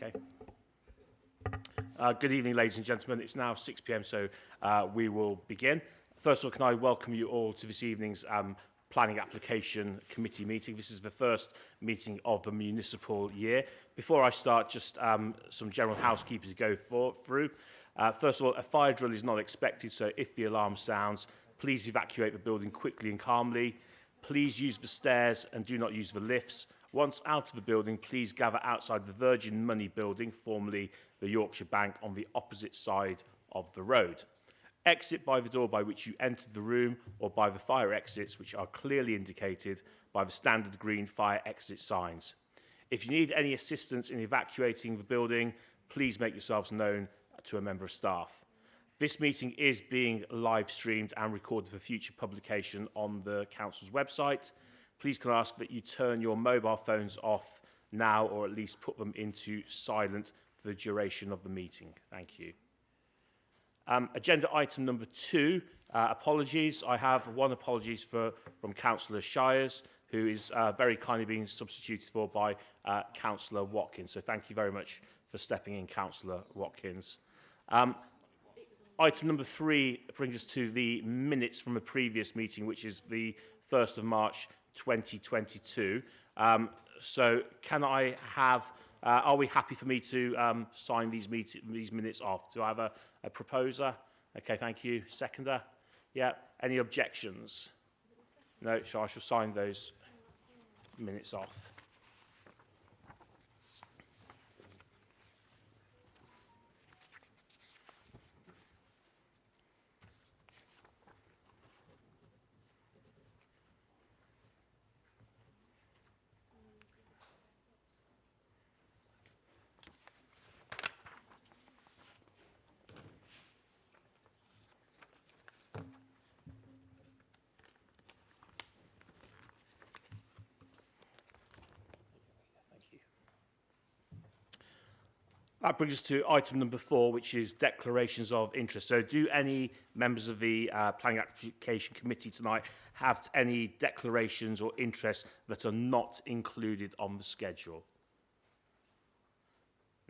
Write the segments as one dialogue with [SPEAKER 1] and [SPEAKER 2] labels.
[SPEAKER 1] Okay. Good evening, ladies and gentlemen. It's now 6 p.m, so we will begin. First of all, can I welcome you all to this evening's Planning Application Committee meeting. This is the first meeting of the municipal year. Before I start, just some general housekeeping to go through. First of all, a fire drill is not expected, so if the alarm sounds, please evacuate the building quickly and calmly. Please use the stairs and do not use the lifts. Once out of the building, please gather outside the Virgin Money building, formerly the Yorkshire Bank, on the opposite side of the road. Exit by the door by which you entered the room or by the fire exits, which are clearly indicated by the standard green fire exit signs. If you need any assistance in evacuating the building, please make yourselves known to a member of staff. This meeting is being live streamed and recorded for future publication on the Council's website. Please can I ask that you turn your mobile phones off now, or at least put them into silent for the duration of the meeting. Thank you. Agenda item number 2, apologies. I have one apology from Councillor Shires, who is very kindly being substituted for by Councillor Watkins. So thank you very much for stepping in, Councillor Watkins. Item number 3 brings us to the minutes from a previous meeting, which is the 1st of March 2022. So can I have, are we happy for me to sign these minutes off? Do I have a proposer? Okay, thank you. Seconder? Yeah. Any objections? No, so I shall sign those minutes off. That brings us to item number 4, which is declarations of interest. So do any members of the Planning Application Committee tonight have any declarations or interests that are not included on the schedule?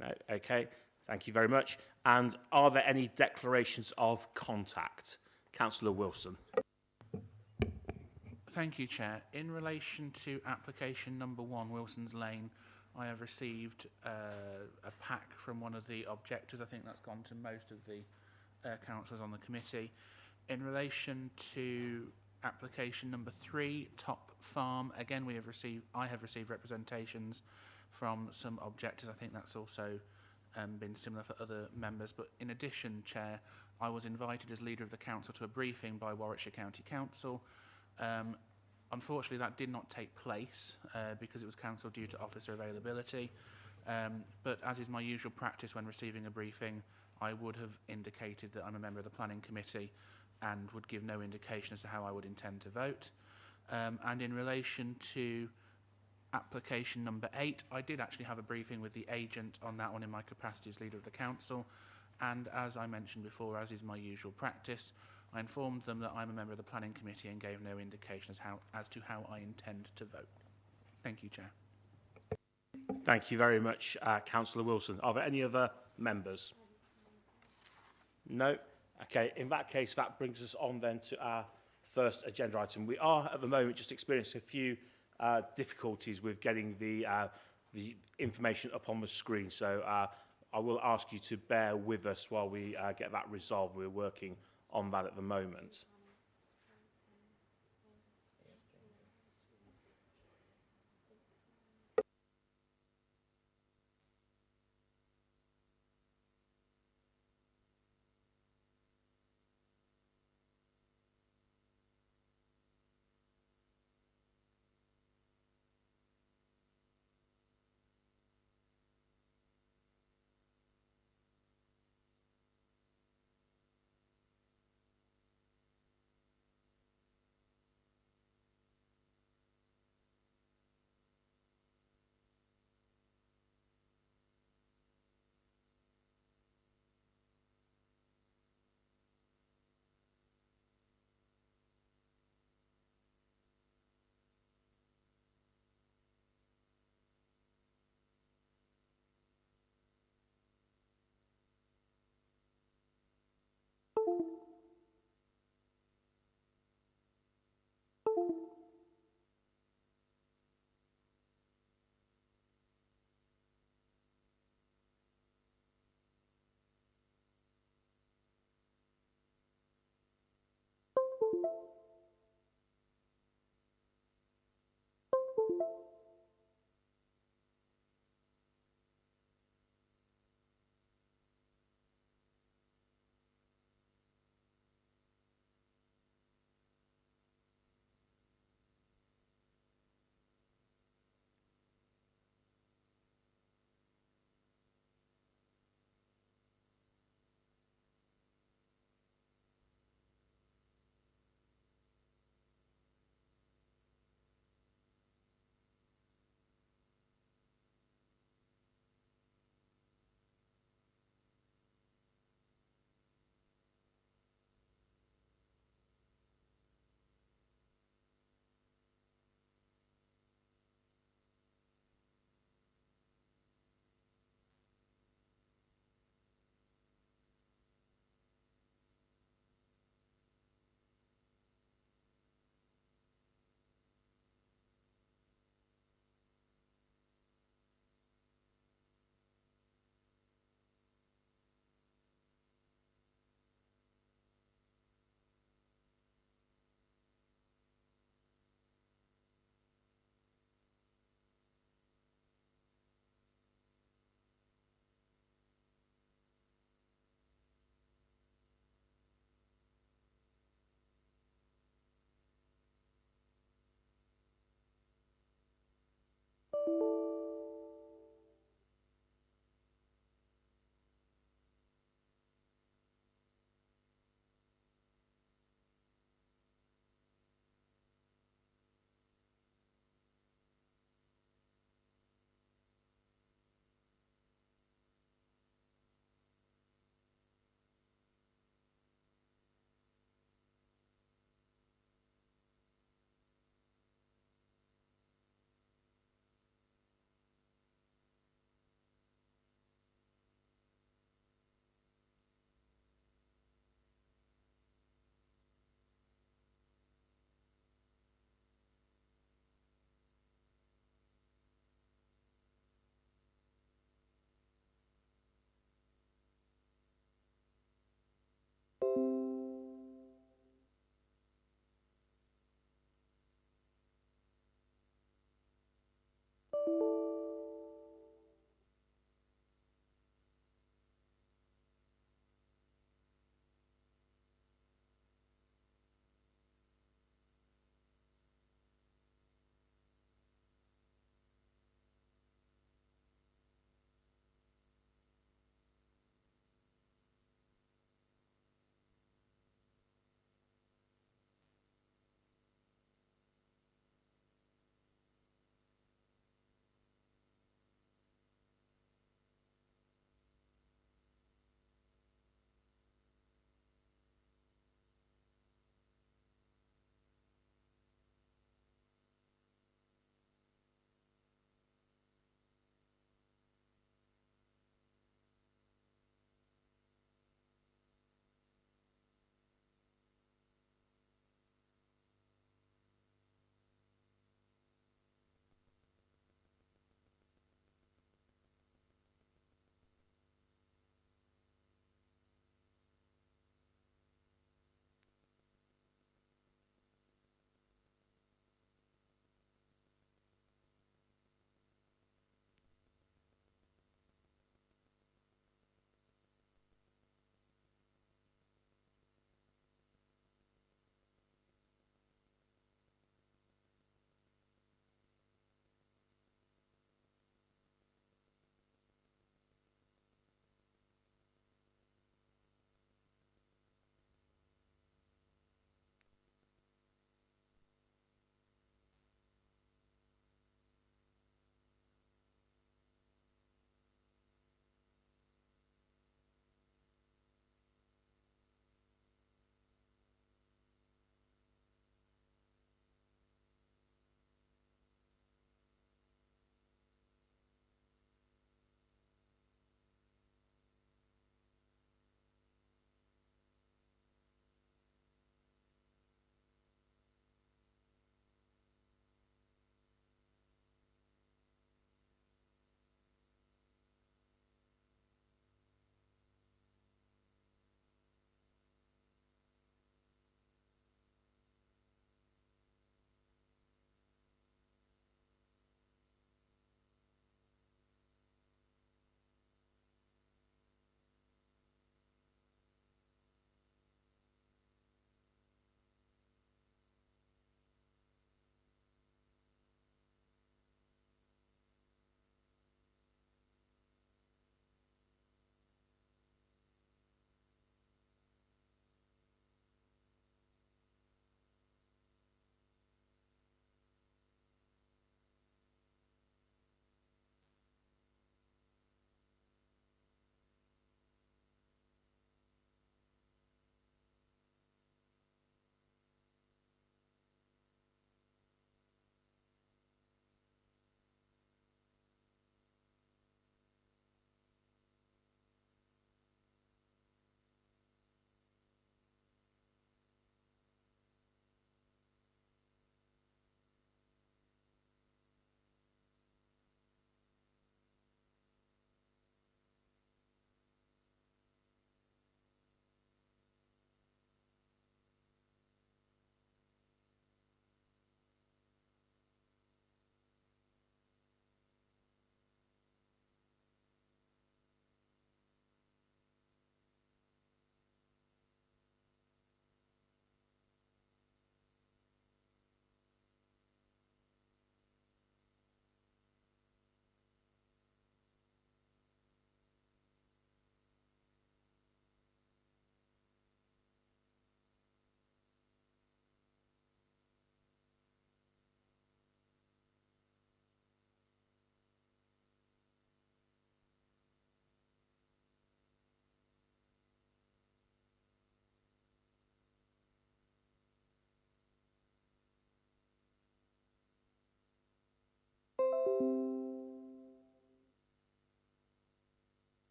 [SPEAKER 1] No? Okay. Thank you very much. And are there any declarations of contact? Councillor Wilson.
[SPEAKER 2] Thank you, Chair. In relation to application number 1, Wilson's Lane, I have received a pack from one of the objectors. I think that's gone to most of the councillors on the committee. In relation to application number 3, Top Farm, again I have received representations from some objectors. I think that's also been similar for other members. But in addition, Chair, I was invited as leader of the council to a briefing by Warwickshire County Council. Unfortunately, that did not take place because it was cancelled due to officer availability. But as is my usual practice when receiving a briefing, I would have indicated that I'm a member of the Planning Committee and would give no indication as to how I would intend to vote. And in relation to application number 8, I did actually have a briefing with the agent on that one in my capacity as leader of the council. And as I mentioned before, as is my usual practice, I informed them that I'm a member of the Planning Committee and gave no indication as to how I intend to vote. Thank you, Chair.
[SPEAKER 1] Thank you very much, Councillor Wilson. Are there any other members? No? Okay, in that case, that brings us on then to our first agenda item. We are, at the moment, just experiencing a few difficulties with getting the information up on the screen. So I will ask you to bear with us while we get that resolved. We're working on that at the moment.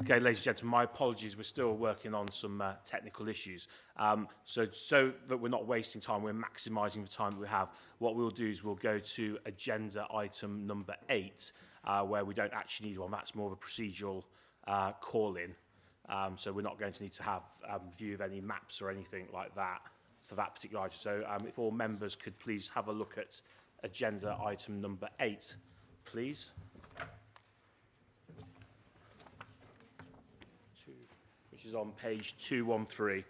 [SPEAKER 1] Okay, ladies and gentlemen, my apologies. We're still working on some technical issues. So that we're not wasting time, we're maximising the time that we have. What we'll do is we'll go to agenda item number 8, where we don't actually need one. That's more of a procedural call-in. So we're not going to need to have view of any maps or anything like that for that particular item. So if all members could please have a look at agenda item number 8, please. Which is on page 213.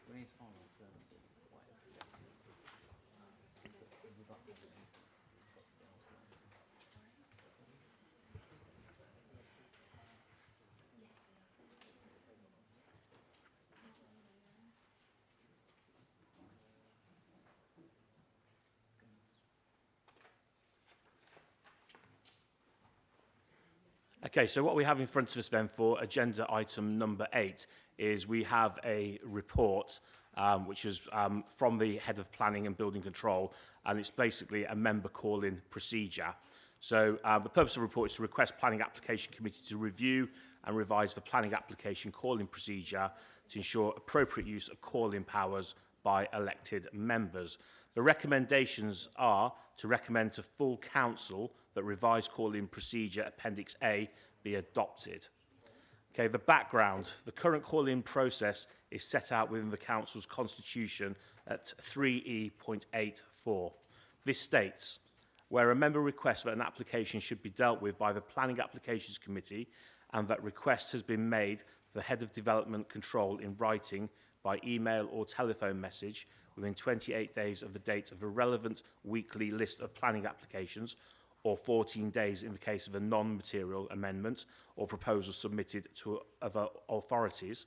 [SPEAKER 1] Okay, so what we have in front of us then for agenda item number 8 is we have a report which is from the Head of Planning and Building Control, and it's basically a member call-in procedure. So the purpose of the report is to request Planning Application Committee to review and revise the planning application call-in procedure to ensure appropriate use of call-in powers by elected members. The recommendations are to recommend to full council that revised call-in procedure Appendix A be adopted. Okay, the background. The current call-in process is set out within the council's constitution at 3E.84. This states, where a member requests that an application should be dealt with by the Planning Applications Committee and that request has been made for the Head of Development Control in writing by email or telephone message within 28 days of the date of a relevant weekly list of planning applications, or 14 days in the case of a non-material amendment or proposal submitted to other authorities.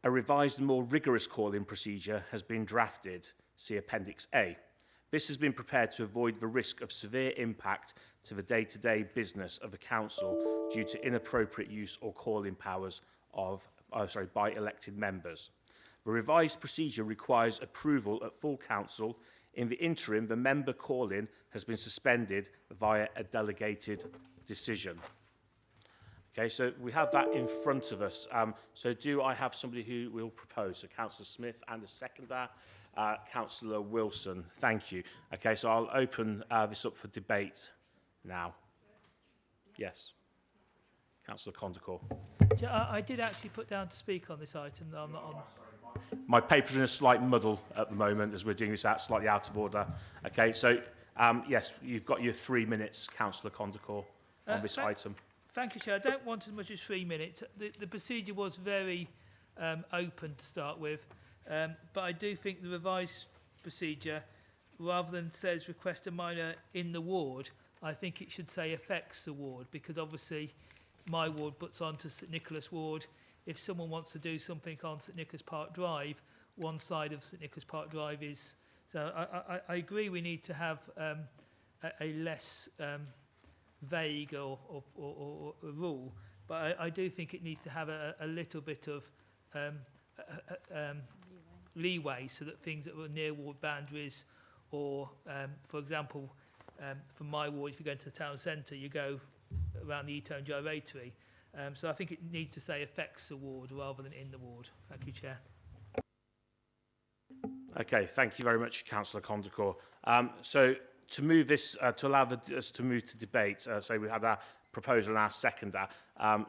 [SPEAKER 1] A revised and more rigorous call-in procedure has been drafted, see Appendix A. This has been prepared to avoid the risk of severe impact to the day-to-day business of the council due to inappropriate use or call-in powers by elected members. The revised procedure requires approval at full council. In the interim, the member call-in has been suspended via a delegated decision. Okay, so we have that in front of us. So do I have somebody who will propose? So Councillor Smith and a seconder, Councillor Wilson. Thank you. Okay, so I'll open this up for debate now. Yes. Councillor Condacor.
[SPEAKER 3] I did actually put down to speak on this item, though I'm not on.
[SPEAKER 1] My paper's in a slight muddle at the moment as we're doing this out slightly out of order. Okay, so yes, you've got your 3 minutes, Councillor Condacor, on this item.
[SPEAKER 3] Thank you, Chair. I don't want as much as 3 minutes. The procedure was very open to start with, but I do think the revised procedure, rather than says request a minor in the ward, I think it should say affects the ward, because obviously my ward butts onto St Nicholas ward. If someone wants to do something on St Nicholas Park Drive, one side of St Nicholas Park Drive is... So I agree we need to have a less vague or a rule, but I do think it needs to have a little bit of leeway so that things that were near ward boundaries or, for example, from my ward, if you go into the town centre, you go around the Eton Gyratory. So I think it needs to say affects the ward rather than in the ward. Thank you, Chair.
[SPEAKER 1] Okay, thank you very much, Councillor Condacor. So to move this, to allow us to move to debate, so we had our proposer and our seconder.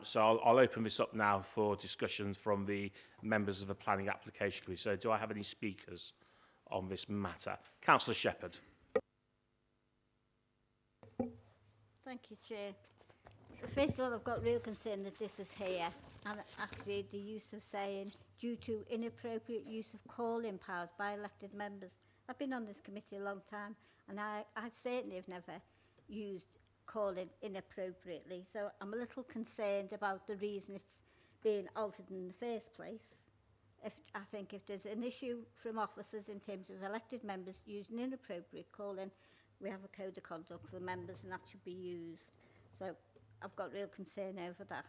[SPEAKER 1] So I'll open this up now for discussions from the members of the Planning Application Committee. So do I have any speakers on this matter? Councillor Shepherd.
[SPEAKER 4] Thank you, Chair. First of all, I've got real concern that this is here, and actually the use of saying due to inappropriate use of call-in powers by elected members. I've been on this committee a long time, and I certainly have never used call-in inappropriately, so I'm a little concerned about the reason it's being altered in the first place. I think if there's an issue from officers in terms of elected members using inappropriate call-in, we have a code of conduct for members, and that should be used. So I've got real concern over that.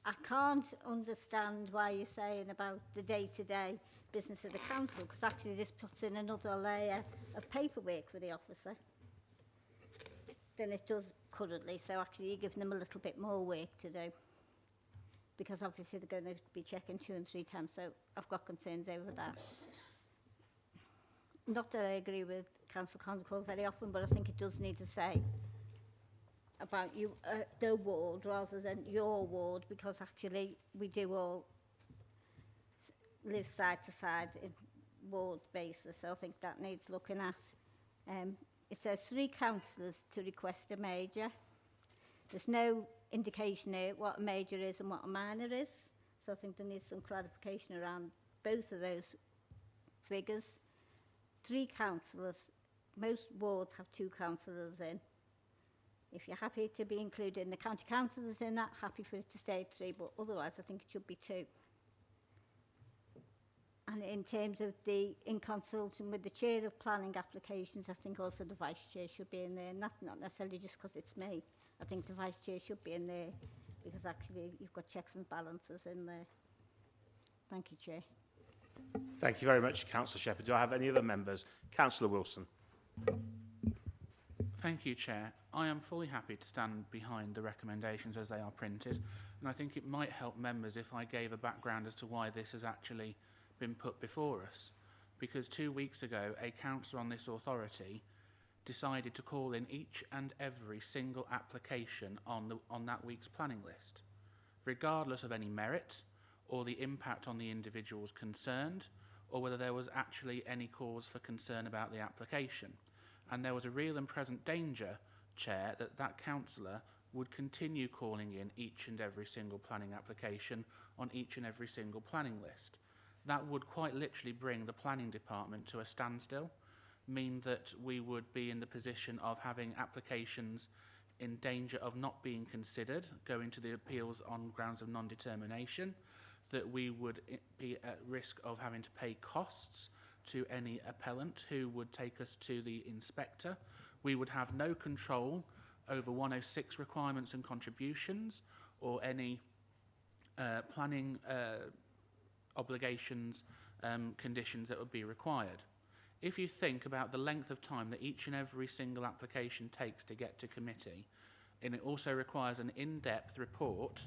[SPEAKER 4] I can't understand why you're saying about the day-to-day business of the council, because actually this puts in another layer of paperwork for the officer than it does currently. So actually you're giving them a little bit more work to do. because obviously they're going to be checking 2 and 3 times, so I've got concerns over that. Not that I agree with Councillor Condacole very often, but I think it does need to say about you, the ward rather than your ward, because actually we do all live side to side in ward basis, so I think that needs looking at. It says 3 councillors to request a major. There's no indication here what a major is and what a minor is, so I think there needs some clarification around both of those figures. 3 councillors, most wards have 2 councillors in. If you're happy to be included in the county councillors in that, happy for it to stay at 3, but otherwise I think it should be 2. And in terms of in consulting with the chair of planning applications, I think also the vice chair should be in there, and that's not necessarily just because it's me. I think the vice chair should be in there because actually you've got checks and balances in there. Thank you, Chair.
[SPEAKER 1] Thank you very much, Councillor Shepherd. Do I have any other members? Councillor Wilson.
[SPEAKER 2] Thank you, Chair. I am fully happy to stand behind the recommendations as they are printed, and I think it might help members if I gave a background as to why this has actually been put before us. Because 2 weeks ago, a councillor on this authority decided to call in each and every single application on that week's planning list, regardless of any merit or the impact on the individuals concerned, or whether there was actually any cause for concern about the application. And there was a real and present danger, Chair, that that councillor would continue calling in each and every single planning application on each and every single planning list. That would quite literally bring the planning department to a standstill, mean that we would be in the position of having applications in danger of not being considered, going to the appeals on grounds of non-determination, that we would be at risk of having to pay costs to any appellant who would take us to the inspector. We would have no control over 106 requirements and contributions or any planning obligations, conditions that would be required. If you think about the length of time that each and every single application takes to get to committee, and it also requires an in-depth report,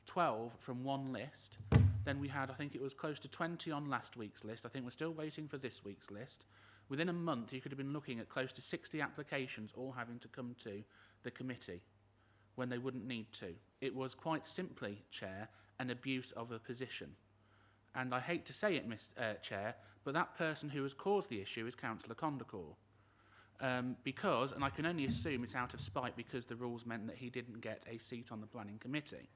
[SPEAKER 2] 12 from one list, then we had, I think it was close to 20 on last week's list. I think we're still waiting for this week's list. Within a month, you could have been looking at close to 60 applications all having to come to the committee when they wouldn't need to. It was quite simply, Chair, an abuse of a position. And I hate to say it, Chair, but that person who has caused the issue is Councillor Condacole. Because, and I can only assume it's out of spite because the rules meant that he didn't get a seat on the planning committee.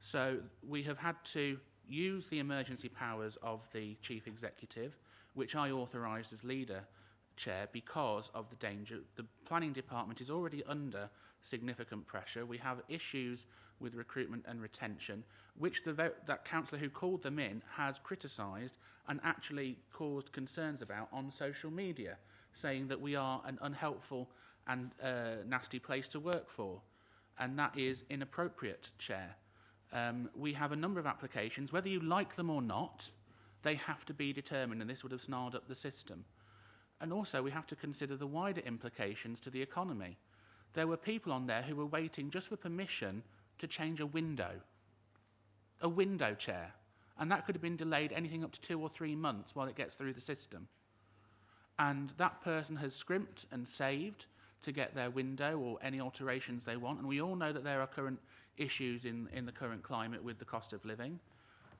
[SPEAKER 2] So we have had to use the emergency powers of the Chief Executive, which I authorised as leader, Chair, because of the danger. The planning department is already under significant pressure. We have issues with recruitment and retention, which that councillor who called them in has criticised and actually caused concerns about on social media, saying that we are an unhelpful and nasty place to work for. And that is inappropriate, Chair. We have a number of applications, whether you like them or not, they have to be determined, and this would have snarled up the system. And also we have to consider the wider implications to the economy. There were people on there who were waiting just for permission to change a window, Chair, and that could have been delayed anything up to 2 or 3 months while it gets through the system. And that person has scrimped and saved to get their window or any alterations they want, and we all know that there are current issues in the current climate with the cost of living,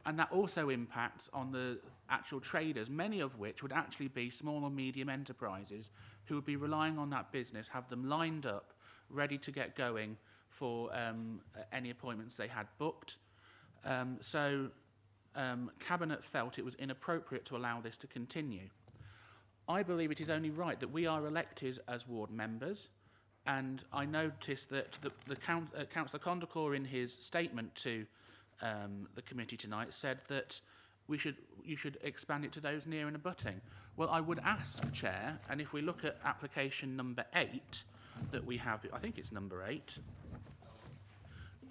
[SPEAKER 2] and that also impacts on the actual traders, many of which would actually be small or medium enterprises who would be relying on that business, have them lined up, ready to get going for any appointments they had booked. Cabinet felt it was inappropriate to allow this to continue. I believe it is only right that we are elected as ward members, and I noticed that Councillor Condacole in his statement to the committee tonight said that you should expand it to those near and abutting. Well, I would ask, Chair, and if we look at application number 8 that we have, I think it's number 8.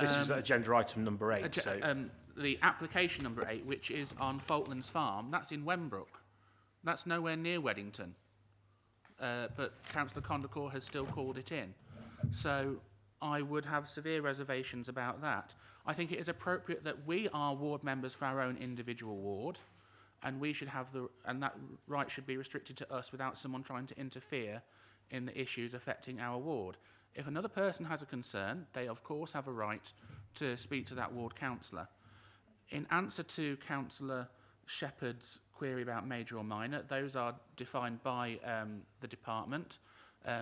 [SPEAKER 1] This is agenda item number 8.
[SPEAKER 2] The application number 8, which is on Falklands Farm, that's in Wembrook. That's nowhere near Weddington. But Councillor Condacole has still called it in. So I would have severe reservations about that. I think it is appropriate that we are ward members for our own individual ward, and we should have and that right should be restricted to us without someone trying to interfere in the issues affecting our ward. If another person has a concern, they of course have a right to speak to that ward councillor. In answer to Councillor Shepherd's query about major or minor, those are defined by the department.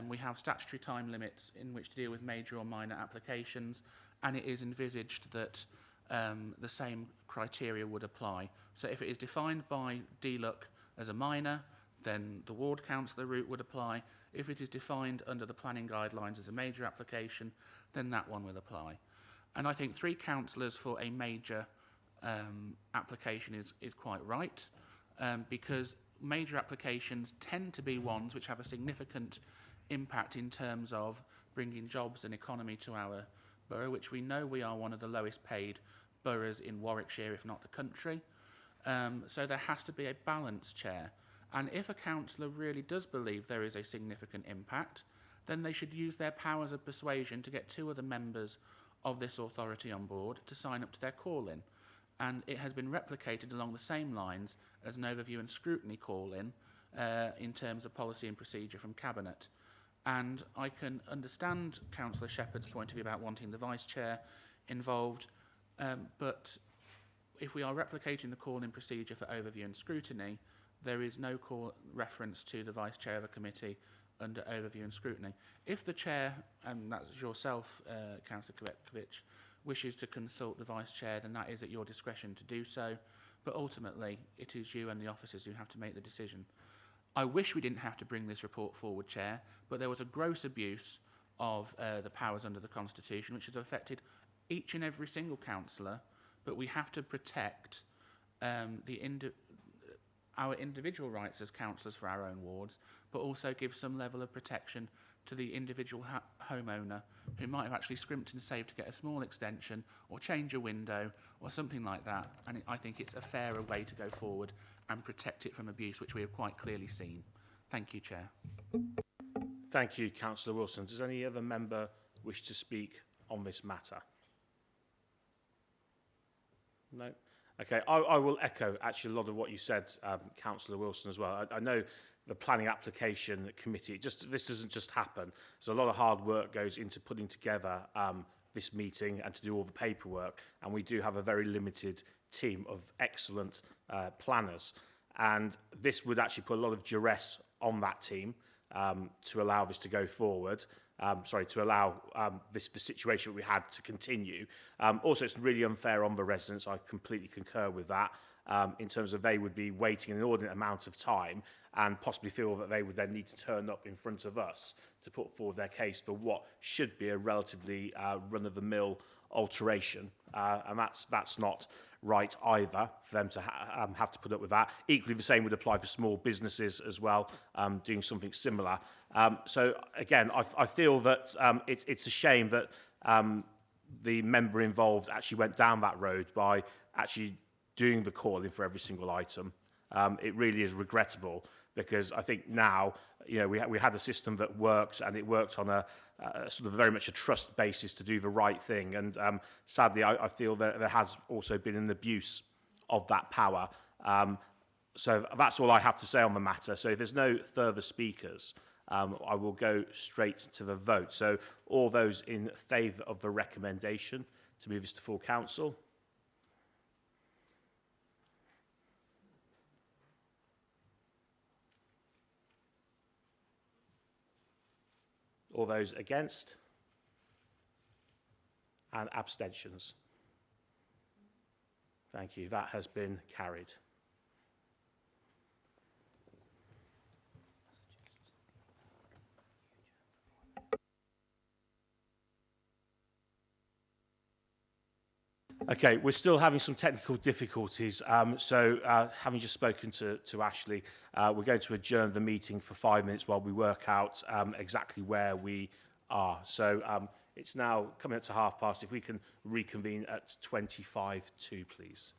[SPEAKER 2] We have statutory time limits in which to deal with major or minor applications, and it is envisaged that the same criteria would apply. So if it is defined by DLUC as a minor, then the ward councillor route would apply. If it is defined under the planning guidelines as a major application, then that one will apply. And I think 3 councillors for a major application is quite right, because major applications tend to be ones which have a significant impact in terms of bringing jobs and economy to our borough, which we know we are one of the lowest paid boroughs in Warwickshire, if not the country. So there has to be a balance, Chair. And if a councillor really does believe there is a significant impact, then they should use their powers of persuasion to get 2 other members of this authority on board to sign up to their call-in. And it has been replicated along the same lines as an overview and scrutiny call-in in terms of policy and procedure from Cabinet. And I can understand Councillor Shepherd's point of view about wanting the Vice Chair involved, but if we are replicating the call-in procedure for overview and scrutiny, there is no reference to the Vice Chair of a committee under overview and scrutiny. If the Chair, and that's yourself, Councillor Kovich, wishes to consult the Vice Chair, then that is at your discretion to do so. But ultimately, it is you and the officers who have to make the decision. I wish we didn't have to bring this report forward, Chair, but there was a gross abuse of the powers under the Constitution, which has affected each and every single councillor, but we have to protect our individual rights as councillors for our own wards, but also give some level of protection to the individual homeowner who might have actually scrimped and saved to get a small extension or change a window or something like that. And I think it's a fairer way to go forward and protect it from abuse, which we have quite clearly seen. Thank you, Chair.
[SPEAKER 1] Thank you, Councillor Wilson. Does any other member wish to speak on this matter? No? Okay, I will echo actually a lot of what you said, Councillor Wilson, as well. I know the planning application committee, this doesn't just happen. There's a lot of hard work goes into putting together this meeting and to do all the paperwork, and we do have a very limited team of excellent planners. And this would actually put a lot of duress on that team to allow this to go forward. To allow the situation we had to continue. Also, it's really unfair on the residents. I completely concur with that. In terms of they would be waiting an inordinate amount of time and possibly feel that they would then need to turn up in front of us to put forward their case for what should be a relatively run-of-the-mill alteration. And that's not right either for them to have to put up with that. Equally, the same would apply for small businesses as well, doing something similar. So again, I feel that it's a shame that the member involved actually went down that road by actually doing the calling for every single item. It really is regrettable, because I think now, we had a system that works, and it worked on a sort of very much a trust basis to do the right thing. And sadly, I feel that there has also been an abuse of that power. So that's all I have to say on the matter. So if there's no further speakers, I will go straight to the vote. So all those in favour of the recommendation to move this to full council? All those against? And abstentions? Thank you. That has been carried. Okay, we're still having some technical difficulties. Having just spoken to Ashley, we're going to adjourn the meeting for 5 minutes while we work out exactly where we are. So it's now coming up to past. If we can reconvene at 2:55, please.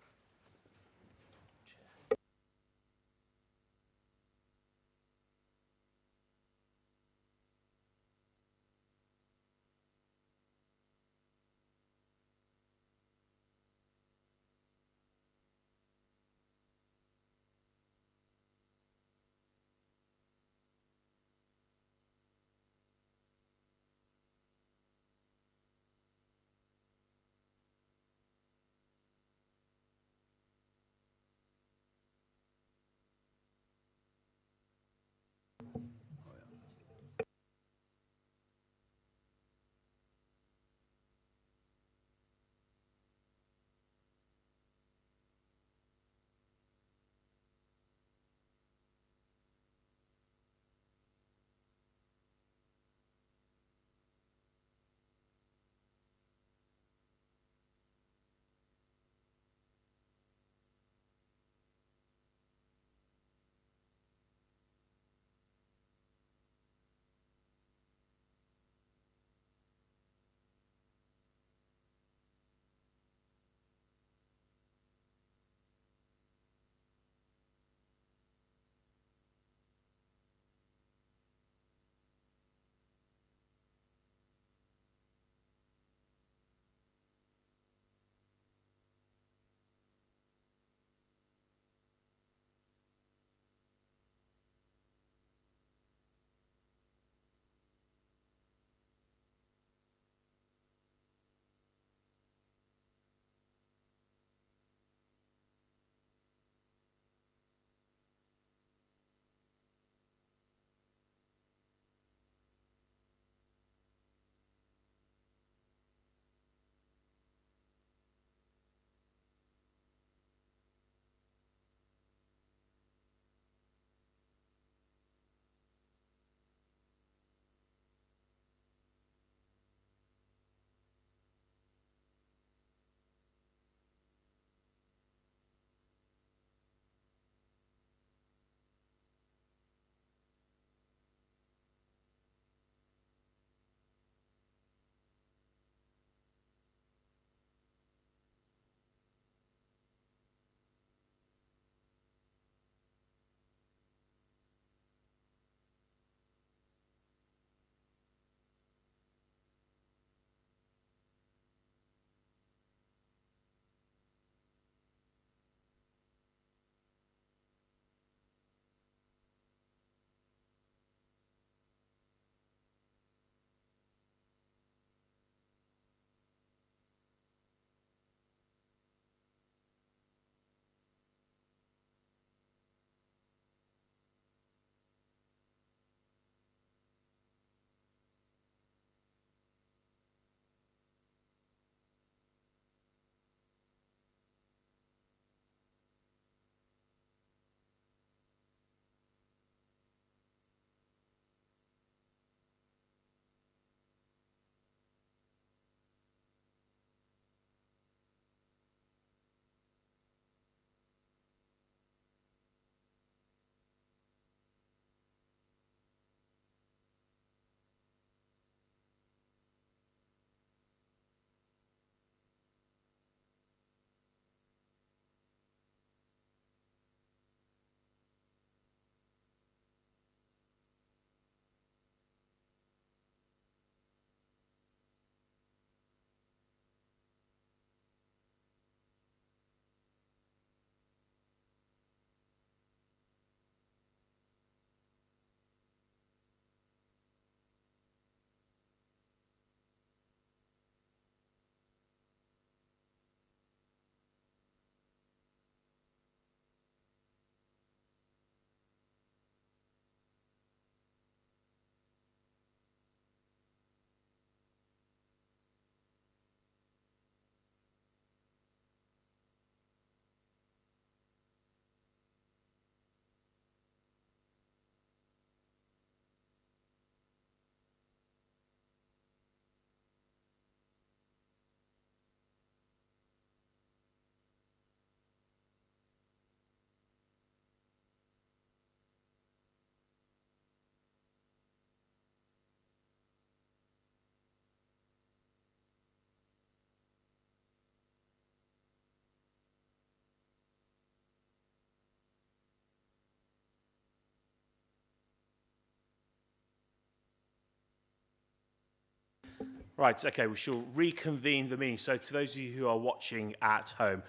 [SPEAKER 1] Right, okay, we shall reconvene the meeting. So to those of you who are watching at home,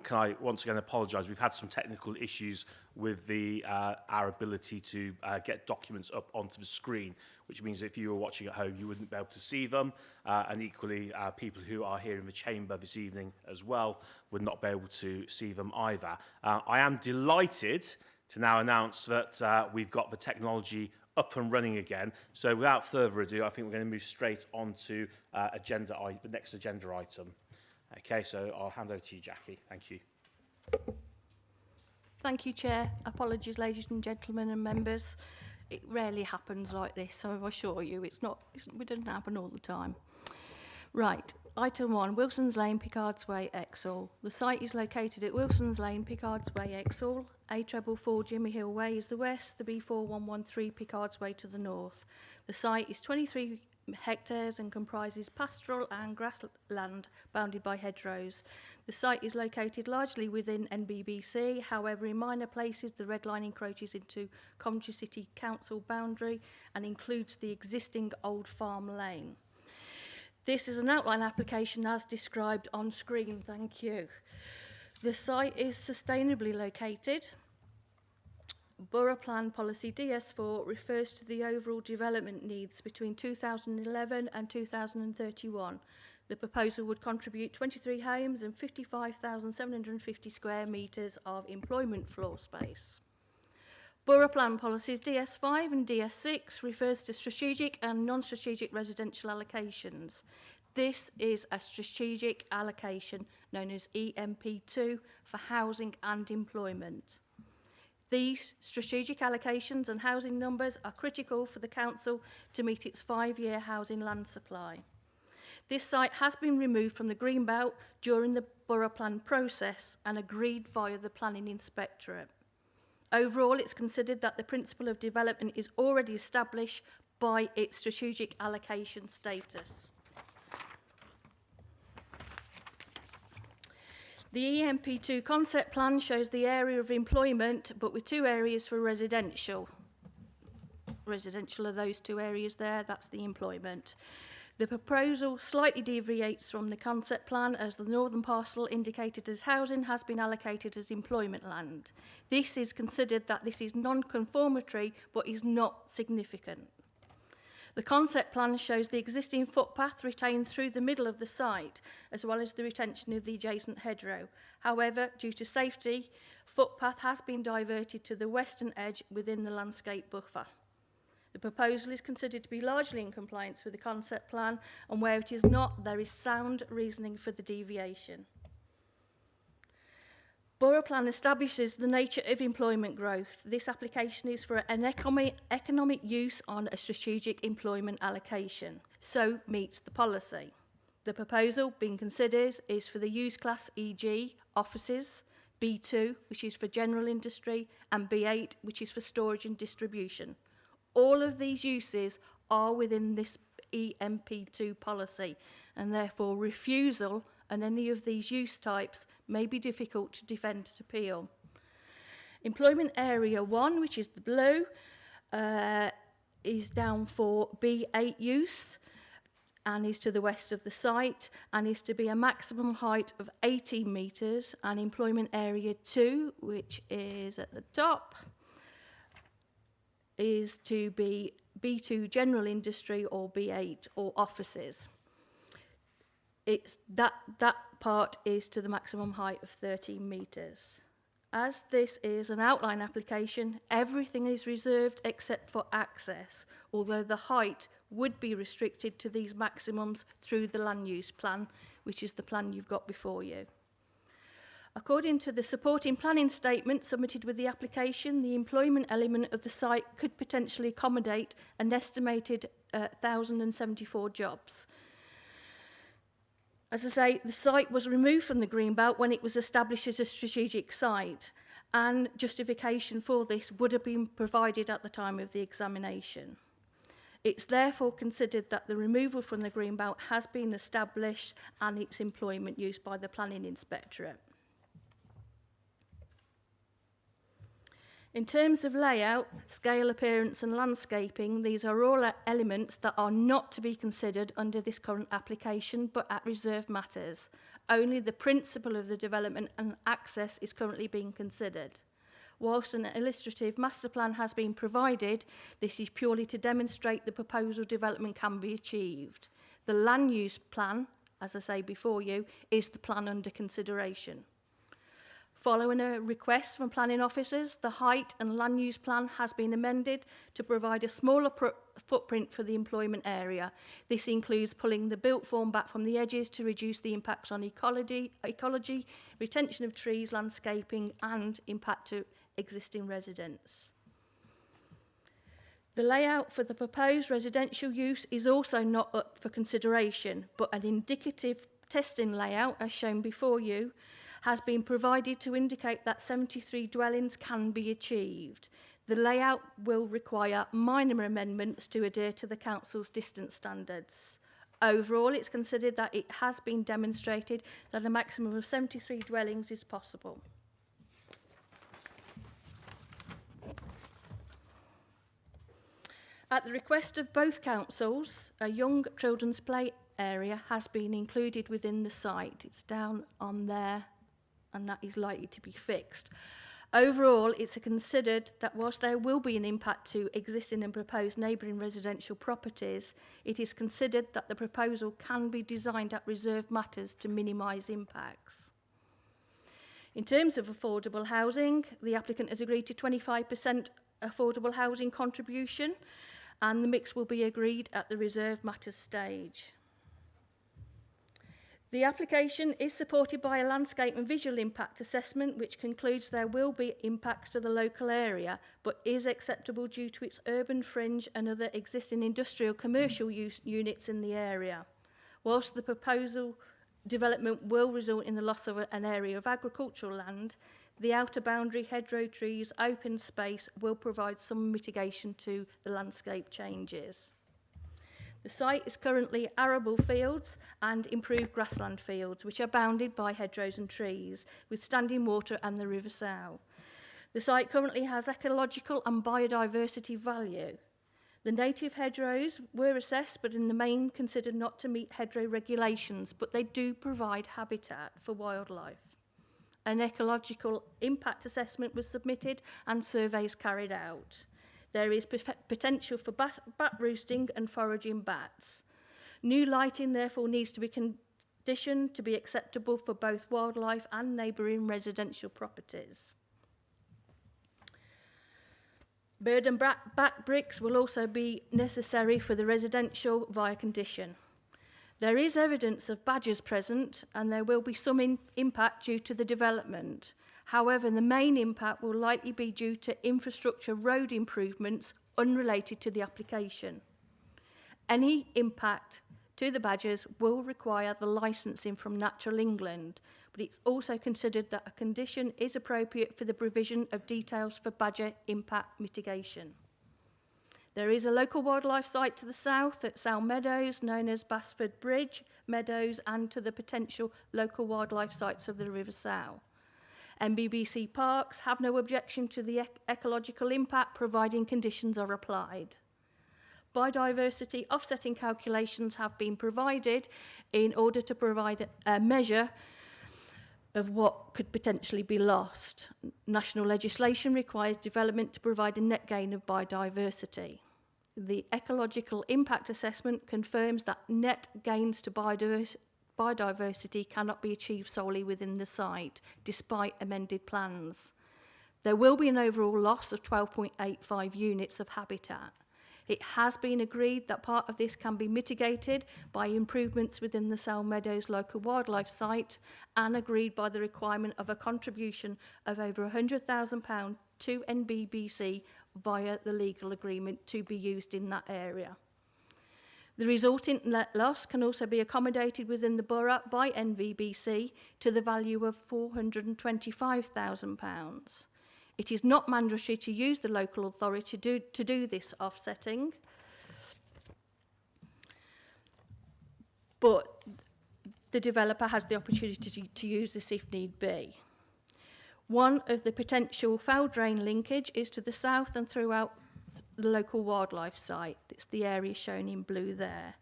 [SPEAKER 1] can I once again apologise? We've had some technical issues with our ability to get documents up onto the screen, which means if you were watching at home, you wouldn't be able to see them. And equally, people who are here in the chamber this evening as well would not be able to see them either. I am delighted to now announce that we've got the technology up and running again. So without further ado, I think we're going to move straight on to the next agenda item. Okay, so I'll hand over to you, Jackie. Thank you.
[SPEAKER 5] Thank you, Chair. Apologies, ladies and gentlemen and members. It rarely happens like this, so I assure you it doesn't happen all the time. Right, item 1, Wilson's Lane, Pickard's Way, Exhall. The site is located at Wilson's Lane, Pickard's Way, Exhall. A444 Jimmy Hill Way is the west, the B4113 Pickard's Way to the north. The site is 23 hectares and comprises pastoral and grassland bounded by hedgerows. The site is located largely within NBBC, however in minor places the red line encroaches into Coventry City Council boundary and includes the existing Old Farm Lane. This is an outline application as described on screen, thank you. The site is sustainably located. Borough Plan Policy DS4 refers to the overall development needs between 2011 and 2031. The proposal would contribute 23 homes and 55,750 square metres of employment floor space. Borough Plan Policies DS5 and DS6 refers to strategic and non-strategic residential allocations. This is a strategic allocation known as EMP2 for housing and employment. These strategic allocations and housing numbers are critical for the council to meet its 5-year housing land supply. This site has been removed from the green belt during the borough plan process and agreed via the planning inspectorate. Overall, it's considered that the principle of development is already established by its strategic allocation status. The EMP2 concept plan shows the area of employment, but with 2 areas for residential. Residential are those 2 areas there, that's the employment. The proposal slightly deviates from the concept plan as the northern parcel indicated as housing has been allocated as employment land. This is considered that this is non-conformatory but is not significant. The concept plan shows the existing footpath retained through the middle of the site, as well as the retention of the adjacent hedgerow. However, due to safety, footpath has been diverted to the western edge within the landscape buffer. The proposal is considered to be largely in compliance with the concept plan, and where it is not, there is sound reasoning for the deviation. Borough plan establishes the nature of employment growth. This application is for an economic use on a strategic employment allocation, so meets the policy. The proposal being considered is for the use class e.g. offices, B2, which is for general industry, and B8, which is for storage and distribution. All of these uses are within this EMP2 policy, and therefore refusal and any of these use types may be difficult to defend to appeal. Employment area 1, which is the blue, is down for B8 use and is to the west of the site and is to be a maximum height of 18 metres, and employment area 2, which is at the top, is to be B2 general industry or B8 or offices. It's that part is to the maximum height of 13 metres. As this is an outline application, everything is reserved except for access, although the height would be restricted to these maximums through the land use plan, which is the plan you've got before you. According to the supporting planning statement submitted with the application, the employment element of the site could potentially accommodate an estimated 1,074 jobs. As I say, the site was removed from the Greenbelt when it was established as a strategic site, and justification for this would have been provided at the time of the examination. It's therefore considered that the removal from the Greenbelt has been established and its employment used by the Planning Inspectorate. In terms of layout, scale, appearance and landscaping, these are all elements that are not to be considered under this current application but at reserved matters. Only the principle of the development and access is currently being considered. Whilst an illustrative master plan has been provided, this is purely to demonstrate the proposal development can be achieved. The land use plan, as I say before you, is the plan under consideration. Following a request from planning officers, the height and land use plan has been amended to provide a smaller footprint for the employment area. This includes pulling the built form back from the edges to reduce the impacts on ecology, retention of trees, landscaping and impact to existing residents. The layout for the proposed residential use is also not up for consideration, but an indicative testing layout, as shown before you, has been provided to indicate that 73 dwellings can be achieved. The layout will require minor amendments to adhere to the Council's distance standards. Overall, it's considered that it has been demonstrated that a maximum of 73 dwellings is possible. At the request of both councils, a young children's play area has been included within the site. It's down on there, and that is likely to be fixed. Overall, it's considered that whilst there will be an impact to existing and proposed neighbouring residential properties, it is considered that the proposal can be designed at reserved matters to minimise impacts. In terms of affordable housing, the applicant has agreed to 25% affordable housing contribution, and the mix will be agreed at the reserved matters stage. The application is supported by a landscape and visual impact assessment which concludes there will be impacts to the local area but is acceptable due to its urban fringe and other existing industrial commercial units in the area. Whilst the proposal development will result in the loss of an area of agricultural land, the outer boundary, hedgerow trees, open space will provide some mitigation to the landscape changes. The site is currently arable fields and improved grassland fields, which are bounded by hedgerows and trees, with standing water and the River Sow. The site currently has ecological and biodiversity value. The native hedgerows were assessed, but in the main considered not to meet hedgerow regulations, but they do provide habitat for wildlife. An ecological impact assessment was submitted and surveys carried out. There is potential for bat roosting and foraging bats. New lighting therefore needs to be conditioned to be acceptable for both wildlife and neighbouring residential properties. Bird and bat bricks will also be necessary for the residential via condition. There is evidence of badgers present and there will be some impact due to the development. However, the main impact will likely be due to infrastructure road improvements unrelated to the application. Any impact to the badgers will require the licensing from Natural England, but it's also considered that a condition is appropriate for the provision of details for badger impact mitigation. There is a local wildlife site to the south at Sow Meadows, known as Basford Bridge Meadows, and to the potential local wildlife sites of the River Sow. NBBC Parks have no objection to the ecological impact, providing conditions are applied. Biodiversity offsetting calculations have been provided in order to provide a measure of what could potentially be lost. National legislation requires development to provide a net gain of biodiversity. The ecological impact assessment confirms that net gains to biodiversity cannot be achieved solely within the site, despite amended plans. There will be an overall loss of 12.85 units of habitat. It has been agreed that part of this can be mitigated by improvements within the Sow Meadows local wildlife site and agreed by the requirement of a contribution of over £100,000 to NBBC via the legal agreement to be used in that area. The resultant net loss can also be accommodated within the borough by NVBC to the value of £425,000. It is not mandatory to use the local authority to do this offsetting, but the developer has the opportunity to use this if need be. One of the potential foul drain linkage is to the south and throughout the local wildlife site. It's the area shown in blue there.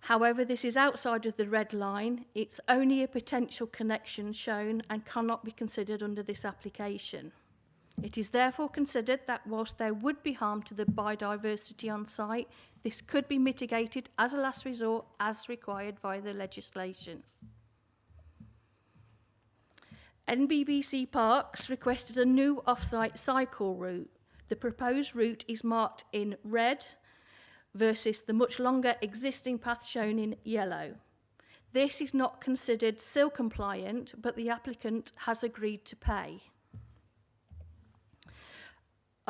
[SPEAKER 5] However, this is outside of the red line. It's only a potential connection shown and cannot be considered under this application. It is therefore considered that whilst there would be harm to the biodiversity on site, this could be mitigated as a last resort as required by the legislation. NBBC Parks requested a new off-site cycle route. The proposed route is marked in red versus the much longer existing path shown in yellow. This is not considered SIL compliant, but the applicant has agreed to pay.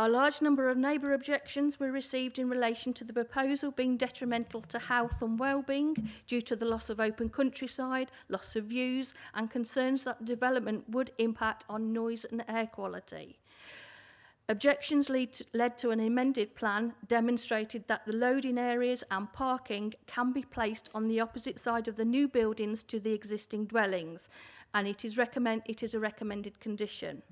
[SPEAKER 5] A large number of neighbour objections were received in relation to the proposal being detrimental to health and well-being due to the loss of open countryside, loss of views, and concerns that development would impact on noise and air quality. Objections led to an amended plan demonstrated that the loading areas and parking can be placed on the opposite side of the new buildings to the existing dwellings, and it is a recommended condition.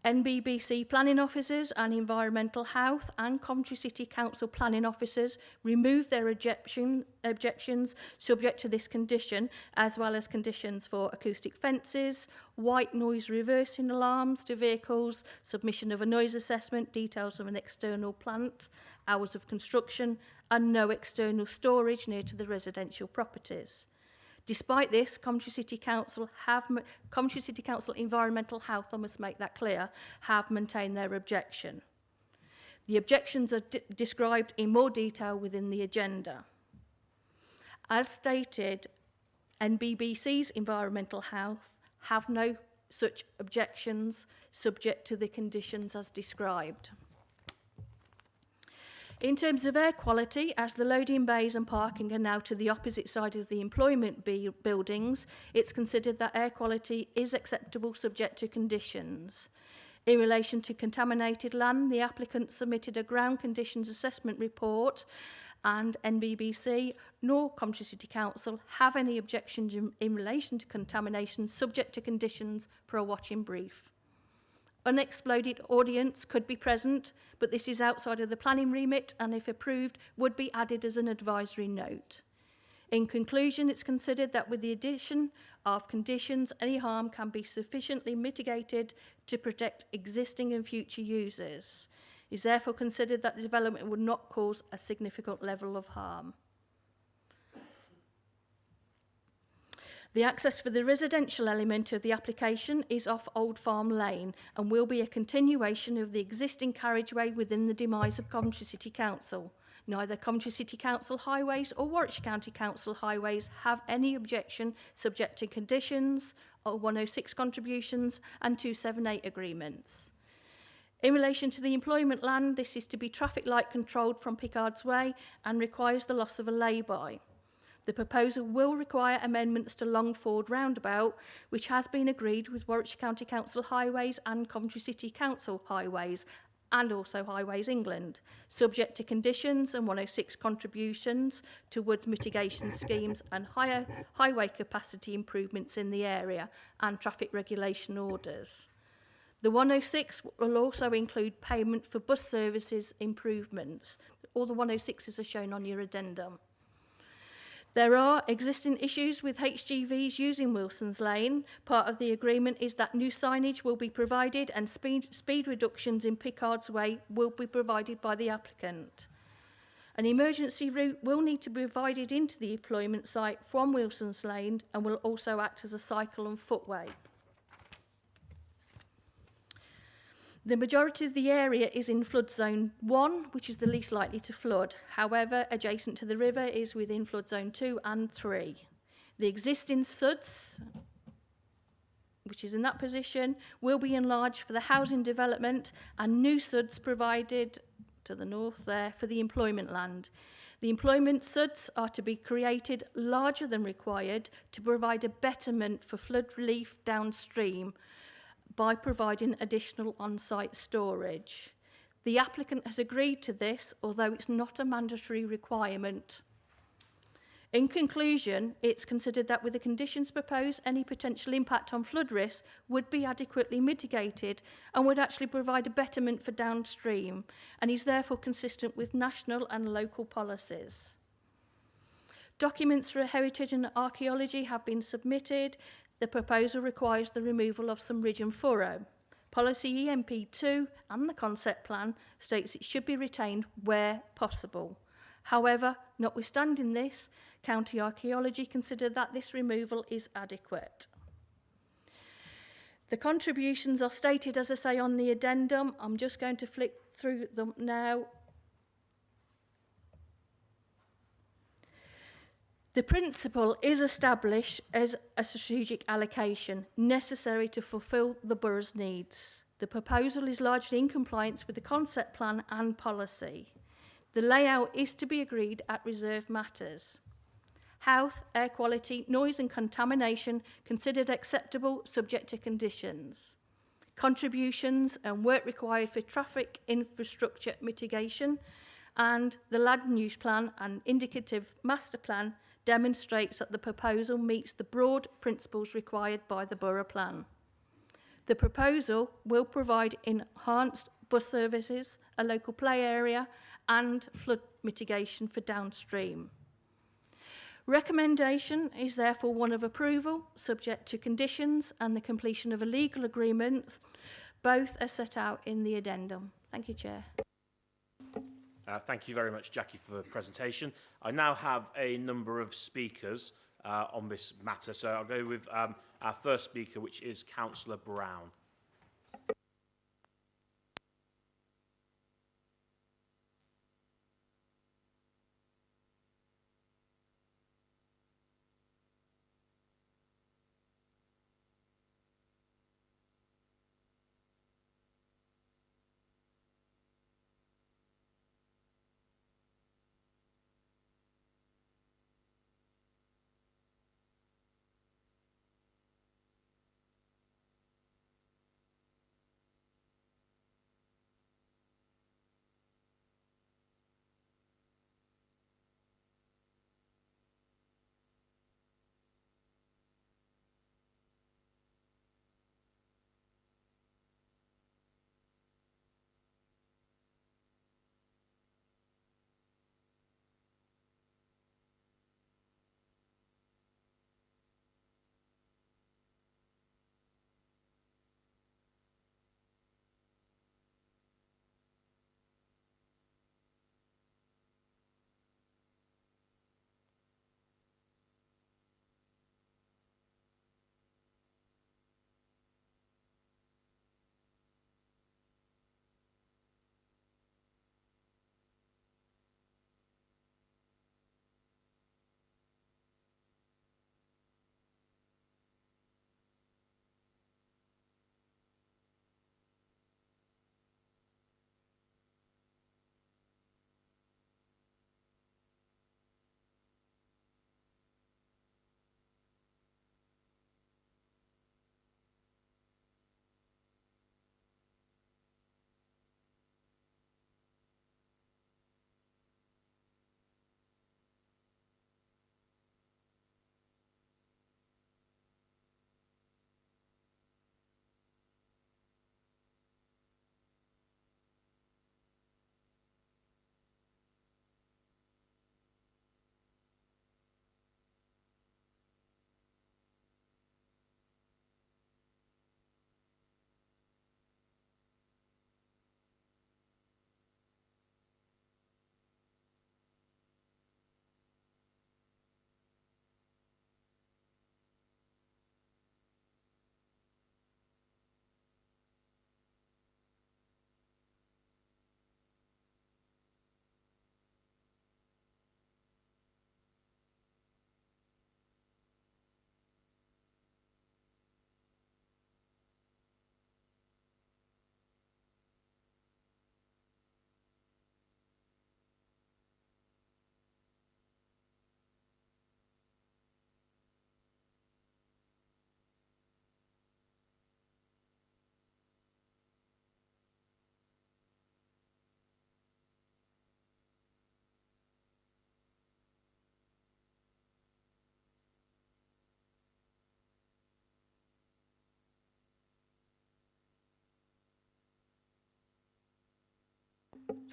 [SPEAKER 5] NBBC planning officers and environmental health and Coventry City Council planning officers removed their objections subject to this condition, as well as conditions for acoustic fences, white noise reversing alarms to vehicles, submission of a noise assessment, details of an external plant, hours of construction, and no external storage near to the residential properties. Despite this, Coventry City Council Environmental Health, I must make that clear, have maintained their objection. The objections are described in more detail within the agenda. As stated, NBBC's Environmental Health have no such objections subject to the conditions as described. In terms of air quality, as the loading bays and parking are now to the opposite side of the employment buildings, it's considered that air quality is acceptable subject to conditions. In relation to contaminated land, the applicant submitted a ground conditions assessment report, and NBBC nor Coventry City Council have any objections in relation to contamination subject to conditions for a watching brief. Unexploded audience could be present, but this is outside of the planning remit and, if approved, would be added as an advisory note. In conclusion, it's considered that with the addition of conditions, any harm can be sufficiently mitigated to protect existing and future users. It is therefore considered that the development would not cause a significant level of harm. The access for the residential element of the application is off Old Farm Lane and will be a continuation of the existing carriageway within the demise of Coventry City Council. Neither Coventry City Council Highways or Warwickshire County Council Highways have any objection subject to conditions or 106 contributions and 278 agreements. In relation to the employment land, this is to be traffic light controlled from Pickard's Way and requires the loss of a lay-by. The proposal will require amendments to Longford Roundabout, which has been agreed with Warwickshire County Council Highways and Coventry City Council Highways, and also Highways England, subject to conditions and 106 contributions towards mitigation schemes and higher highway capacity improvements in the area and traffic regulation orders. The 106 will also include payment for bus services improvements. All the 106s are shown on your addendum. There are existing issues with Hgvs using Wilson's Lane. Part of the agreement is that new signage will be provided and speed reductions in Pickard's Way will be provided by the applicant. An emergency route will need to be provided into the employment site from Wilson's Lane and will also act as a cycle and footway. The majority of the area is in flood zone 1, which is the least likely to flood. However, adjacent to the river is within flood zone 2 and 3. The existing SUDs, which is in that position, will be enlarged for the housing development and new SUDs provided to the north there for the employment land. The employment SUDs are to be created larger than required to provide a betterment for flood relief downstream by providing additional on-site storage. The applicant has agreed to this, although it's not a mandatory requirement. In conclusion, it's considered that with the conditions proposed, any potential impact on flood risk would be adequately mitigated and would actually provide a betterment for downstream, and is therefore consistent with national and local policies. Documents for heritage and archaeology have been submitted. The proposal requires the removal of some ridge and furrow. Policy EMP2 and the concept plan states it should be retained where possible. However, notwithstanding this, County Archaeology considered that this removal is adequate. The contributions are stated, as I say, on the addendum. I'm just going to flick through them now. The principle is established as a strategic allocation necessary to fulfil the borough's needs. The proposal is largely in compliance with the concept plan and policy. The layout is to be agreed at reserved matters. Health, air quality, noise and contamination considered acceptable subject to conditions. Contributions and work required for traffic infrastructure mitigation, and the land use plan and indicative master plan demonstrates that the proposal meets the broad principles required by the borough plan. The proposal will provide enhanced bus services, a local play area and flood mitigation for downstream. Recommendation is therefore one of approval, subject to conditions and the completion of a legal agreement. Both are set out in the addendum. Thank you, Chair.
[SPEAKER 1] Thank you very much, Jackie, for the presentation. I now have a number of speakers on this matter, so I'll go with our first speaker, which is Councillor Brown.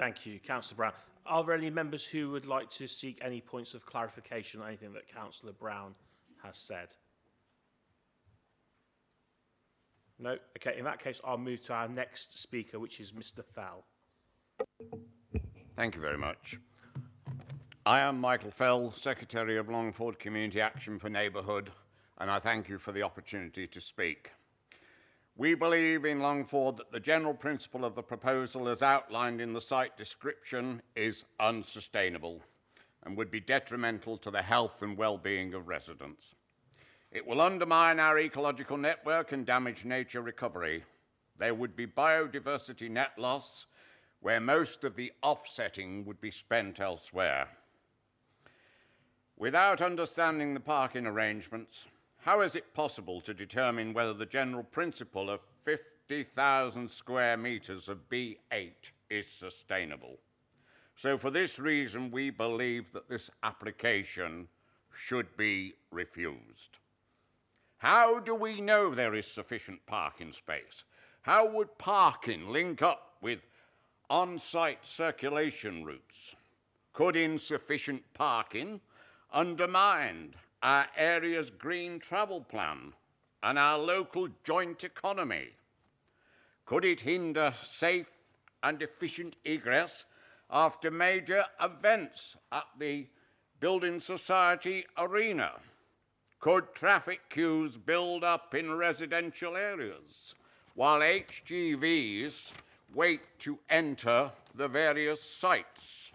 [SPEAKER 1] Thank you, Councillor Brown. Are there any members who would like to seek any points of clarification on anything that Councillor Brown has said? No? Okay, in that case, I'll move to our next speaker, which is Mr. Fell.
[SPEAKER 6] Thank you very much. I am Michael Fell, Secretary of Longford Community Action for Neighbourhood, and I thank you for the opportunity to speak. We believe in Longford that the general principle of the proposal as outlined in the site description is unsustainable and would be detrimental to the health and well-being of residents. It will undermine our ecological network and damage nature recovery. There would be biodiversity net loss, where most of the offsetting would be spent elsewhere. Without understanding the parking arrangements, how is it possible to determine whether the general principle of 50,000 square metres of B8 is sustainable? So for this reason, we believe that this application should be refused. How do we know there is sufficient parking space? How would parking link up with on-site circulation routes? Could insufficient parking undermine our area's green travel plan and our local joint economy? Could it hinder safe and efficient egress after major events at the Building Society Arena? Could traffic queues build up in residential areas while Hgvs wait to enter the various sites?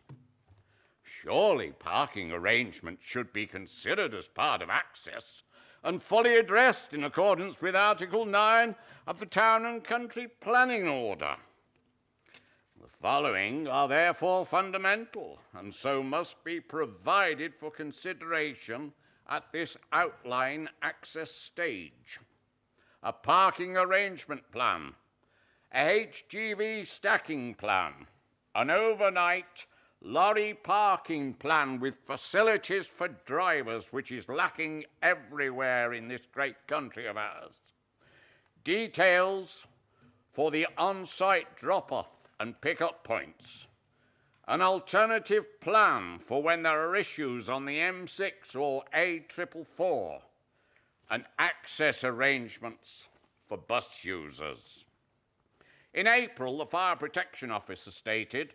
[SPEAKER 6] Surely parking arrangements should be considered as part of access and fully addressed in accordance with Article 9 of the Town and Country Planning Order. The following are therefore fundamental and so must be provided for consideration at this outline access stage: a parking arrangement plan, a Hgv stacking plan, an overnight lorry parking plan with facilities for drivers, which is lacking everywhere in this great country of ours, details for the on-site drop-off and pick-up points, an alternative plan for when there are issues on the M6 or A444, and access arrangements for bus users. In April, the Fire Protection Officer stated,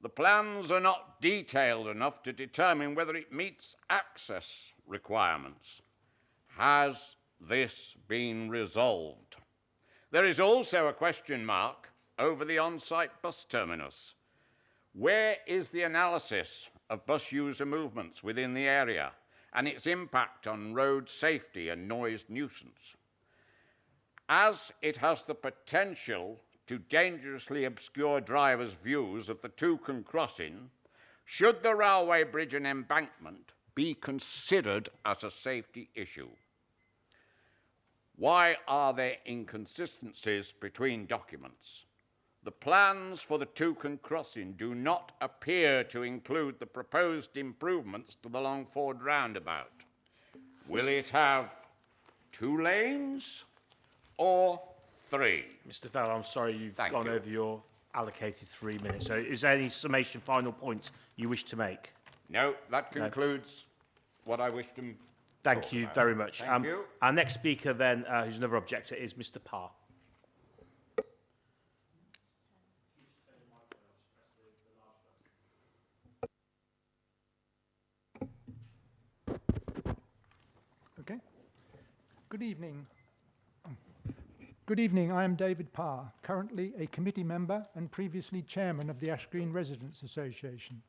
[SPEAKER 6] "The plans are not detailed enough to determine whether it meets access requirements." Has this been resolved? There is also a question mark over the on-site bus terminus. Where is the analysis of bus user movements within the area and its impact on road safety and noise nuisance? As it has the potential to dangerously obscure drivers' views of the Toucan crossing, should the railway bridge and embankment be considered as a safety issue? Why are there inconsistencies between documents? The plans for the Toucan crossing do not appear to include the proposed improvements to the Longford Roundabout. Will it have 2 lanes or 3?
[SPEAKER 1] Mr. Fell, I'm sorry you've
[SPEAKER 6] Thank
[SPEAKER 1] gone
[SPEAKER 6] you.
[SPEAKER 1] over your allocated 3 minutes. So is there any summation final points you wish to make?
[SPEAKER 6] No, that concludes what I wish to
[SPEAKER 1] Thank
[SPEAKER 6] talk
[SPEAKER 1] you
[SPEAKER 6] about.
[SPEAKER 1] very much.
[SPEAKER 6] Thank you.
[SPEAKER 1] Our next speaker then, who's another objector, is Mr. Parr.
[SPEAKER 7] Okay. Good evening. Good evening. I am David Parr, currently a committee member and previously chairman of the Ash Green Residents Association.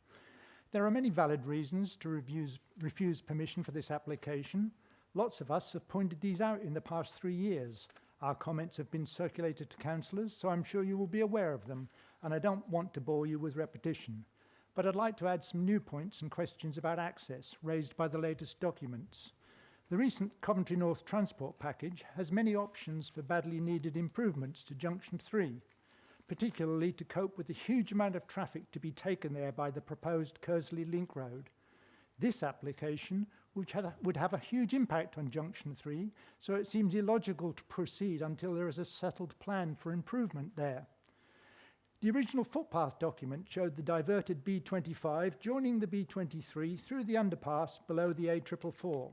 [SPEAKER 7] There are many valid reasons to refuse permission for this application. Lots of us have pointed these out in the past 3 years. Our comments have been circulated to councillors, so I'm sure you will be aware of them, and I don't want to bore you with repetition. But I'd like to add some new points and questions about access raised by the latest documents. The recent Coventry North transport package has many options for badly needed improvements to Junction 3, particularly to cope with the huge amount of traffic to be taken there by the proposed Kersley Link Road. This application would have a huge impact on Junction 3, so it seems illogical to proceed until there is a settled plan for improvement there. The original footpath document showed the diverted B25 joining the B23 through the underpass below the A444.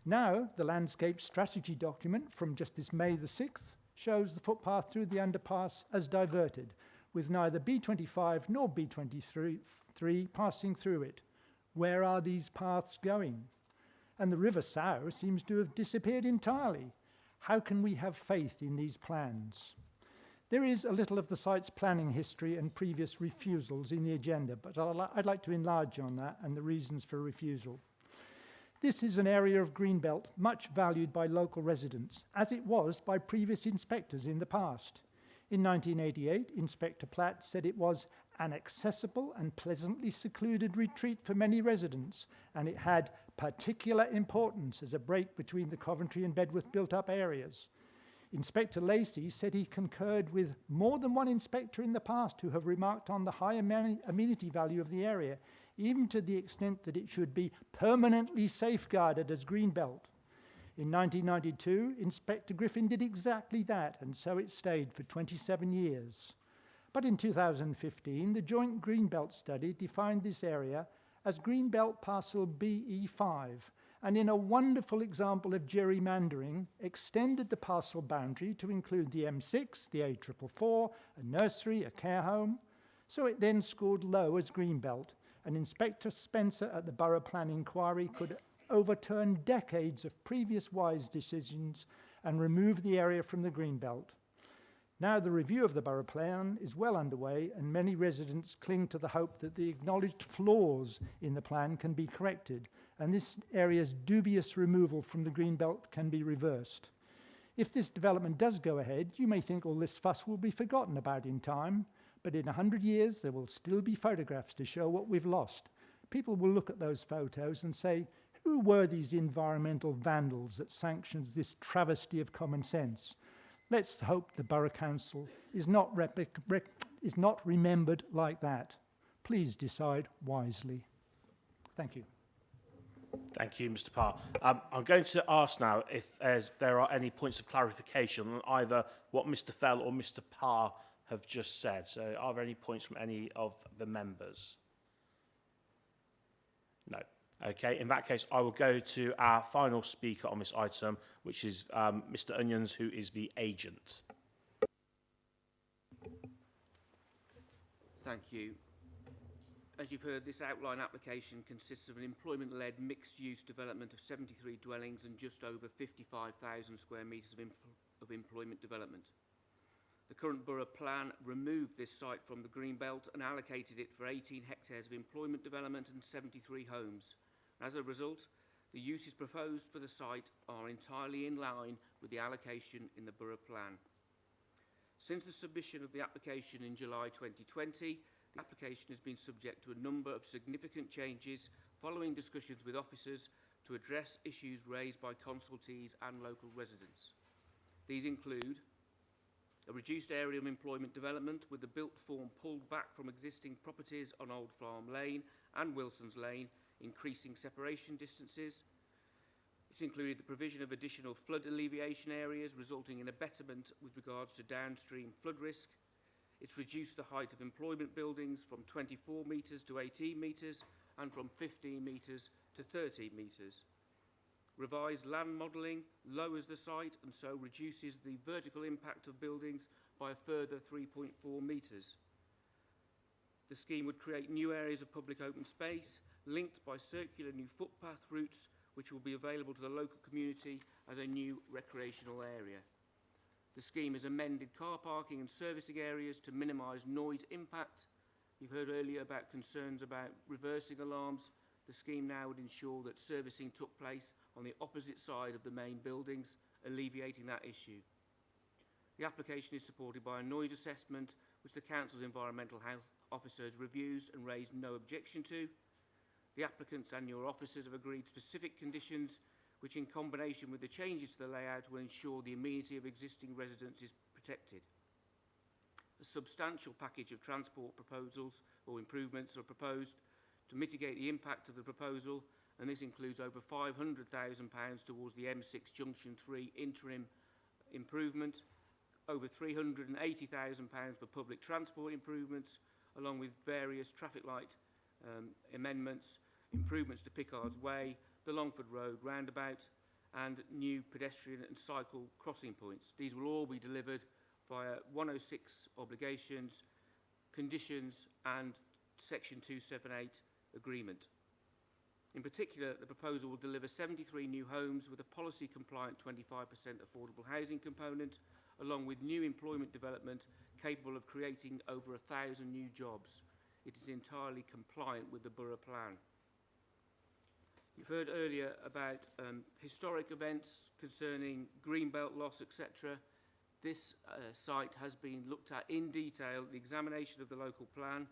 [SPEAKER 7] Now, the landscape strategy document from just this May the 6th shows the footpath through the underpass as diverted, with neither B25 nor B23 passing through it. Where are these paths going? And the River Sow seems to have disappeared entirely. How can we have faith in these plans? There is a little of the site's planning history and previous refusals in the agenda, but I'd like to enlarge on that and the reasons for refusal. This is an area of Greenbelt much valued by local residents, as it was by previous inspectors in the past. In 1988, Inspector Platt said it was an accessible and pleasantly secluded retreat for many residents, and it had particular importance as a break between the Coventry and Bedworth built-up areas. Inspector Lacey said he concurred with more than one inspector in the past who have remarked on the high amenity value of the area, even to the extent that it should be permanently safeguarded as Greenbelt. In 1992, Inspector Griffin did exactly that, and so it stayed for 27 years. But in 2015, the joint Greenbelt study defined this area as Greenbelt Parcel BE5, and in a wonderful example of gerrymandering, extended the parcel boundary to include the M6, the A444, a nursery, a care home. So it then scored low as Greenbelt, and Inspector Spencer at the Borough Plan Inquiry could overturn decades of previous wise decisions and remove the area from the Greenbelt. Now the review of the Borough Plan is well underway, and many residents cling to the hope that the acknowledged flaws in the plan can be corrected, and this area's dubious removal from the Greenbelt can be reversed. If this development does go ahead, you may think all this fuss will be forgotten about in time, but in 100 years there will still be photographs to show what we've lost. People will look at those photos and say, who were these environmental vandals that sanctions this travesty of common sense? Let's hope the Borough Council is not remembered like that. Please decide wisely. Thank you.
[SPEAKER 1] Thank you, Mr. Parr. I'm going to ask now if there are any points of clarification on either what Mr. Fell or Mr. Parr have just said. So are there any points from any of the members? No. Okay, in that case, I will go to our final speaker on this item, which is Mr. Onions, who is the agent.
[SPEAKER 8] Thank you. As you've heard, this outline application consists of an employment-led mixed-use development of 73 dwellings and just over 55,000 square metres of employment development. The current borough plan removed this site from the Greenbelt and allocated it for 18 hectares of employment development and 73 homes. As a result, the uses proposed for the site are entirely in line with the allocation in the borough plan. Since the submission of the application in July 2020, the application has been subject to a number of significant changes following discussions with officers to address issues raised by consultees and local residents. These include a reduced area of employment development with the built form pulled back from existing properties on Old Farm Lane and Wilson's Lane, increasing separation distances. It's included the provision of additional flood alleviation areas, resulting in a betterment with regards to downstream flood risk. It's reduced the height of employment buildings from 24 metres to 18 metres and from 15 metres to 30 metres. Revised land modelling lowers the site and so reduces the vertical impact of buildings by a further 3.4 metres. The scheme would create new areas of public open space linked by circular new footpath routes which will be available to the local community as a new recreational area. The scheme has amended car parking and servicing areas to minimise noise impact. You've heard earlier about concerns about reversing alarms. The scheme now would ensure that servicing took place on the opposite side of the main buildings, alleviating that issue. The application is supported by a noise assessment, which the Council's Environmental Health Officer has reviewed and raised no objection to. The applicants and your officers have agreed specific conditions which, in combination with the changes to the layout, will ensure the amenity of existing residents is protected. A substantial package of transport proposals or improvements are proposed to mitigate the impact of the proposal, and this includes over £500,000 towards the M6 Junction 3 interim improvement, over £380,000 for public transport improvements, along with various traffic light amendments, improvements to Pickard's Way, the Longford Road roundabout, and new pedestrian and cycle crossing points. These will all be delivered via 106 obligations, conditions and Section 278 agreement. In particular, the proposal will deliver 73 new homes with a policy-compliant 25% affordable housing component, along with new employment development capable of creating over 1,000 new jobs. It is entirely compliant with the Borough Plan. You've heard earlier about historic events concerning greenbelt loss, etc. This site has been looked at in detail, the examination of the local plan.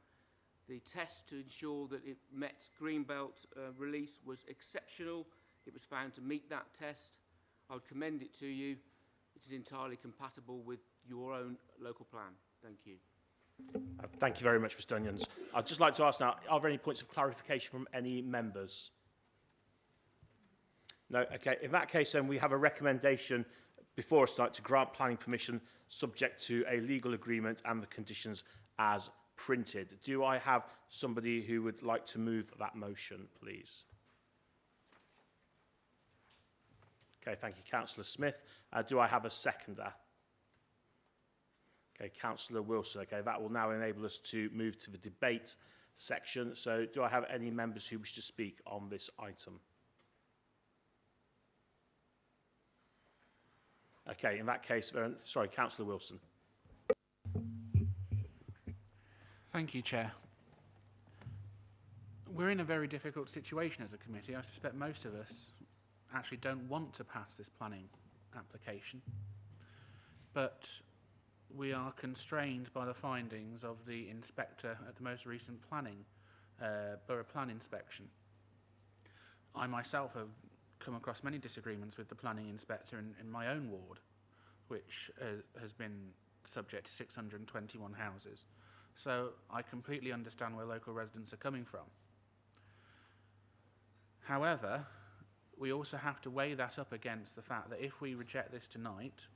[SPEAKER 8] The test to ensure that it met greenbelt release was exceptional. It was found to meet that test. I would commend it to you. It is entirely compatible with your own local plan. Thank you.
[SPEAKER 1] Thank you very much, Mr Onions. I'd just like to ask now, are there any points of clarification from any members? No? Okay, in that case then we have a recommendation before us tonight to grant planning permission subject to a legal agreement and the conditions as printed. Do I have somebody who would like to move that motion, please? Okay, thank you, Councillor Smith. Do I have a seconder? Okay, Councillor Wilson. Okay, that will now enable us to move to the debate section. So do I have any members who wish to speak on this item? Okay, in that case, sorry, Councillor Wilson.
[SPEAKER 2] Thank you, Chair. We're in a very difficult situation as a committee. I suspect most of us actually don't want to pass this planning application, but we are constrained by the findings of the inspector at the most recent Borough Plan inspection. I myself have come across many disagreements with the planning inspector in my own ward, which has been subject to 621 houses. So I completely understand where local residents are coming from. However, we also have to weigh that up against the fact that if we reject this tonight,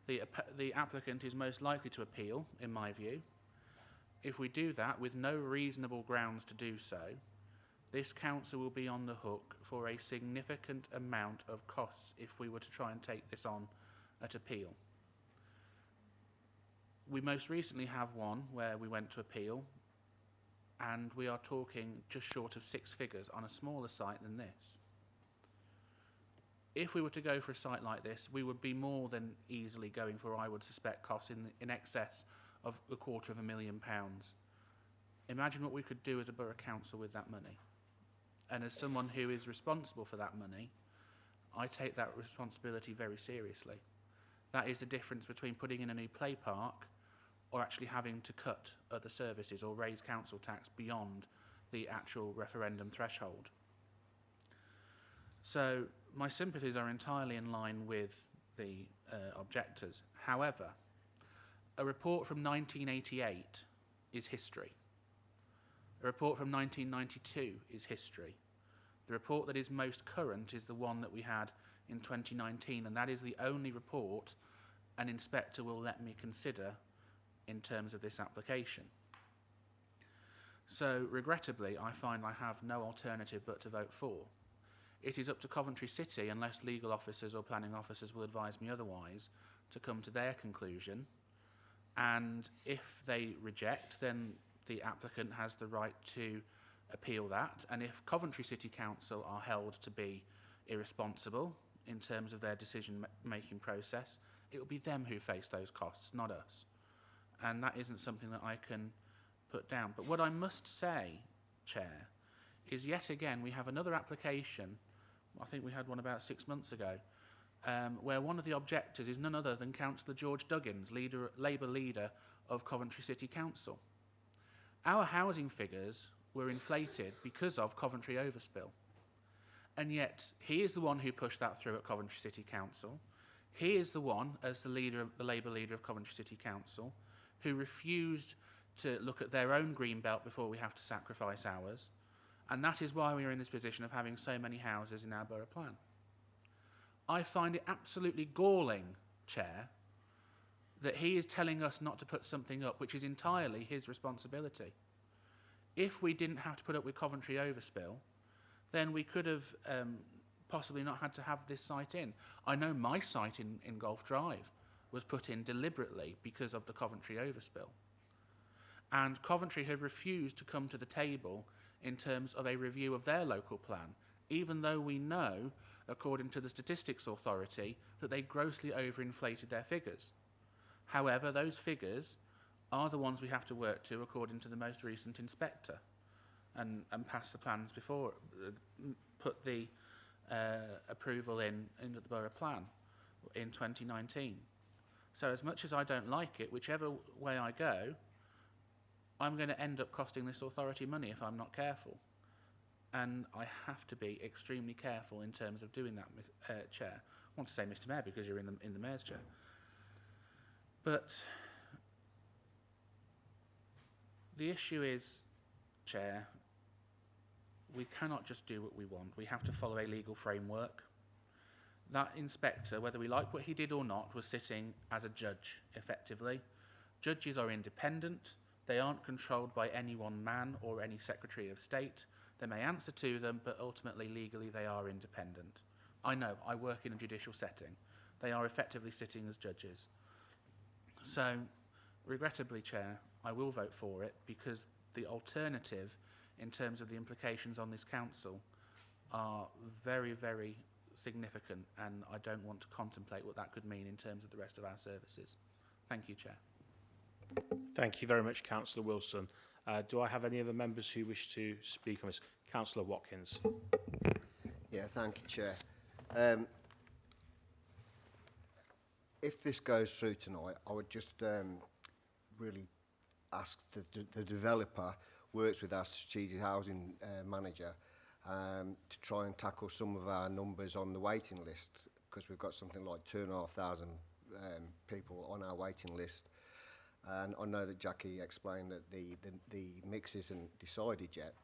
[SPEAKER 2] the applicant is most likely to appeal, in my view. If we do that with no reasonable grounds to do so, this council will be on the hook for a significant amount of costs if we were to try and take this on at appeal. We most recently have one where we went to appeal, and we are talking just short of 6 figures on a smaller site than this. If we were to go for a site like this, we would be more than easily going for, I would suspect, costs in excess of £250,000. Imagine what we could do as a borough council with that money. And as someone who is responsible for that money, I take that responsibility very seriously. That is the difference between putting in a new play park or actually having to cut other services or raise council tax beyond the actual referendum threshold. So my sympathies are entirely in line with the objectors. However, a report from 1988 is history. A report from 1992 is history. The report that is most current is the one that we had in 2019, and that is the only report an inspector will let me consider in terms of this application. So, regrettably, I find I have no alternative but to vote for. It is up to Coventry City, unless legal officers or planning officers will advise me otherwise, to come to their conclusion. And if they reject, then the applicant has the right to appeal that. And if Coventry City Council are held to be irresponsible in terms of their decision-making process, it will be them who face those costs, not us. And that isn't something that I can put down. But what I must say, Chair, is yet again we have another application, I think we had one about 6 months ago, where one of the objectors is none other than Councillor George Duggins, Labour leader of Coventry City Council. Our housing figures were inflated because of Coventry overspill. And yet, he is the one who pushed that through at Coventry City Council. He is the one, as the Labour leader of Coventry City Council, who refused to look at their own green belt before we have to sacrifice ours. And that is why we are in this position of having so many houses in our borough plan. I find it absolutely galling, Chair, that he is telling us not to put something up which is entirely his responsibility. If we didn't have to put up with Coventry overspill, then we could have possibly not had to have this site in. I know my site in Gulf Drive was put in deliberately because of the Coventry overspill. And Coventry have refused to come to the table in terms of a review of their local plan, even though we know, according to the Statistics Authority, that they grossly overinflated their figures. However, those figures are the ones we have to work to according to the most recent inspector and pass the plans before, put the approval in the borough plan in 2019. So as much as I don't like it, whichever way I go, I'm going to end up costing this authority money if I'm not careful. And I have to be extremely careful in terms of doing that, Chair. I want to say Mr. Mayor because you're in the Mayor's chair. But the issue is, Chair, we cannot just do what we want. We have to follow a legal framework. That inspector, whether we like what he did or not, was sitting as a judge, effectively. Judges are independent. They aren't controlled by any one man or any Secretary of State. They may answer to them, but ultimately, legally, they are independent. I know, I work in a judicial setting. They are effectively sitting as judges. So, regrettably, Chair, I will vote for it because the alternative, in terms of the implications on this council, are very, very significant, and I don't want to contemplate what that could mean in terms of the rest of our services. Thank you, Chair.
[SPEAKER 1] Thank you very much, Councillor Wilson. Do I have any other members who wish to speak on this? Councillor Watkins.
[SPEAKER 9] Yeah, thank you, Chair. If this goes through tonight, I would just really ask the developer works with our strategic housing manager to try and tackle some of our numbers on the waiting list, because we've got something like 2,500 people on our waiting list. And I know that Jackie explained that the mix isn't decided yet,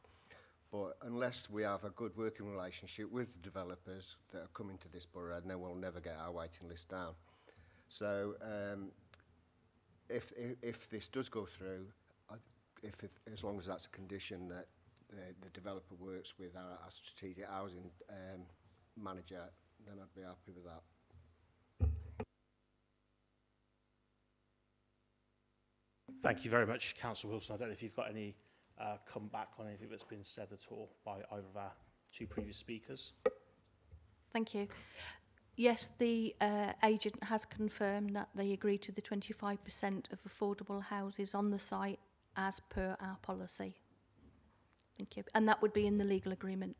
[SPEAKER 9] but unless we have a good working relationship with the developers that are coming to this borough, then we'll never get our waiting list down. So if this does go through, as long as that's a condition that the developer works with our strategic housing manager, then I'd be happy with that.
[SPEAKER 1] Thank you very much, Councillor Wilson. I don't know if you've got any comeback on anything that's been said at all by either of our two previous speakers.
[SPEAKER 5] Thank you. Yes, the agent has confirmed that they agree to the 25% of affordable houses on the site as per our policy. Thank you. And that would be in the legal agreement.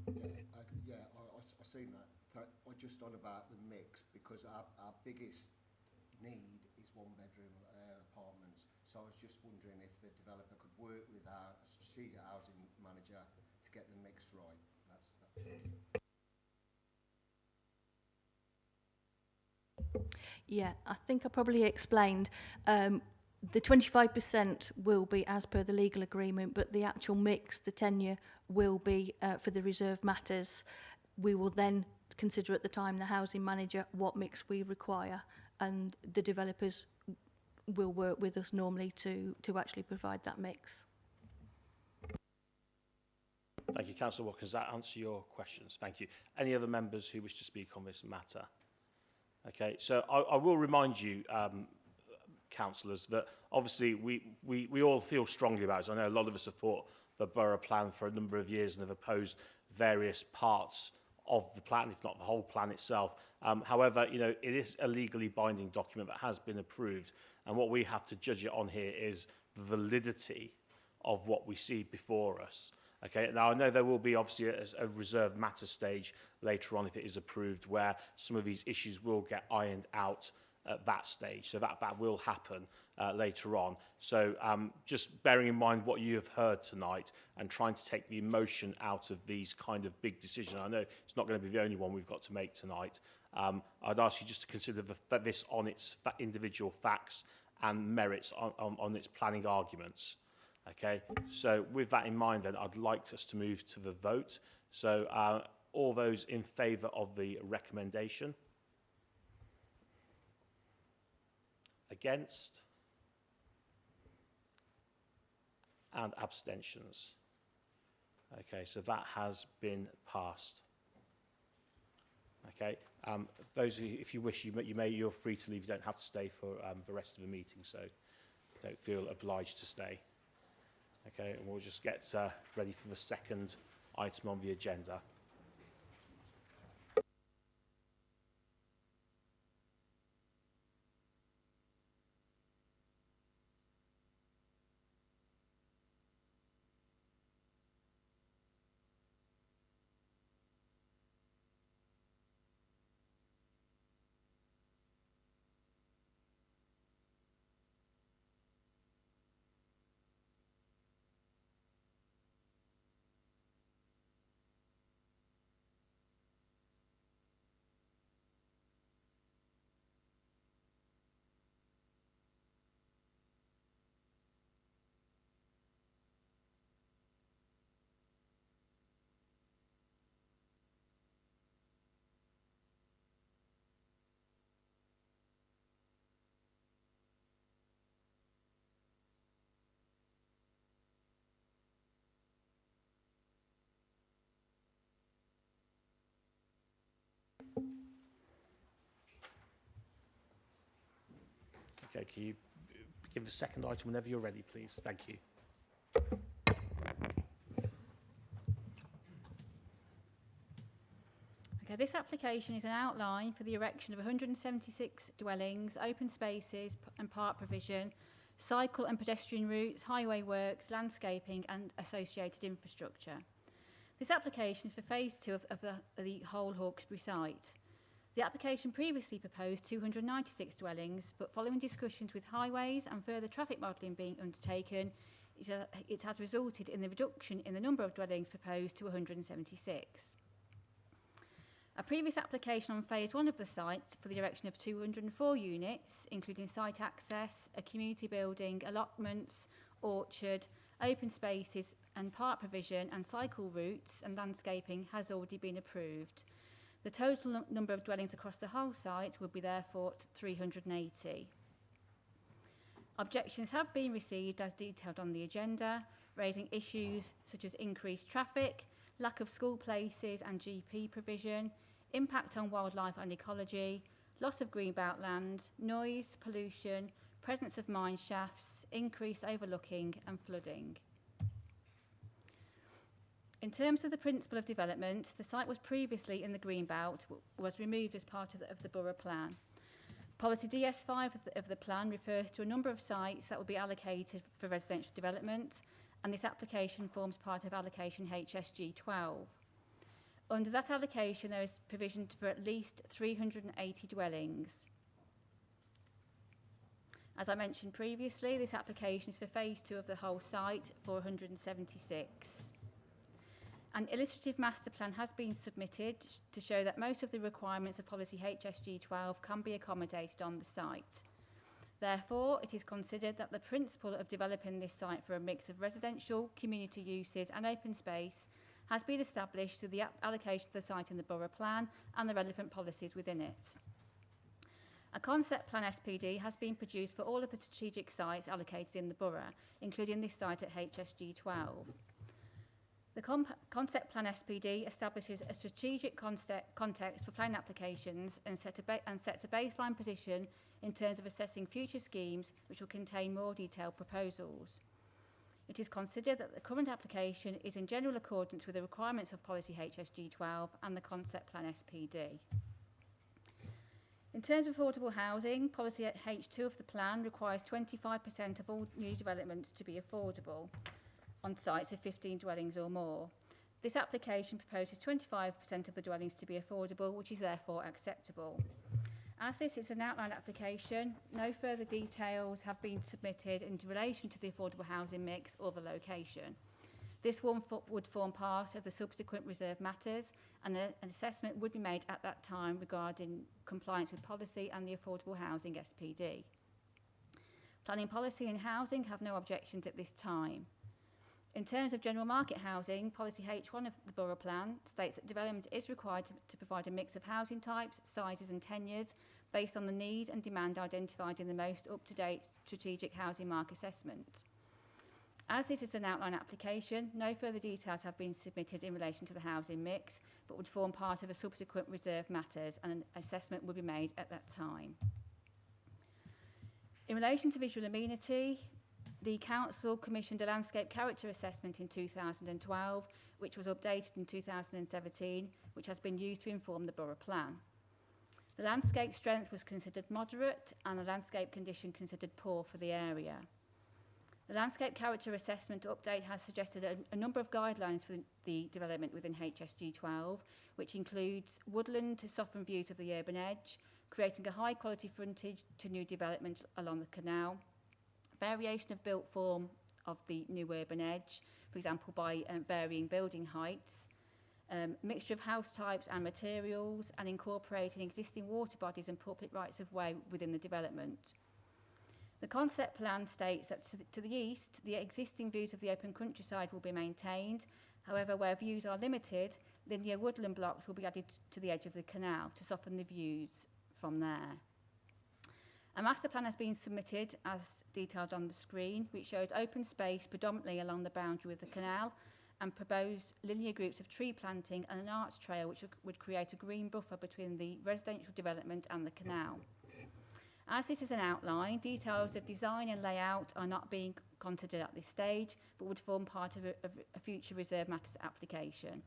[SPEAKER 9] Yeah, I've seen that. I'm just on about the mix, because our biggest need is one-bedroom apartments. So I was just wondering if the developer could work with our strategic housing manager to get the mix right.
[SPEAKER 5] Yeah, I think I probably explained. The 25% will be as per the legal agreement, but the actual mix, the tenure, will be for the reserved matters. We will then consider at the time, the housing manager, what mix we require, and the developers will work with us normally to actually provide that mix.
[SPEAKER 1] Thank you, Councillor Watkins. Does that answer your questions? Thank you. Any other members who wish to speak on this matter? Okay, so I will remind you, councillors, that obviously we all feel strongly about it. I know a lot of us have fought the borough plan for a number of years and have opposed various parts of the plan, if not the whole plan itself. However, you know, it is a legally binding document that has been approved, and what we have to judge it on here is the validity of what we see before us. Okay, now I know there will be obviously a reserved matter stage later on if it is approved, where some of these issues will get ironed out at that stage. So that will happen later on. So just bearing in mind what you have heard tonight and trying to take the emotion out of these kind of big decisions. I know it's not going to be the only one we've got to make tonight. I'd ask you just to consider this on its individual facts and merits on its planning arguments. Okay, so with that in mind then, I'd like us to move to the vote. So all those in favour of the recommendation? Against? And abstentions. Okay, so that has been passed. Okay, those of you, if you wish, you're free to leave. You don't have to stay for the rest of the meeting, so don't feel obliged to stay. Okay, and we'll just get ready for the second item on the agenda. Okay, can you begin the second item whenever you're ready, please? Thank you.
[SPEAKER 10] Okay, this application is an outline for the erection of 176 dwellings, open spaces and park provision, cycle and pedestrian routes, highway works, landscaping and associated infrastructure. This application is for phase 2 of the whole Hawkesbury site. The application previously proposed 296 dwellings, but following discussions with highways and further traffic modelling being undertaken, it has resulted in the reduction in the number of dwellings proposed to 176. A previous application on phase 1 of the site for the erection of 204 units, including site access, a community building, allotments, orchard, open spaces and park provision and cycle routes and landscaping has already been approved. The total number of dwellings across the whole site would be therefore 380. Objections have been received as detailed on the agenda, raising issues such as increased traffic, lack of school places and GP provision, impact on wildlife and ecology, loss of greenbelt land, noise, pollution, presence of mine shafts, increased overlooking and flooding. In terms of the principle of development, the site was previously in the greenbelt, was removed as part of the Borough plan. Policy DS5 of the plan refers to a number of sites that will be allocated for residential development, and this application forms part of allocation HSG 12. Under that allocation, there is provision for at least 380 dwellings. As I mentioned previously, this application is for phase 2 of the whole site for 176. An illustrative master plan has been submitted to show that most of the requirements of policy HSG 12 can be accommodated on the site. Therefore, it is considered that the principle of developing this site for a mix of residential, community uses and open space has been established through the allocation of the site in the Borough plan and the relevant policies within it. A concept plan SPD has been produced for all of the strategic sites allocated in the Borough, including this site at HSG 12. The concept plan SPD establishes a strategic context for planning applications and sets a baseline position in terms of assessing future schemes which will contain more detailed proposals. It is considered that the current application is in general accordance with the requirements of policy HSG 12 and the concept plan SPD. In terms of affordable housing, policy H2 of the plan requires 25% of all new developments to be affordable on sites of 15 dwellings or more. This application proposes 25% of the dwellings to be affordable, which is therefore acceptable. As this is an outline application, no further details have been submitted in relation to the affordable housing mix or the location. This one would form part of the subsequent reserve matters, and an assessment would be made at that time regarding compliance with policy and the affordable housing SPD. Planning policy and housing have no objections at this time. In terms of general market housing, policy H1 of the Borough plan states that development is required to provide a mix of housing types, sizes and tenures based on the need and demand identified in the most up-to-date strategic housing market assessment. As this is an outline application, no further details have been submitted in relation to the housing mix, but would form part of a subsequent reserve matters, and an assessment would be made at that time. In relation to visual amenity, the Council commissioned a landscape character assessment in 2012, which was updated in 2017, which has been used to inform the Borough Plan. The landscape strength was considered moderate and the landscape condition considered poor for the area. The landscape character assessment update has suggested a number of guidelines for the development within HSG 12, which includes woodland to soften views of the urban edge, creating a high quality frontage to new development along the canal, variation of built form of the new urban edge, for example by varying building heights, mixture of house types and materials, and incorporating existing water bodies and public rights of way within the development. The concept plan states that to the east, the existing views of the open countryside will be maintained. However, where views are limited, linear woodland blocks will be added to the edge of the canal to soften the views from there. A master plan has been submitted as detailed on the screen, which shows open space predominantly along the boundary of the canal and proposed linear groups of tree planting and an arch trail which would create a green buffer between the residential development and the canal. As this is an outline, details of design and layout are not being considered at this stage, but would form part of a future reserve matters application.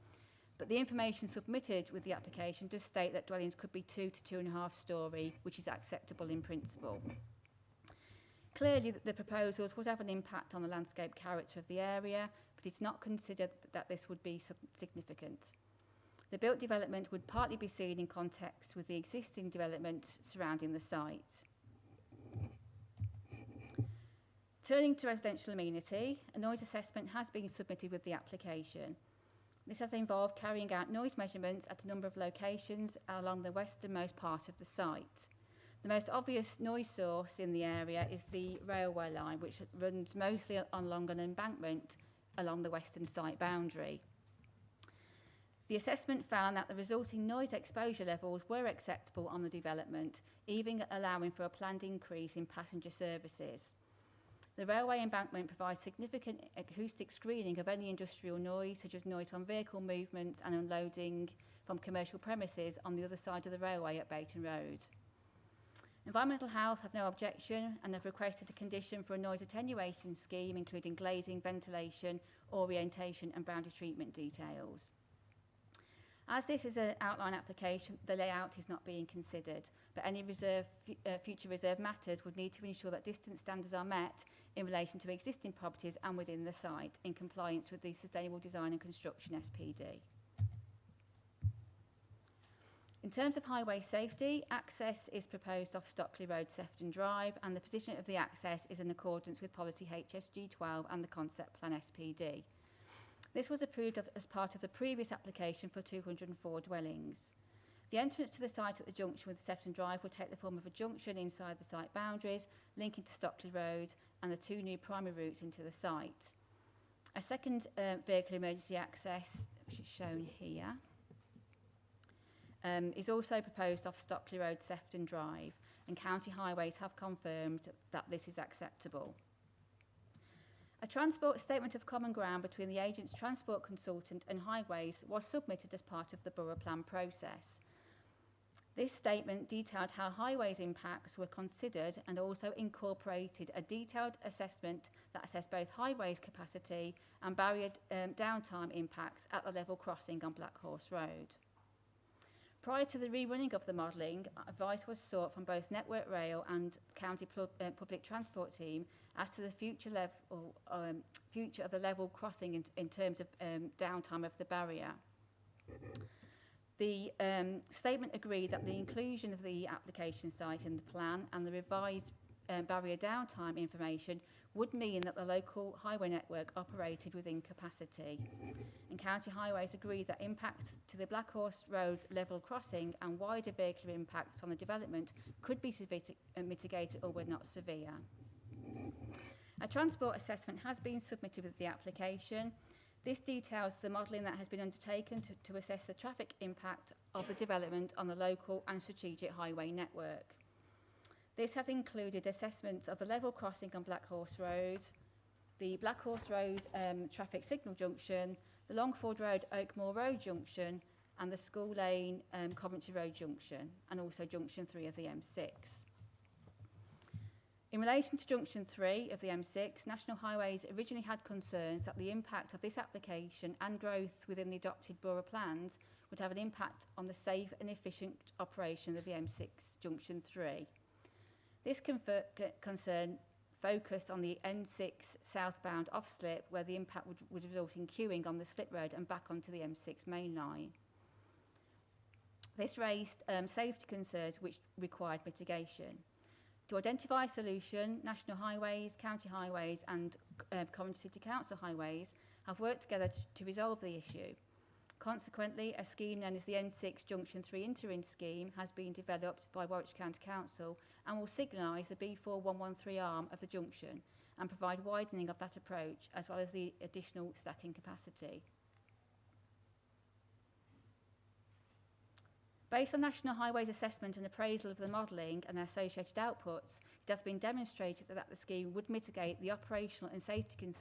[SPEAKER 10] But the information submitted with the application does state that dwellings could be 2 to 2.5 storey, which is acceptable in principle. Clearly, the proposals would have an impact on the landscape character of the area, but it's not considered that this would be significant. The built development would partly be seen in context with the existing development surrounding the site. Turning to residential amenity, a noise assessment has been submitted with the application. This has involved carrying out noise measurements at a number of locations along the westernmost part of the site. The most obvious noise source in the area is the railway line, which runs mostly along an embankment along the western site boundary. The assessment found that the resulting noise exposure levels were acceptable on the development, even allowing for a planned increase in passenger services. The railway embankment provides significant acoustic screening of any industrial noise, such as noise from vehicle movements and unloading from commercial premises on the other side of the railway at Bayton Road. Environmental Health have no objection and have requested a condition for a noise attenuation scheme, including glazing, ventilation, orientation and boundary treatment details. As this is an outline application, the layout is not being considered, but any future reserve matters would need to ensure that distance standards are met in relation to existing properties and within the site, in compliance with the Sustainable Design and Construction SPD. In terms of highway safety, access is proposed off Stockley Road, Sefton Drive, and the position of the access is in accordance with policy HSG 12 and the concept plan SPD. This was approved as part of the previous application for 204 dwellings. The entrance to the site at the junction with Sefton Drive will take the form of a junction inside the site boundaries, linking to Stockley Road and the 2 new primary routes into the site. A second vehicle emergency access, which is shown here, is also proposed off Stockley Road, Sefton Drive, and County Highways have confirmed that this is acceptable. A transport statement of common ground between the agent's transport consultant and Highways was submitted as part of the Borough Plan process. This statement detailed how Highways impacts were considered and also incorporated a detailed assessment that assessed both Highways capacity and barrier downtime impacts at the level crossing on Black Horse Road. Prior to the rerunning of the modelling, advice was sought from both Network Rail and County Public Transport Team as to the future of the level crossing in terms of downtime of the barrier. The statement agreed that the inclusion of the application site in the plan and the revised barrier downtime information would mean that the local highway network operated within capacity. And County Highways agreed that impacts to the Black Horse Road level crossing and wider vehicular impacts on the development could be mitigated or were not severe. A transport assessment has been submitted with the application. This details the modelling that has been undertaken to assess the traffic impact of the development on the local and strategic highway network. This has included assessments of the level crossing on Black Horse Road, the Black Horse Road traffic signal junction, the Longford Road Oakmoor Road junction, and the School Lane Coventry Road junction, and also junction 3 of the M6. In relation to junction 3 of the M6, National Highways originally had concerns that the impact of this application and growth within the adopted borough plans would have an impact on the safe and efficient operation of the M6 junction 3. This concern focused on the M6 southbound off-slip, where the impact would result in queuing on the slip road and back onto the M6 main line. This raised safety concerns which required mitigation. To identify a solution, National Highways, County Highways and Coventry City Council Highways have worked together to resolve the issue. Consequently, a scheme known as the M6 Junction 3 Interim Scheme has been developed by Warwickshire County Council and will signalise the B4113 arm of the junction and provide widening of that approach as well as the additional stacking capacity. Based on National Highways assessment and appraisal of the modelling and associated outputs, it has been demonstrated that the scheme would mitigate the operational and safety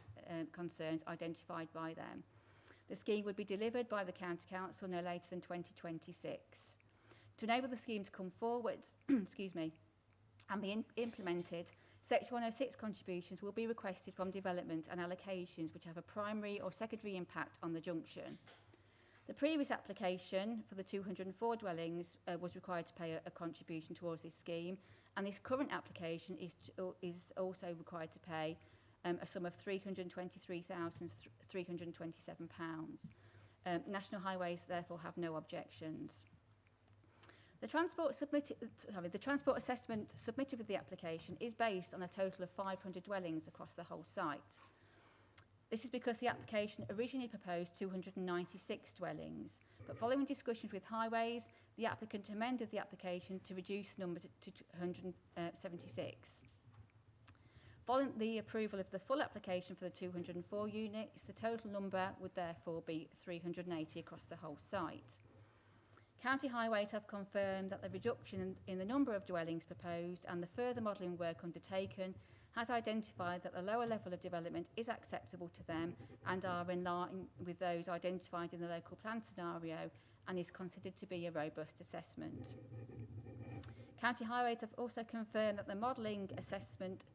[SPEAKER 10] concerns identified by them. The scheme would be delivered by the County Council no later than 2026. To enable the scheme to come forward and be implemented, Section 106 contributions will be requested from development and allocations which have a primary or secondary impact on the junction. The previous application for the 204 dwellings was required to pay a contribution towards this scheme, and this current application is also required to pay a sum of £323,327. National Highways therefore have no objections. The transport assessment submitted with the application is based on a total of 500 dwellings across the whole site. This is because the application originally proposed 296 dwellings, but following discussions with Highways, the applicant amended the application to reduce the number to 276. Following the approval of the full application for the 204 units, the total number would therefore be 380 across the whole site. County Highways have confirmed that the reduction in the number of dwellings proposed and the further modelling work undertaken has identified that the lower level of development is acceptable to them and are in line with those identified in the local plan scenario and is considered to be a robust assessment. County Highways have also confirmed that the modelling assessment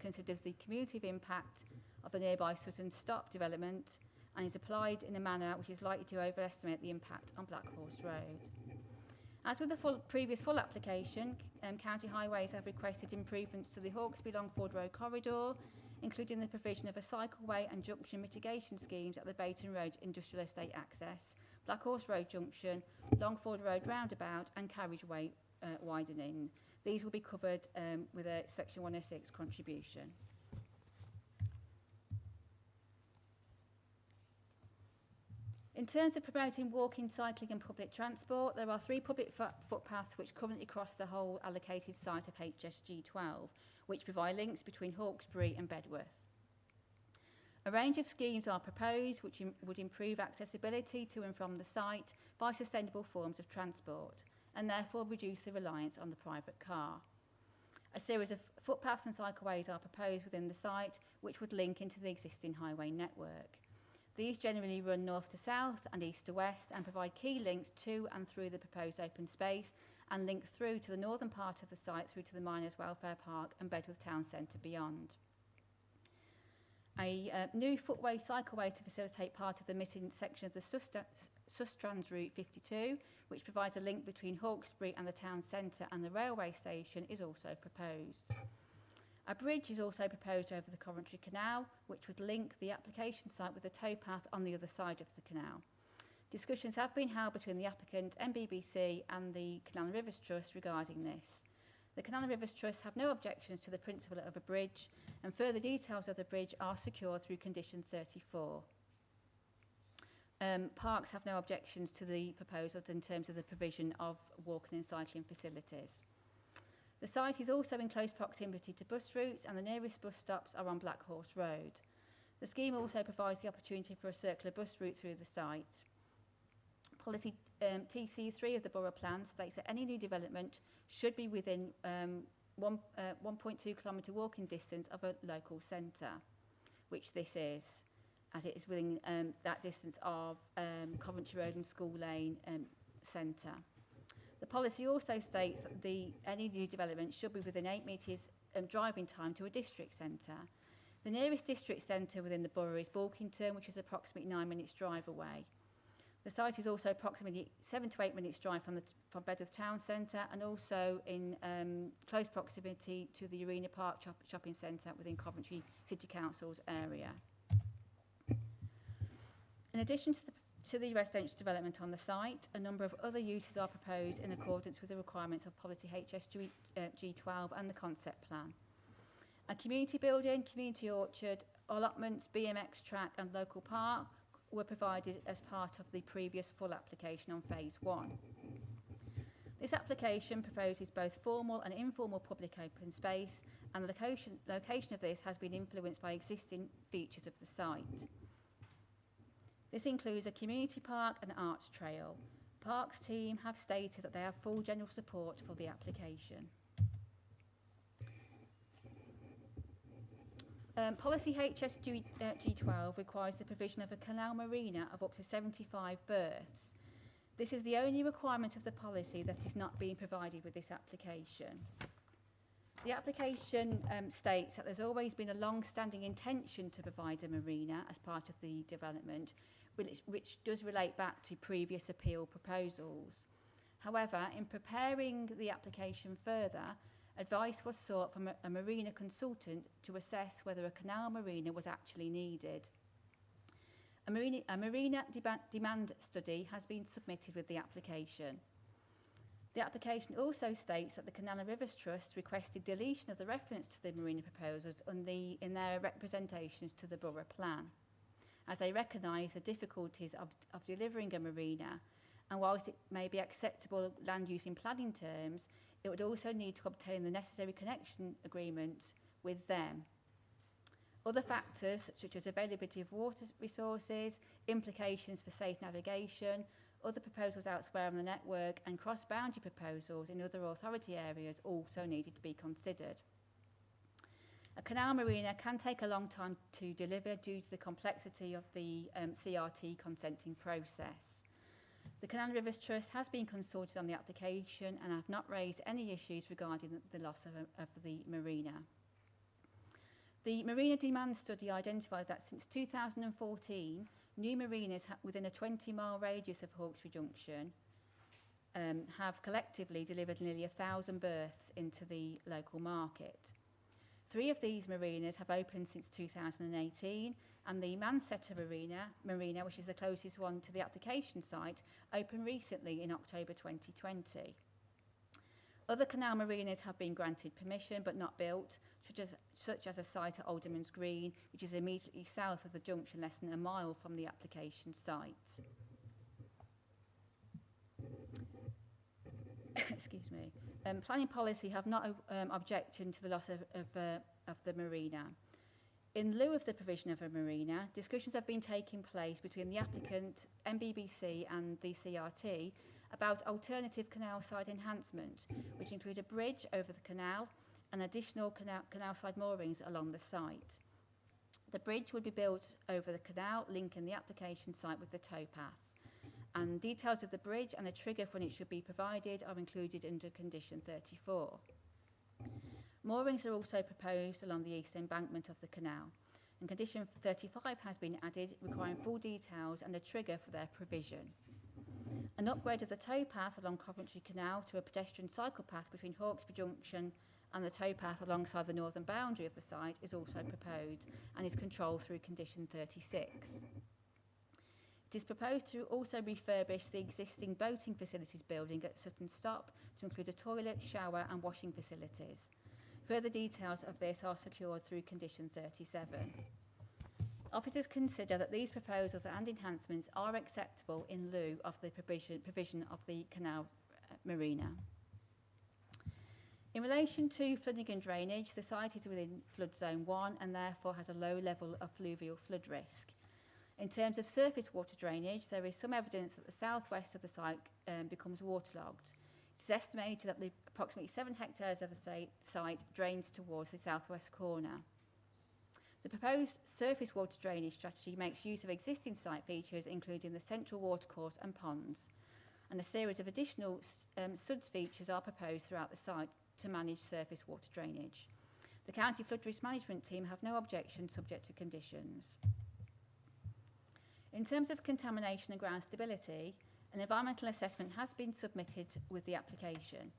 [SPEAKER 10] considers the cumulative impact of the nearby Sutton Stop development and is applied in a manner which is likely to overestimate the impact on Black Horse Road. As with the previous full application, County Highways have requested improvements to the Hawkesby-Longford Road corridor, including the provision of a cycleway and junction mitigation schemes at the Bayton Road Industrial Estate access, Black Horse Road junction, Longford Road Roundabout and carriageway widening. These will be covered with a Section 106 contribution. In terms of promoting walking, cycling and public transport, there are 3 public footpaths which currently cross the whole allocated site of HSG 12, which provide links between Hawkesbury and Bedworth. A range of schemes are proposed which would improve accessibility to and from the site by sustainable forms of transport and therefore reduce the reliance on the private car. A series of footpaths and cycleways are proposed within the site which would link into the existing highway network. These generally run north to south and east to west and provide key links to and through the proposed open space and link through to the northern part of the site through to the Miners' Welfare Park and Bedworth Town Centre beyond. A new footway cycleway to facilitate part of the missing section of the Sustrans Route 52, which provides a link between Hawkesbury and the town centre and the railway station, is also proposed. A bridge is also proposed over the Coventry Canal, which would link the application site with the towpath on the other side of the canal. Discussions have been held between the applicant, MBBC and the Canal and Rivers Trust regarding this. The Canal and Rivers Trust have no objections to the principle of a bridge, and further details of the bridge are secured through Condition 34. Parks have no objections to the proposals in terms of the provision of walking and cycling facilities. The site is also in close proximity to bus routes and the nearest bus stops are on Black Horse Road. The scheme also provides the opportunity for a circular bus route through the site. Policy TC3 of the Borough Plan states that any new development should be within 1.2 kilometre walking distance of a local centre, which this is, as it is within that distance of Coventry Road and School Lane centre. The policy also states that any new development should be within 8 metres driving time to a district centre. The nearest district centre within the borough is Borkington, which is approximately 9 minutes drive away. The site is also approximately 7 to 8 minutes drive from Bedworth Town Centre, and also in close proximity to the Arena Park shopping centre within Coventry City Council's area. In addition to the residential development on the site, a number of other uses are proposed in accordance with the requirements of Policy G12 and the concept plan. A community building, community orchard, allotments, BMX track and local park were provided as part of the previous full application on phase 1. This application proposes both formal and informal public open space, and the location of this has been influenced by existing features of the site. This includes a community park and arts trail. Parks team have stated that they have full general support for the application. Policy G12 requires the provision of a canal marina of up to 75 berths. This is the only requirement of the policy that is not being provided with this application. The application states that there's always been a long-standing intention to provide a marina as part of the development, which does relate back to previous appeal proposals. However, in preparing the application further, advice was sought from a marina consultant to assess whether a canal marina was actually needed. A marina demand study has been submitted with the application. The application also states that the Canal and Rivers Trust requested deletion of the reference to the marina proposals in their representations to the Borough Plan, as they recognise the difficulties of delivering a marina, and whilst it may be acceptable land use in planning terms, it would also need to obtain the necessary connection agreement with them. Other factors, such as availability of water resources, implications for safe navigation, other proposals elsewhere on the network, and cross-boundary proposals in other authority areas also needed to be considered. A canal marina can take a long time to deliver due to the complexity of the CRT consenting process. The Canal and Rivers Trust has been consulted on the application and have not raised any issues regarding the loss of the marina. The marina demand study identifies that since 2014, new marinas within a 20-mile radius of Hawkesbury Junction have collectively delivered nearly 1,000 berths into the local market. 3 of these marinas have opened since 2018, and the Manchester Marina, which is the closest one to the application site, opened recently in October 2020. Other canal marinas have been granted permission but not built, such as a site at Alderman's Green, which is immediately south of the junction, less than a mile from the application site. Excuse me. Planning policy have not objected to the loss of the marina. In lieu of the provision of a marina, discussions have been taking place between the applicant, MBBC and the CRT about alternative canal side enhancement, which include a bridge over the canal and additional canal side moorings along the site. The bridge would be built over the canal, linking the application site with the towpath. And details of the bridge and a trigger for when it should be provided are included under condition 34. Moorings are also proposed along the east embankment of the canal, and condition 35 has been added, requiring full details and a trigger for their provision. An upgrade of the towpath along Coventry Canal to a pedestrian cycle path between Hawkesbury Junction and the towpath alongside the northern boundary of the site is also proposed and is controlled through condition 36. It is proposed to also refurbish the existing boating facilities building at Sutton Stop to include a toilet, shower and washing facilities. Further details of this are secured through condition 37. Officers consider that these proposals and enhancements are acceptable in lieu of the provision of the canal marina. In relation to flooding and drainage, the site is within flood zone 1 and therefore has a low level of fluvial flood risk. In terms of surface water drainage, there is some evidence that the southwest of the site becomes waterlogged. It is estimated that the approximately 7 hectares of the site drains towards the southwest corner. The proposed surface water drainage strategy makes use of existing site features, including the central watercourse and ponds, and a series of additional SUDS features are proposed throughout the site to manage surface water drainage. The County Flood Risk Management team have no objection subject to conditions. In terms of contamination and ground stability, an environmental assessment has been submitted with the application.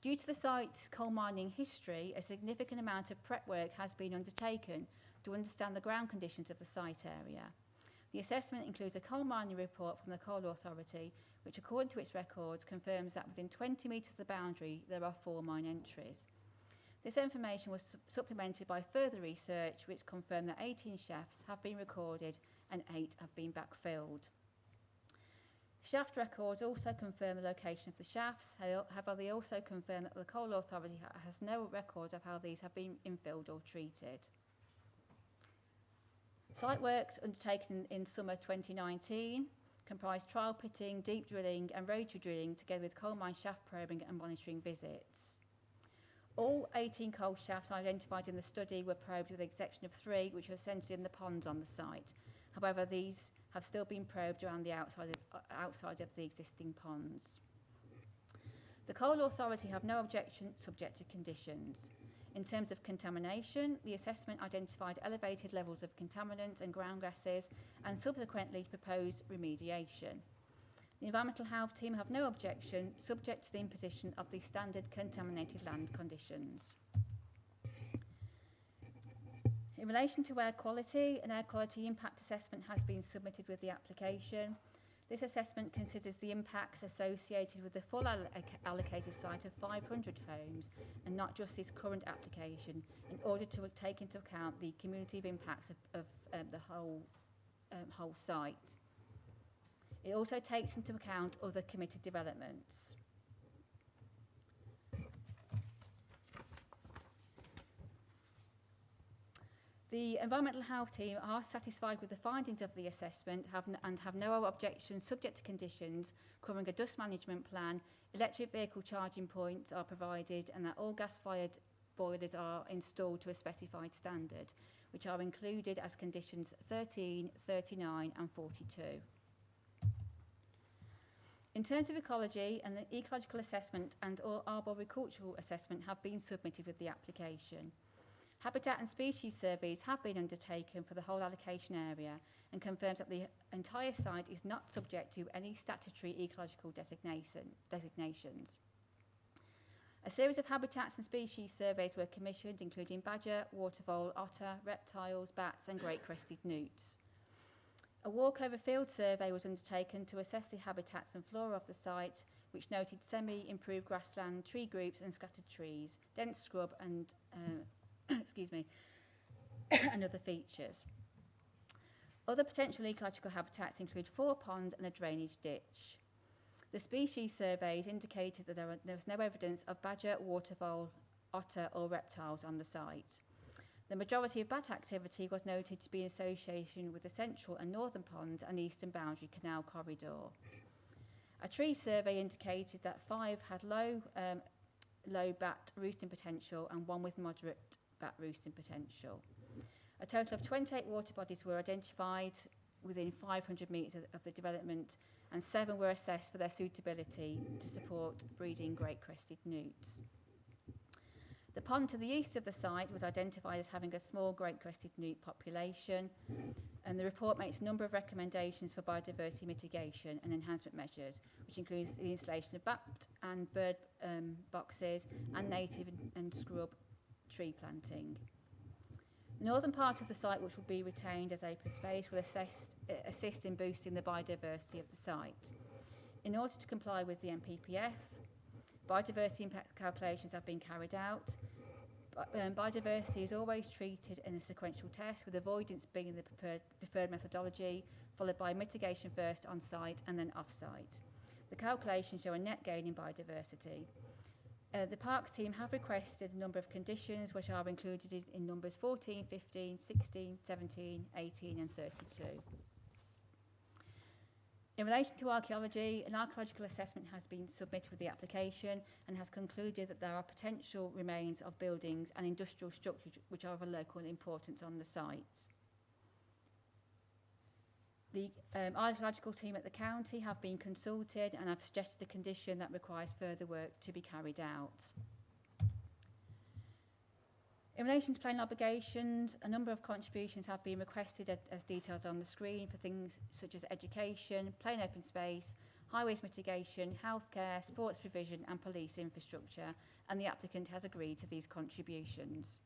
[SPEAKER 10] Due to the site's coal mining history, a significant amount of prep work has been undertaken to understand the ground conditions of the site area. The assessment includes a coal mining report from the Coal Authority, which according to its records confirms that within 20 metres of the boundary there are 4 mine entries. This information was supplemented by further research which confirmed that 18 shafts have been recorded and 8 have been backfilled. Shaft records also confirm the location of the shafts, however they also confirm that the Coal Authority has no records of how these have been infilled or treated. Site works undertaken in summer 2019 comprised trial pitting, deep drilling and rotary drilling together with coal mine shaft probing and monitoring visits. All 18 coal shafts identified in the study were probed with the exception of 3 which were centred in the ponds on the site. However, these have still been probed around the outside of the existing ponds. The Coal Authority have no objection subject to conditions. In terms of contamination, the assessment identified elevated levels of contaminants and ground gases and subsequently proposed remediation. The Environmental Health team have no objection subject to the imposition of the standard contaminated land conditions. In relation to air quality, an air quality impact assessment has been submitted with the application. This assessment considers the impacts associated with the full allocated site of 500 homes and not just this current application in order to take into account the cumulative impacts of the whole site. It also takes into account other committed developments. The Environmental Health team are satisfied with the findings of the assessment and have no objections subject to conditions covering a dust management plan, electric vehicle charging points are provided and that all gas-fired boilers are installed to a specified standard, which are included as conditions 13, 39 and 42. In terms of ecology, an ecological assessment and or arboricultural assessment have been submitted with the application. Habitat and species surveys have been undertaken for the whole allocation area and confirms that the entire site is not subject to any statutory ecological designations. A series of habitats and species surveys were commissioned, including badger, watervole, otter, reptiles, bats and great crested newts. A walkover field survey was undertaken to assess the habitats and flora of the site, which noted semi-improved grassland, tree groups and scattered trees, dense scrub and and other features. Other potential ecological habitats include 4 ponds and a drainage ditch. The species surveys indicated that there was no evidence of badger, watervole, otter or reptiles on the site. The majority of bat activity was noted to be in association with the central and northern ponds and eastern boundary canal corridor. A tree survey indicated that 5 had low bat roosting potential and 1 with moderate bat roosting potential. A total of 28 water bodies were identified within 500 metres of the development and 7 were assessed for their suitability to support breeding great crested newts. The pond to the east of the site was identified as having a small great crested newt population, and the report makes a number of recommendations for biodiversity mitigation and enhancement measures, which includes the installation of bat and bird boxes and native and scrub tree planting. The northern part of the site, which will be retained as open space, will assist in boosting the biodiversity of the site. In order to comply with the NPPF, biodiversity impact calculations have been carried out. Biodiversity is always treated in a sequential test, with avoidance being the preferred methodology, followed by mitigation first on site and then off site. The calculations show a net gain in biodiversity. The Parks team have requested a number of conditions which are included in numbers 14, 15, 16, 17, 18 and 32. In relation to archaeology, an archaeological assessment has been submitted with the application and has concluded that there are potential remains of buildings and industrial structures which are of a local importance on the site. The archaeological team at the county have been consulted and have suggested a condition that requires further work to be carried out. In relation to planning obligations, a number of contributions have been requested as detailed on the screen for things such as education, plain open space, highways mitigation, healthcare, sports provision and police infrastructure, and the applicant has agreed to these contributions.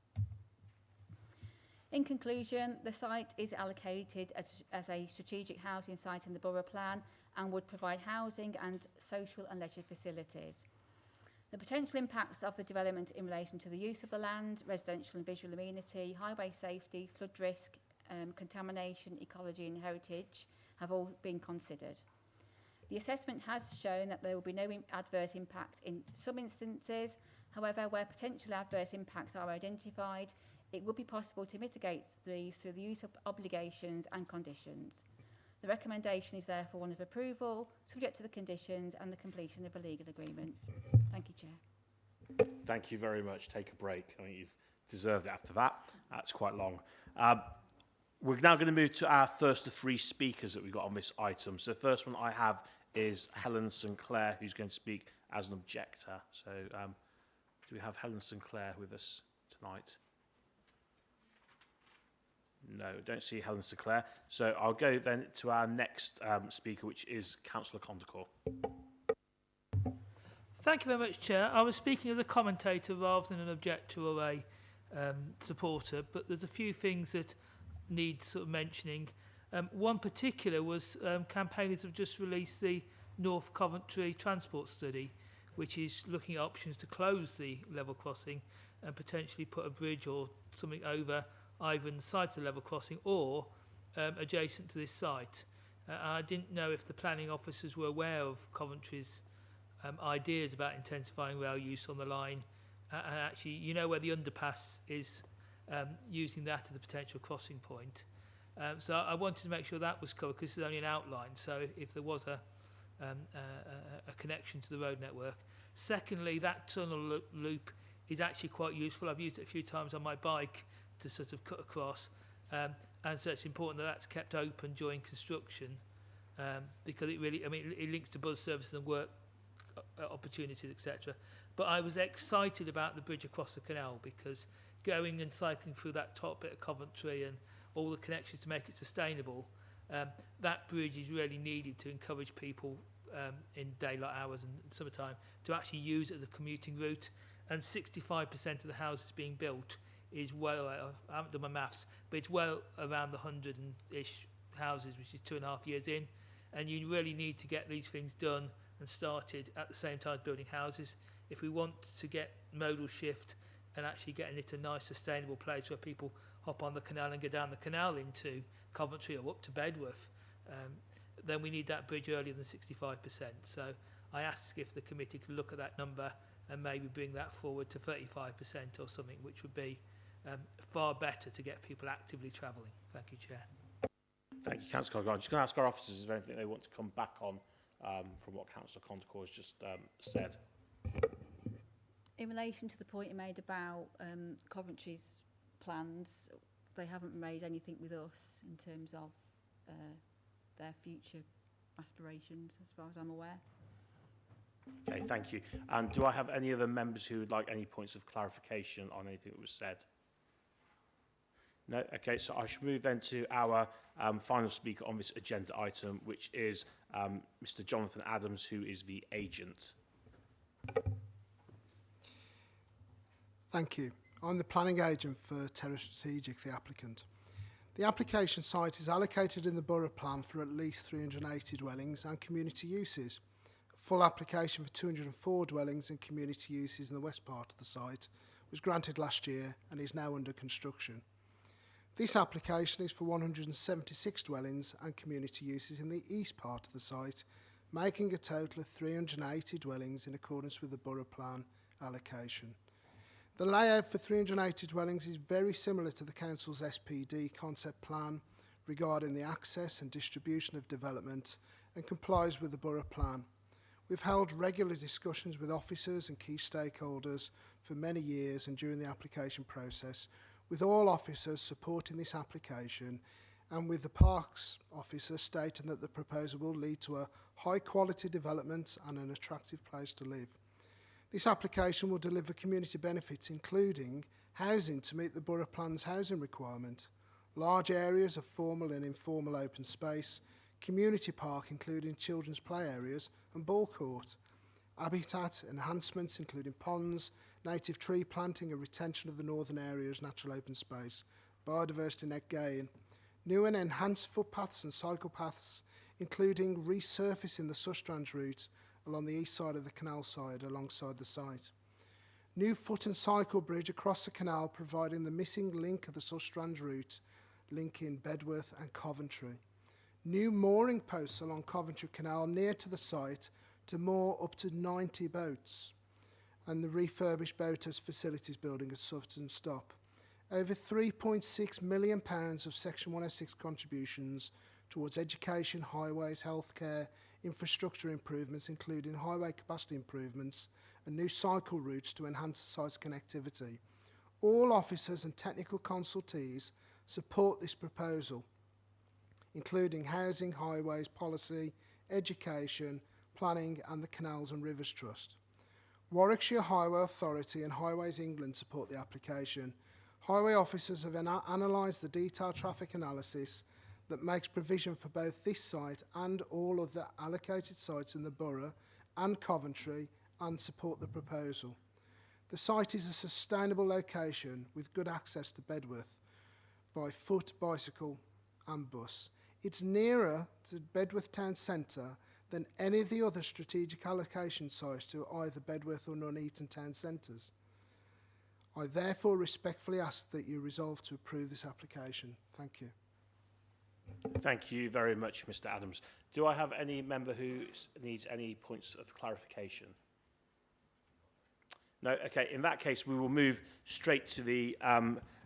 [SPEAKER 10] In conclusion, the site is allocated as a strategic housing site in the borough plan and would provide housing and social and leisure facilities. The potential impacts of the development in relation to the use of the land, residential and visual amenity, highway safety, flood risk, contamination, ecology and heritage have all been considered. The assessment has shown that there will be no adverse impact in some instances. However, where potential adverse impacts are identified, it would be possible to mitigate these through the use of obligations and conditions. The recommendation is therefore one of approval, subject to the conditions and the completion of a legal agreement. Thank you, Chair.
[SPEAKER 1] Thank you very much. Take a break. I think you've deserved it after that. That's quite long. We're now going to move to our first of three speakers that we've got on this item. So the first one I have is Helen Sinclair, who's going to speak as an objector. So do we have Helen Sinclair with us tonight? No, don't see Helen Sinclair. So I'll go then to our next speaker, which is Councillor Condacor.
[SPEAKER 3] Thank you very much, Chair. I was speaking as a commentator rather than an objector or a supporter, but there's a few things that need sort of mentioning. One particular was campaigners have just released the North Coventry transport study, which is looking at options to close the level crossing and potentially put a bridge or something over either in the side of the level crossing or adjacent to this site. I didn't know if the planning officers were aware of Coventry's ideas about intensifying rail use on the line, and actually, you know where the underpass is, using that as a potential crossing point. So I wanted to make sure that was covered because it's only an outline. So if there was a connection to the road network. Secondly, that tunnel loop is actually quite useful. I've used it a few times on my bike to sort of cut across, and so it's important that that's kept open during construction, because it really, I mean, it links to bus services and work opportunities, etc. But I was excited about the bridge across the canal because going and cycling through that top bit of Coventry and all the connections to make it sustainable, that bridge is really needed to encourage people in daylight hours and summertime to actually use it as a commuting route. And 65% of the houses being built is well, I haven't done my maths, but it's well around the 100-ish houses, which is 2.5 years in. And you really need to get these things done and started at the same time as building houses. If we want to get modal shift and actually getting it a nice sustainable place where people hop on the canal and go down the canal into Coventry or up to Bedworth, then we need that bridge earlier than 65%. So I asked if the committee could look at that number and maybe bring that forward to 35% or something, which would be far better to get people actively travelling. Thank you, Chair.
[SPEAKER 1] Thank you, Councillor Condacor. I'm just going to ask our officers, is there anything they want to come back on from what Councillor Condacor has just said?
[SPEAKER 10] In relation to the point you made about Coventry's plans, they haven't raised anything with us in terms of their future aspirations, as far as I'm aware.
[SPEAKER 1] Okay, thank you. And do I have any other members who would like any points of clarification on anything that was said? No? Okay, so I should move then to our final speaker on this agenda item, which is Mr. Jonathan Adams, who is the agent.
[SPEAKER 11] Thank you. I'm the planning agent for Terra Strategic, the applicant. The application site is allocated in the borough plan for at least 380 dwellings and community uses. A full application for 204 dwellings and community uses in the west part of the site was granted last year and is now under construction. This application is for 176 dwellings and community uses in the east part of the site, making a total of 380 dwellings in accordance with the borough plan allocation. The layout for 380 dwellings is very similar to the Council's SPD concept plan regarding the access and distribution of development and complies with the Borough Plan. We've held regular discussions with officers and key stakeholders for many years and during the application process, with all officers supporting this application and with the Parks officer stating that the proposal will lead to a high-quality development and an attractive place to live. This application will deliver community benefits, including housing to meet the Borough Plan's housing requirement, large areas of formal and informal open space, community park including children's play areas and ball court, habitat enhancements including ponds, native tree planting and retention of the northern area's natural open space, biodiversity net gain, new and enhanced footpaths and cycle paths including resurfacing the Sustrans route along the east side of the canal side alongside the site. New foot and cycle bridge across the canal providing the missing link of the Sustrans route linking Bedworth and Coventry. New mooring posts along Coventry Canal near to the site to moor up to 90 boats, and the refurbished boaters facilities building at Sutton Stop. Over £3.6 million of Section 106 contributions towards education, highways, healthcare, infrastructure improvements, including highway capacity improvements and new cycle routes to enhance the site's connectivity. All officers and technical consultees support this proposal, including housing, highways, policy, education, planning and the Canals and Rivers Trust. Warwickshire Highway Authority and Highways England support the application. Highway officers have analysed the detailed traffic analysis that makes provision for both this site and all of the allocated sites in the Borough and Coventry and support the proposal. The site is a sustainable location with good access to Bedworth by foot, bicycle and bus. It's nearer to Bedworth Town Centre than any of the other strategic allocation sites to either Bedworth or Nuneaton Town Centres. I therefore respectfully ask that you resolve to approve this application. Thank you.
[SPEAKER 1] Thank you very much, Mr. Adams. Do I have any member who needs any points of clarification? No? Okay, in that case, we will move straight to the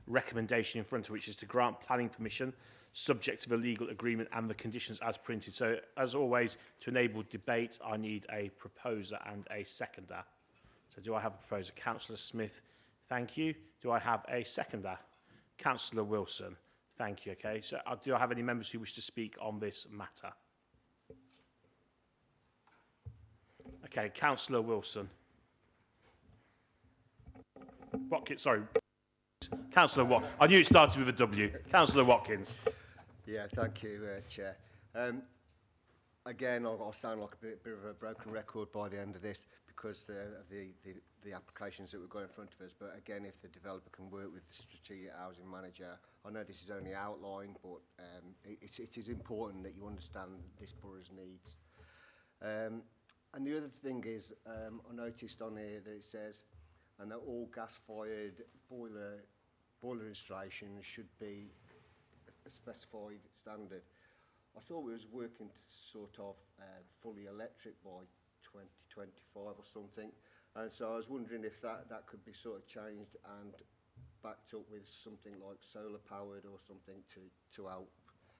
[SPEAKER 1] recommendation in front of which is to grant planning permission, subject to the legal agreement and the conditions as printed. So, as always, to enable debate, I need a proposer and a seconder. So, do I have a proposer? Councillor Smith, thank you. Do I have a seconder? Councillor Wilson. Thank you. Okay, so do I have any members who wish to speak on this matter? Okay, Councillor Wilson. Watkins, sorry. Councillor Watkins. I knew it started with a W. Councillor Watkins.
[SPEAKER 9] Yeah, thank you, Chair. Again, I'll sound like a bit of a broken record by the end of this because of the applications that we've got in front of us. But again, if the developer can work with the strategic housing manager, I know this is only outlined, but it is important that you understand this borough's needs. And the other thing is, I noticed on here that it says, and that all gas-fired boiler installations should be a specified standard. I thought we was working to sort of fully electric by 2025 or something, and so I was wondering if that could be sort of changed and backed up with something like solar powered or something to help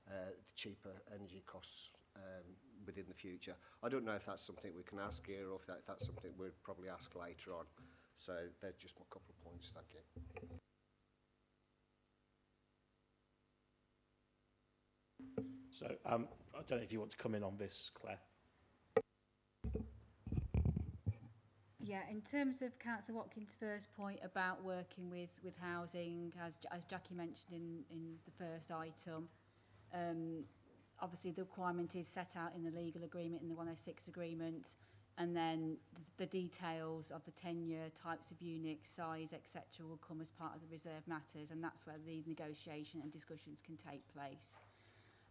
[SPEAKER 9] the cheaper energy costs within the future. I don't know if that's something we can ask here or if that's something we'd probably ask later on. So they're just my couple of points. Thank you.
[SPEAKER 1] So I don't know if you want to come in on this, Claire.
[SPEAKER 10] Yeah, in terms of Councillor Watkins' first point about working with housing, as Jackie mentioned in the first item, obviously the requirement is set out in the legal agreement, in the 106 agreement, and then the details of the tenure, types of units, size, etc. will come as part of the reserve matters, and that's where the negotiation and discussions can take place.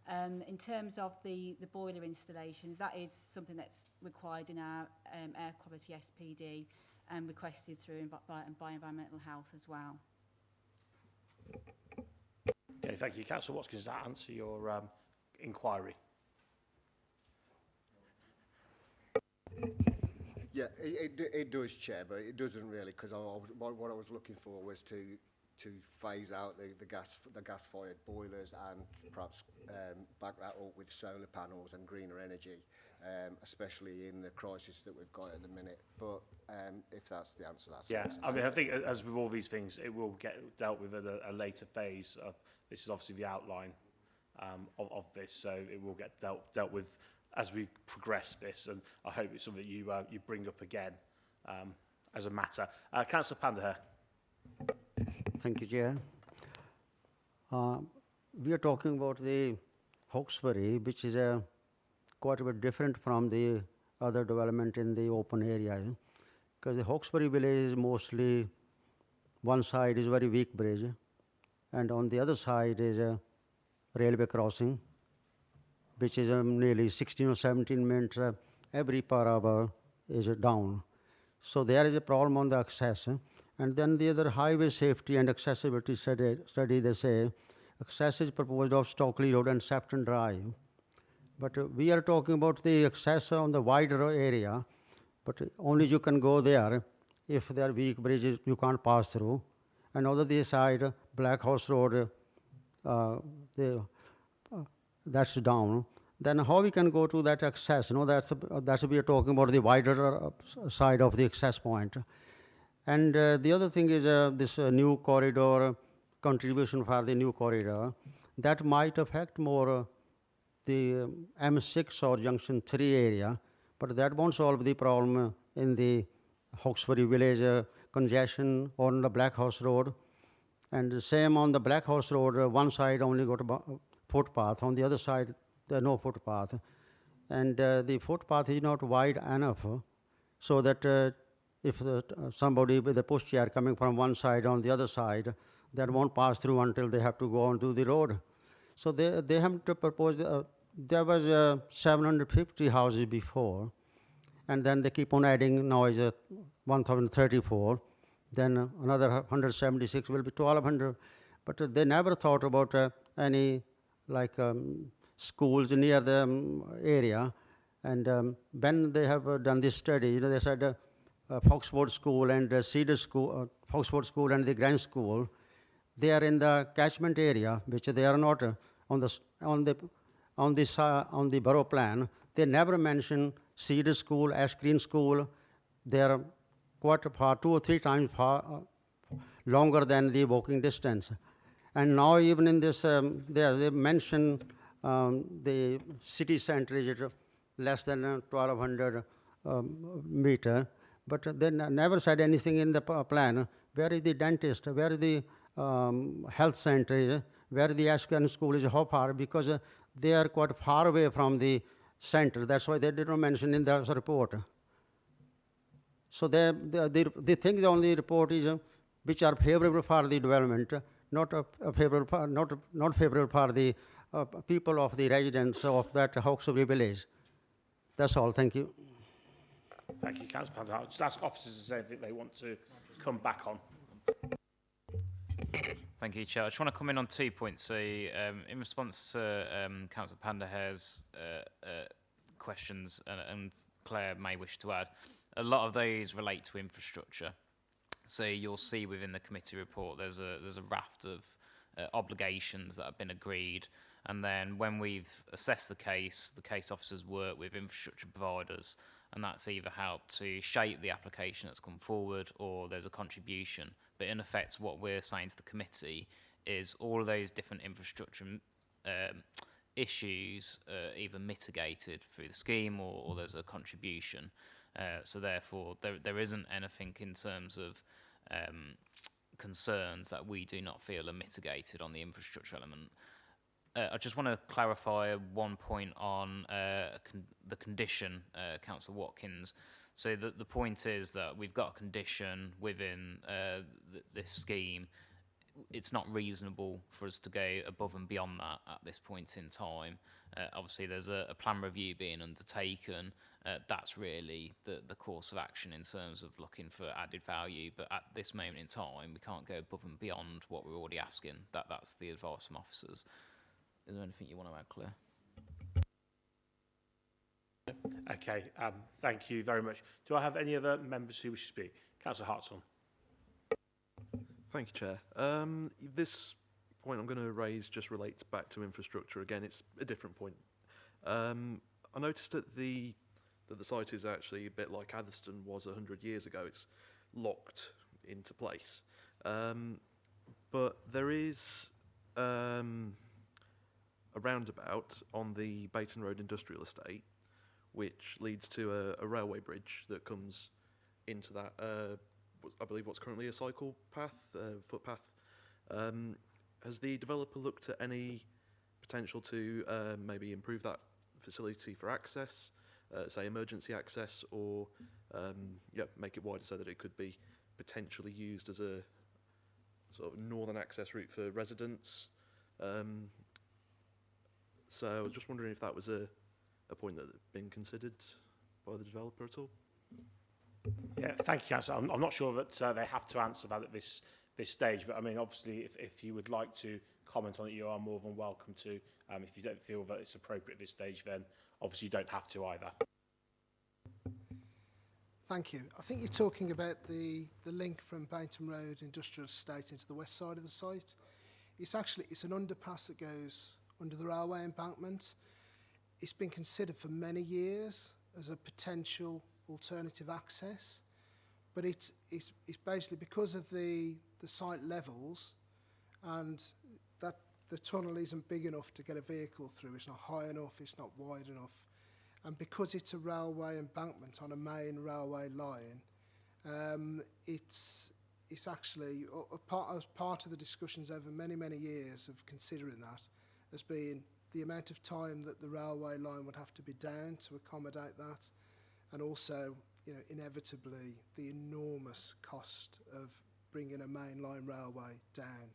[SPEAKER 10] In terms of the boiler installations, that is something that's required in our air quality SPD and requested through by Environmental Health as well.
[SPEAKER 1] Okay, thank you. Councillor Watkins, does that answer your inquiry?
[SPEAKER 9] Yeah, it does, Chair, but it doesn't really, because what I was looking for was to to phase out the gas-fired boilers and perhaps back that up with solar panels and greener energy, especially in the crisis that we've got at the minute. But if that's the answer, that's the answer.
[SPEAKER 1] I mean, I think as with all these things, it will get dealt with at a later phase. This is obviously the outline of this, so it will get dealt with as we progress this, and I hope it's something you bring up again as a matter. Councillor Pandaher.
[SPEAKER 12] Thank you, Chair. We are talking about the Hawkesbury, which is quite a bit different from the other development in the open area, because the Hawkesbury village is mostly, one side is very weak bridge, and on the other side is a railway crossing, which is nearly 16 or 17 minutes every per hour is down. So there is a problem on the access. And then the other highway safety and accessibility study, they say, access is proposed off Stockley Road and Sefton Drive. But we are talking about the access on the wider area, but only you can go there if there are weak bridges you can't pass through. And on the other side, Black Horse Road, that's down. Then how we can go to that access? That's we are talking about the wider side of the access point. And the other thing is this new corridor, contribution for the new corridor, that might affect more the M6 or Junction 3 area, but that won't solve the problem in the Hawkesbury village congestion on the Black Horse Road. And the same on the Black Horse Road, one side only got a footpath, on the other side there's no footpath. And the footpath is not wide enough so that if somebody with a pushchair coming from one side on the other side, that won't pass through until they have to go onto the road. So they have to propose, there was 750 houses before, and then they keep on adding, now is 1,034, then another 176 will be 1,200. But they never thought about any like schools near the area. And when they have done this study, they said Foxford School and Cedar School, Foxford School and the Grange School, they are in the catchment area, which they are not on the borough plan. They never mention Cedar School, Ash Green School. They are quite far, 2 or 3 times far longer than the walking distance. And now even in this, they mention the city centre is less than 1,200 meter. But they never said anything in the plan. Where is the dentist? Where is the health center? Where the Ashcan school is? How far? Because they are quite far away from the center. That's why they didn't mention in the report. So the things on the report is which are favorable for the development, not favorable for the people of the residents of that Hawkesbury village. That's all. Thank you.
[SPEAKER 1] Thank you, Councillor Panther. I'll just ask officers to say if they want to come back on.
[SPEAKER 13] Thank you, Chair. I just want to come in on 2 points. So, in response to Councillor Pandaher's questions, and Claire may wish to add, a lot of those relate to infrastructure. So you'll see within the committee report there's a raft of obligations that have been agreed, and then when we've assessed the case officers work with infrastructure providers, and that's either helped to shape the application that's come forward or there's a contribution. But in effect, what we're saying to the committee is all of those different infrastructure issues either mitigated through the scheme or there's a contribution. So therefore, there isn't anything in terms of concerns that we do not feel are mitigated on the infrastructure element. I just want to clarify one point on the condition, Councillor Watkins. So the point is that we've got a condition within this scheme. It's not reasonable for us to go above and beyond that at this point in time. Obviously, there's a plan review being undertaken. That's really the course of action in terms of looking for added value. But at this moment in time, we can't go above and beyond what we're already asking. That's the advice from officers. Is there anything you want to add, Claire?
[SPEAKER 1] Okay, thank you very much. Do I have any other members who wish to speak? Councillor Hartshorn.
[SPEAKER 14] Thank you, Chair. This point I'm going to raise just relates back to infrastructure. Again, it's a different point. I noticed that the site is actually a bit like Atherstone was 100 years ago. It's locked into place. But there is a roundabout on the Bayton Road Industrial Estate, which leads to a railway bridge that comes into that, I believe what's currently a cycle path, footpath. Has the developer looked at any potential to maybe improve that facility for access, say emergency access, or make it wider so that it could be potentially used as a sort of northern access route for residents? So I was just wondering if that was a point that had been considered by the developer at all.
[SPEAKER 1] Yeah, thank you, Councillor. I'm not sure that they have to answer that at this stage, but I mean, obviously, if you would like to comment on it, you are more than welcome to. If you don't feel that it's appropriate at this stage, then obviously you don't have to either.
[SPEAKER 11] Thank you. I think you're talking about the link from Bayton Road Industrial Estate into the west side of the site. It's an underpass that goes under the railway embankment. It's been considered for many years as a potential alternative access, but it's basically because of the site levels, and that the tunnel isn't big enough to get a vehicle through. It's not high enough, it's not wide enough, and because it's a railway embankment on a main railway line, it's actually as part of the discussions over many years of considering that as being the amount of time that the railway line would have to be down to accommodate that, and also, you know, inevitably the enormous cost of bringing a mainline railway down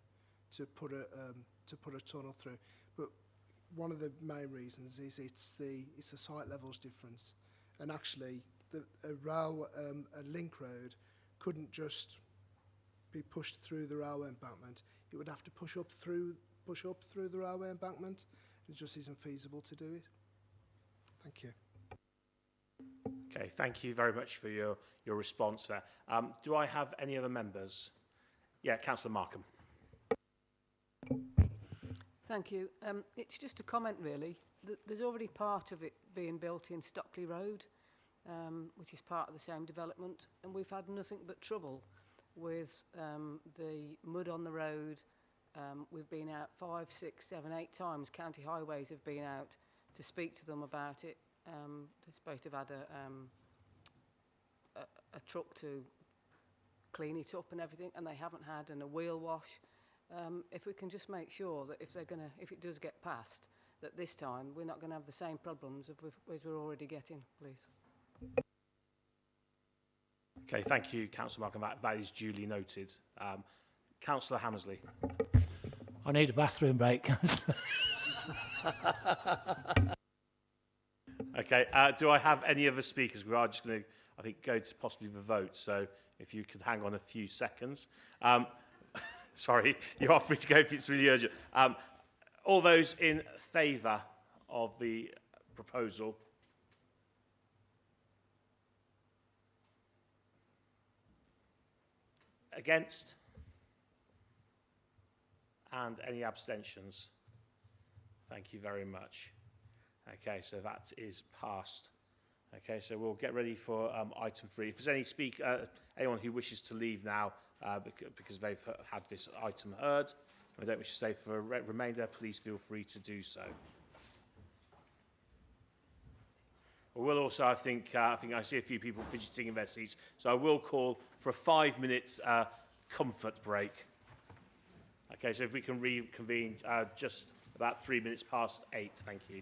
[SPEAKER 11] to put a tunnel through. But one of the main reasons is it's the site levels difference, and actually a link road couldn't just be pushed through the railway embankment. It would have to push up through the railway embankment. It just isn't feasible to do it. Thank you.
[SPEAKER 1] Okay, thank you very much for your response there. Do I have any other members? Yeah, Councillor Markham.
[SPEAKER 15] Thank you. It's just a comment, really. There's already part of it being built in Stockley Road, which is part of the same development, and we've had nothing but trouble with the mud on the road. We've been out 5, 6, 7, 8 times. County Highways have been out to speak to them about it. They're supposed to have had a truck to clean it up and everything, and they haven't had, and a wheel wash. If we can just make sure that if it does get passed, that this time we're not going to have the same problems as we're already getting, please.
[SPEAKER 1] Okay, thank you, Councillor Markham. That is duly noted. Councillor Hammersley.
[SPEAKER 16] I need a bathroom break.
[SPEAKER 1] Okay, do I have any other speakers? We are just going to, I think, go to possibly the vote, so if you could hang on a few seconds. Sorry, you are free to go if it's really urgent. All those in favour of the proposal? Against? And any abstentions? Thank you very much. Okay, so that is passed. Okay, so we'll get ready for item 3. If there's anyone who wishes to leave now because they've had this item heard, and they don't wish to stay for a remainder, please feel free to do so. We will also, I think I see a few people fidgeting in their seats, so I will call for a 5 minutes comfort break. Okay, so if we can reconvene just about 3 minutes past 8, thank you.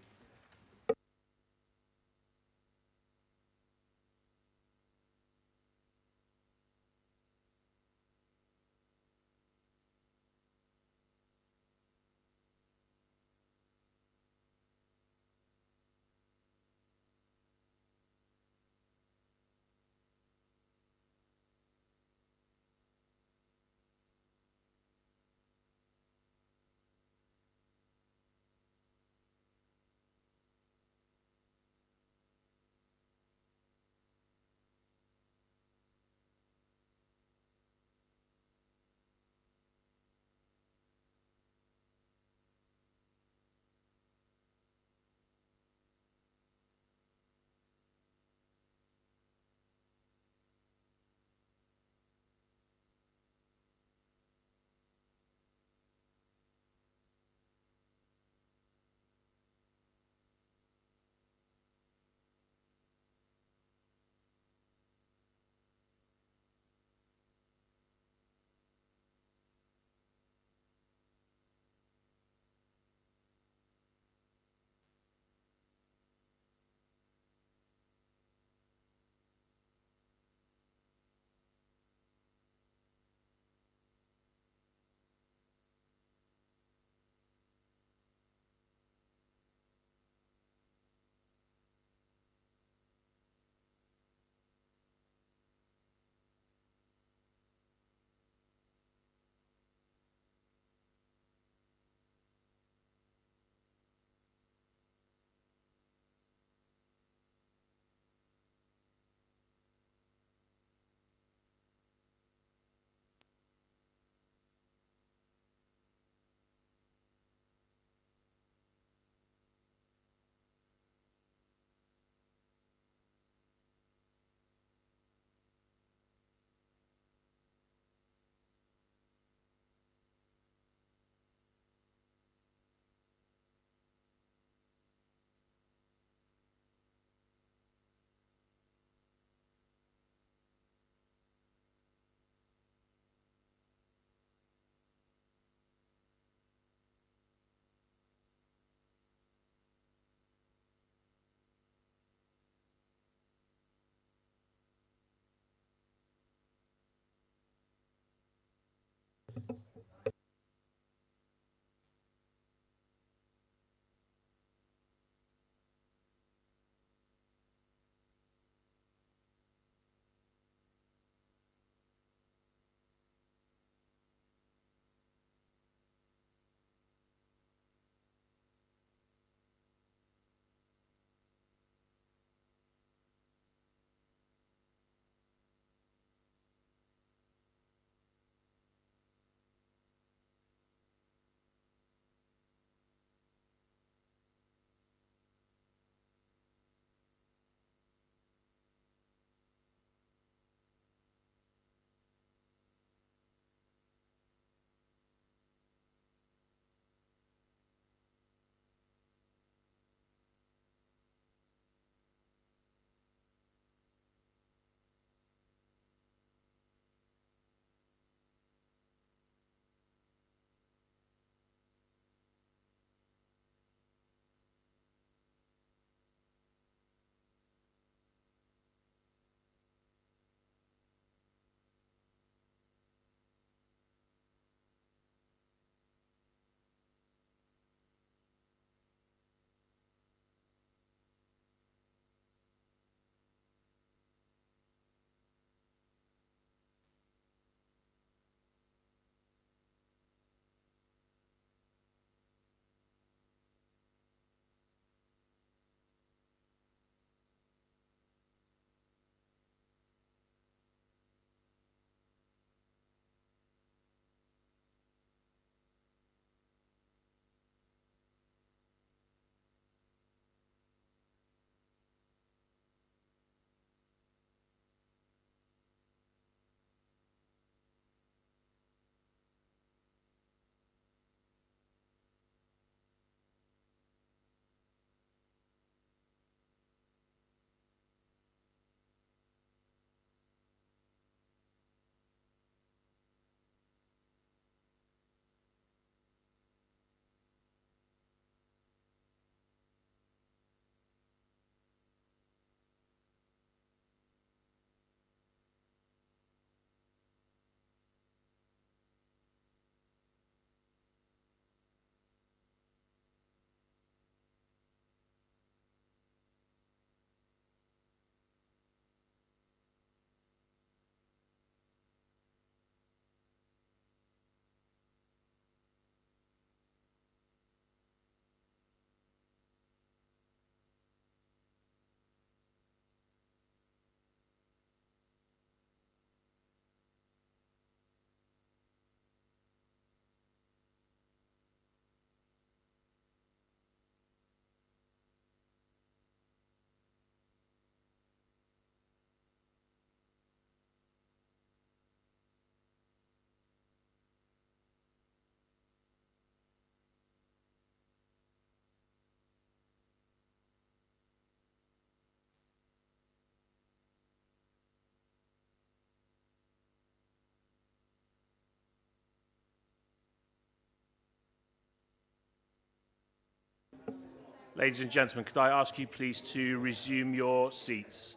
[SPEAKER 1] Ladies and gentlemen, could I ask you please to resume your seats?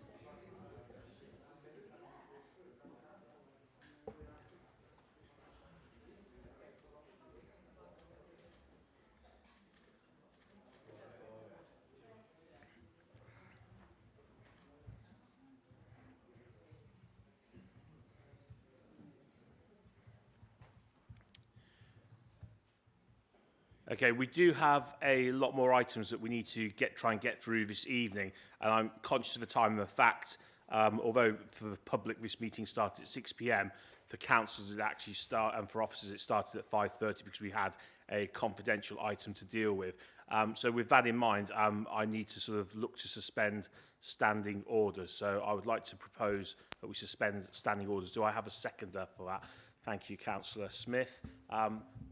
[SPEAKER 1] Okay, we do have a lot more items that we need to try and get through this evening, and I'm conscious of the time and the fact, although for the public this meeting started at 6 p.m, for councillors it actually and for officers it started at 5:30 because we had a confidential item to deal with. So with that in mind, I need to sort of look to suspend standing orders. So I would like to propose that we suspend standing orders. Do I have a seconder for that? Thank you, Councillor Smith.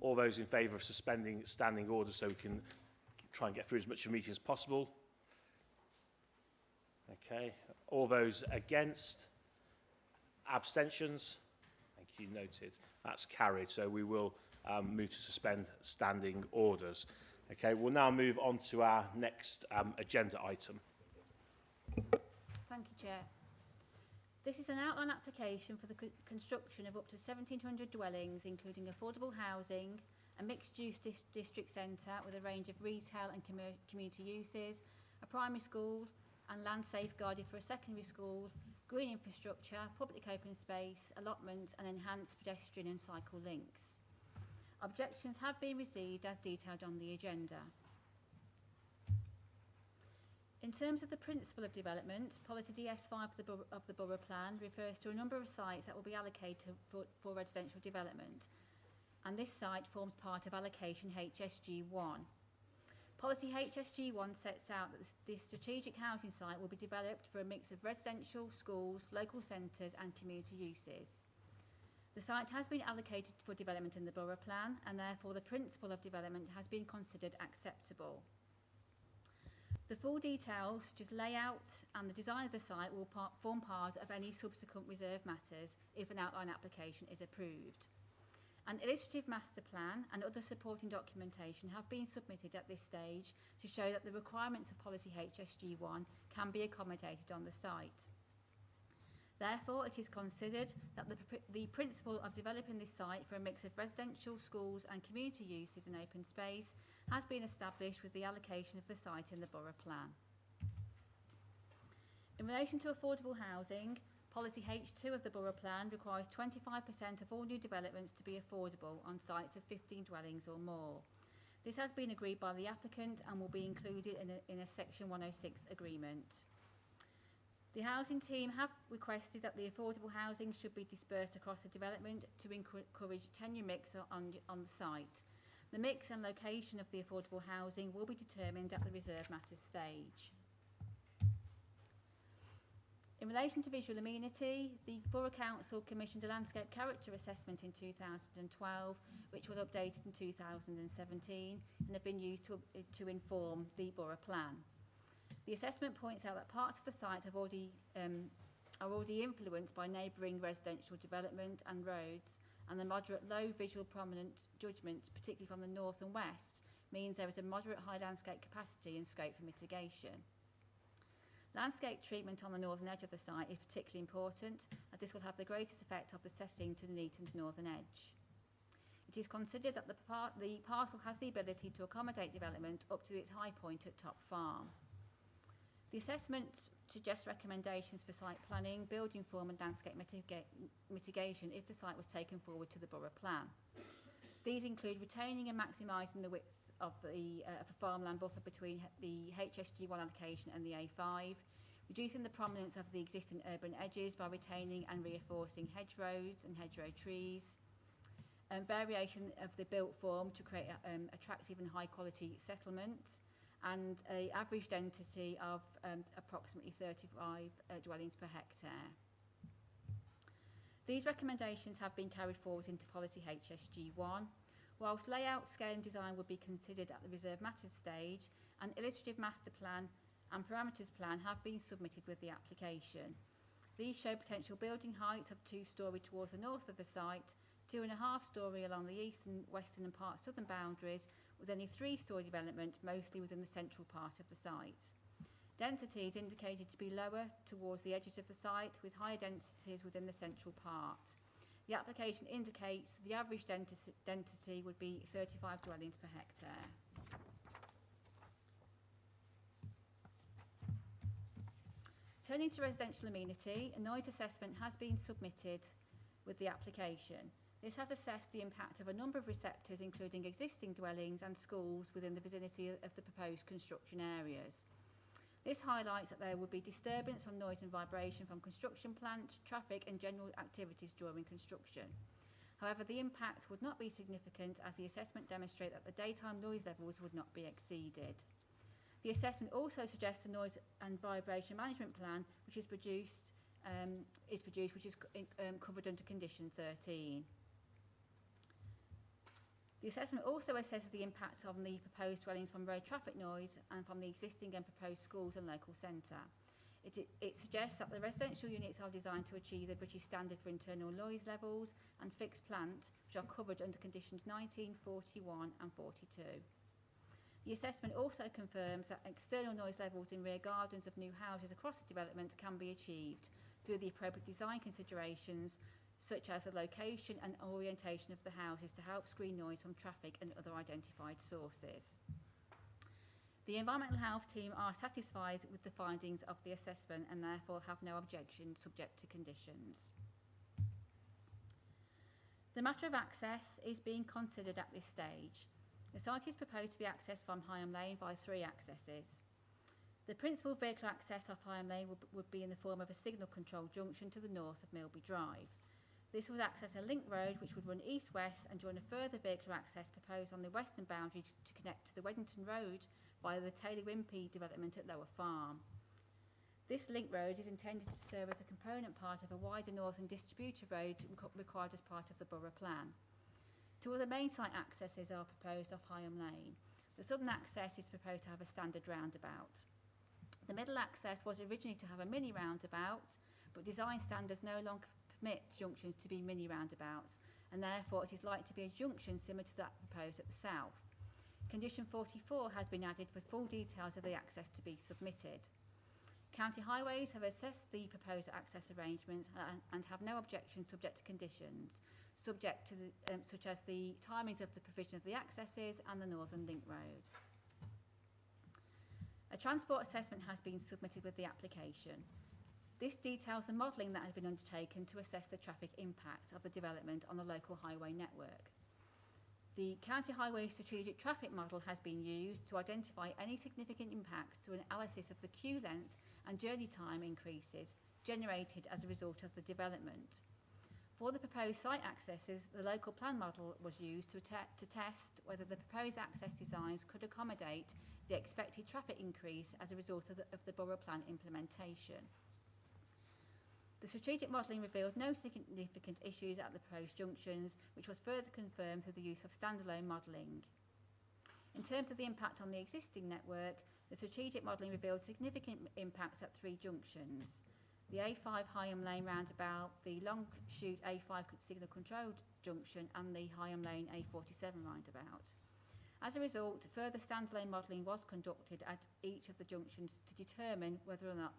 [SPEAKER 1] All those in favour of suspending standing orders so we can try and get through as much of the meeting as possible? Okay. All those against? Abstentions? Thank you, noted. That's carried. So we will move to suspend standing orders. Okay, we'll now move on to our next agenda item.
[SPEAKER 10] Thank you, Chair. This is an outline application for the construction of up to 1,700 dwellings, including affordable housing, a mixed-use district centre with a range of retail and community uses, a primary school and land safeguarded for a secondary school, green infrastructure, public open space, allotments and enhanced pedestrian and cycle links. Objections have been received as detailed on the agenda. In terms of the principle of development, Policy DS5 of the Borough Plan refers to a number of sites that will be allocated for residential development, and this site forms part of allocation HSG1. Policy HSG1 sets out that this strategic housing site will be developed for a mix of residential, schools, local centres and community uses. The site has been allocated for development in the Borough Plan, and therefore the principle of development has been considered acceptable. The full details, such as layout and the design of the site, will form part of any subsequent reserve matters if an outline application is approved. An illustrative master plan and other supporting documentation have been submitted at this stage to show that the requirements of Policy HSG1 can be accommodated on the site. Therefore, it is considered that the principle of developing this site for a mix of residential, schools and community uses and open space has been established with the allocation of the site in the Borough Plan. In relation to affordable housing, Policy H2 of the Borough Plan requires 25% of all new developments to be affordable on sites of 15 dwellings or more. This has been agreed by the applicant and will be included in a Section 106 agreement. The housing team have requested that the affordable housing should be dispersed across the development to encourage tenure mix on the site. The mix and location of the affordable housing will be determined at the reserve matters stage. In relation to visual amenity, the Borough Council commissioned a landscape character assessment in 2012, which was updated in 2017 and have been used to inform the Borough Plan. The assessment points out that parts of the site are already influenced by neighbouring residential development and roads, and the moderate low visual prominent judgment, particularly from the north and west, means there is a moderate high landscape capacity and scope for mitigation. Landscape treatment on the northern edge of the site is particularly important, as this will have the greatest effect of the setting to Nuneaton's northern edge. It is considered that the parcel has the ability to accommodate development up to its high point at Top Farm. The assessment suggests recommendations for site planning, building form and landscape mitigation if the site was taken forward to the Borough Plan. These include retaining and maximising the width of the farmland buffer between the HSG1 allocation and the A5, reducing the prominence of the existing urban edges by retaining and reinforcing hedgerows and hedgerow trees, variation of the built form to create attractive and high quality settlement, and an average density of approximately 35 dwellings per hectare. These recommendations have been carried forward into Policy HSG1. Whilst layout, scale and design would be considered at the reserve matters stage, an illustrative master plan and parameters plan have been submitted with the application. These show potential building heights of 2-storey towards the north of the site, 2.5-storey along the eastern, western and part southern boundaries, with only 3-storey development mostly within the central part of the site. Density is indicated to be lower towards the edges of the site, with higher densities within the central part. The application indicates the average density would be 35 dwellings per hectare. Turning to residential amenity, a noise assessment has been submitted with the application. This has assessed the impact of a number of receptors, including existing dwellings and schools within the vicinity of the proposed construction areas. This highlights that there would be disturbance from noise and vibration from construction plant, traffic and general activities during construction. However, the impact would not be significant, as the assessment demonstrates that the daytime noise levels would not be exceeded. The assessment also suggests a noise and vibration management plan which is produced, which is covered under condition 13. The assessment also assesses the impact on the proposed dwellings from road traffic noise and from the existing and proposed schools and local centre. It suggests that the residential units are designed to achieve the British standard for internal noise levels and fixed plant, which are covered under conditions 19, 41 and 42. The assessment also confirms that external noise levels in rear gardens of new houses across the development can be achieved, through the appropriate design considerations, such as the location and orientation of the houses to help screen noise from traffic and other identified sources. The Environmental Health team are satisfied with the findings of the assessment and therefore have no objection subject to conditions. The matter of access is being considered at this stage. The site is proposed to be accessed from Heigham Lane by 3 accesses. The principal vehicle access of Heigham Lane would be in the form of a signal control junction to the north of Milby Drive. This would access a link road which would run east-west and join a further vehicle access proposed on the western boundary to connect to the Weddington Road via the Taylor Wimpey development at Lower Farm. This link road is intended to serve as a component part of a wider northern distributor road required as part of the Borough Plan. 2 other main site accesses are proposed off Heigham Lane. The southern access is proposed to have a standard roundabout. The middle access was originally to have a mini roundabout, but design standards no longer permit junctions to be mini roundabouts, and therefore it is likely to be a junction similar to that proposed at the south. Condition 44 has been added for full details of the access to be submitted. County Highways have assessed the proposed access arrangements and have no objection subject to conditions, subject to such as the timings of the provision of the accesses and the Northern Link Road. A transport assessment has been submitted with the application. This details the modelling that has been undertaken to assess the traffic impact of the development on the local highway network. The County Highway Strategic Traffic Model has been used to identify any significant impacts to an analysis of the queue length and journey time increases generated as a result of the development. For the proposed site accesses, the local plan model was used to test whether the proposed access designs could accommodate the expected traffic increase as a result of the Borough Plan implementation. The strategic modelling revealed no significant issues at the proposed junctions, which was further confirmed through the use of standalone modelling. In terms of the impact on the existing network, the strategic modelling revealed significant impacts at 3 junctions: the A5 Heigham Lane roundabout, the long shoot A5 signal control junction, and the Heigham Lane A47 roundabout. As a result, further standalone modelling was conducted at each of the junctions to determine whether or not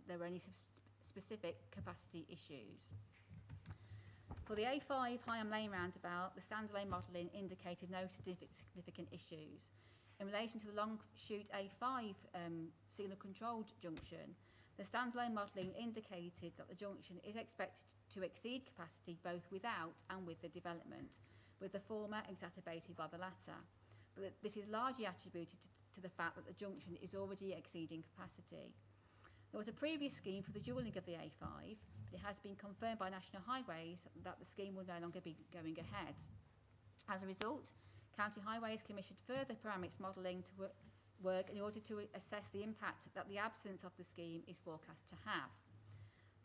[SPEAKER 10] there were any specific capacity issues. For the A5 Heigham Lane roundabout, the standalone modelling indicated no significant issues. In relation to the long shoot A5 signal controlled junction, the standalone modelling indicated that the junction is expected to exceed capacity both without and with the development, with the former exacerbated by the latter. But this is largely attributed to the fact that the junction is already exceeding capacity. There was a previous scheme for the dualling of the A5, but it has been confirmed by National Highways that the scheme will no longer be going ahead. As a result, County Highways commissioned further parametrics modelling to work in order to assess the impact that the absence of the scheme is forecast to have.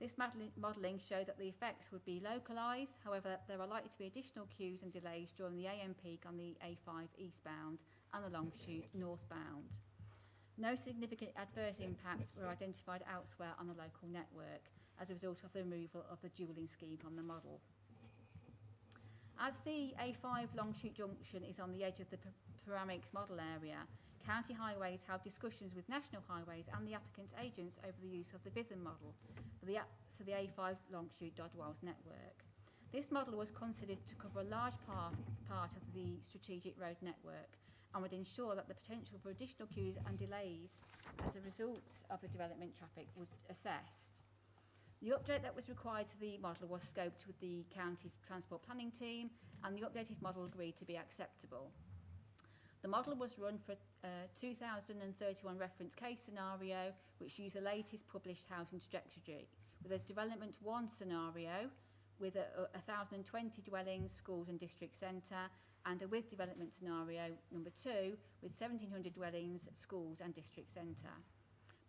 [SPEAKER 10] This modelling showed that the effects would be localised, however there are likely to be additional queues and delays during the AM peak on the A5 eastbound and the long shoot northbound. No significant adverse impacts were identified elsewhere on the local network as a result of the removal of the dualling scheme from the model. As the A5 long shoot junction is on the edge of the panoramics model area, County Highways held discussions with National Highways and the applicant's agents over the use of the Vision model for the A5 long shoot Dodwells network. This model was considered to cover a large part of the strategic road network and would ensure that the potential for additional queues and delays as a result of the development traffic was assessed. The update that was required to the model was scoped with the county's transport planning team, and the updated model agreed to be acceptable. The model was run for a 2031 reference case scenario, which used the latest published housing trajectory, with a development 1 scenario with 1,020 dwellings, schools and district centre, and a with development scenario number 2 with 1,700 dwellings, schools and district centre.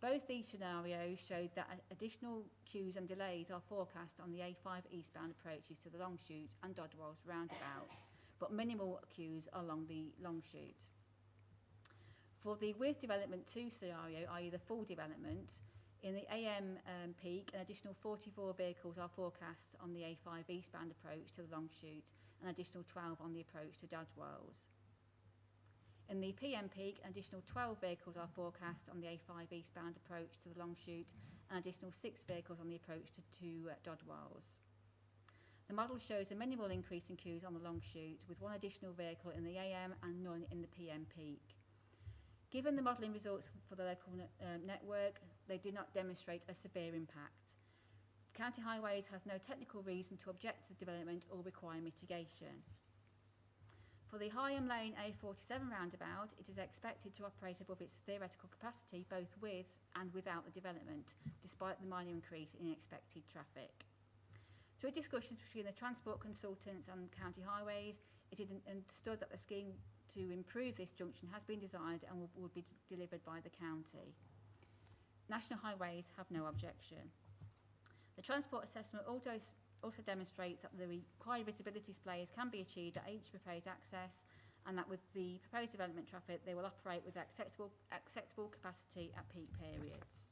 [SPEAKER 10] Both these scenarios showed that additional queues and delays are forecast on the A5 eastbound approaches to the long shoot and Dodwells roundabout, but minimal queues along the long shoot. For the with development 2 scenario, i.e. the full development, in the AM peak, an additional 44 vehicles are forecast on the A5 eastbound approach to the long shoot, and an additional 12 on the approach to Dodwells. In the PM peak, an additional 12 vehicles are forecast on the A5 eastbound approach to the Longshoot, and additional 6 vehicles on the approach to Dodwells. The model shows a minimal increase in queues on the Longshoot, with 1 additional vehicle in the AM and none in the PM peak. Given the modelling results for the local network, they do not demonstrate a severe impact. County Highways has no technical reason to object to the development or require mitigation. For the Heimlin A47 roundabout, it is expected to operate above its theoretical capacity both with and without the development, despite the minor increase in expected traffic. Through discussions between the transport consultants and County Highways, it is understood that the scheme to improve this junction has been designed and would be delivered by the county. National Highways have no objection. The transport assessment also demonstrates that the required visibility displays can be achieved at each proposed access, and that with the proposed development traffic they will operate with acceptable capacity at peak periods.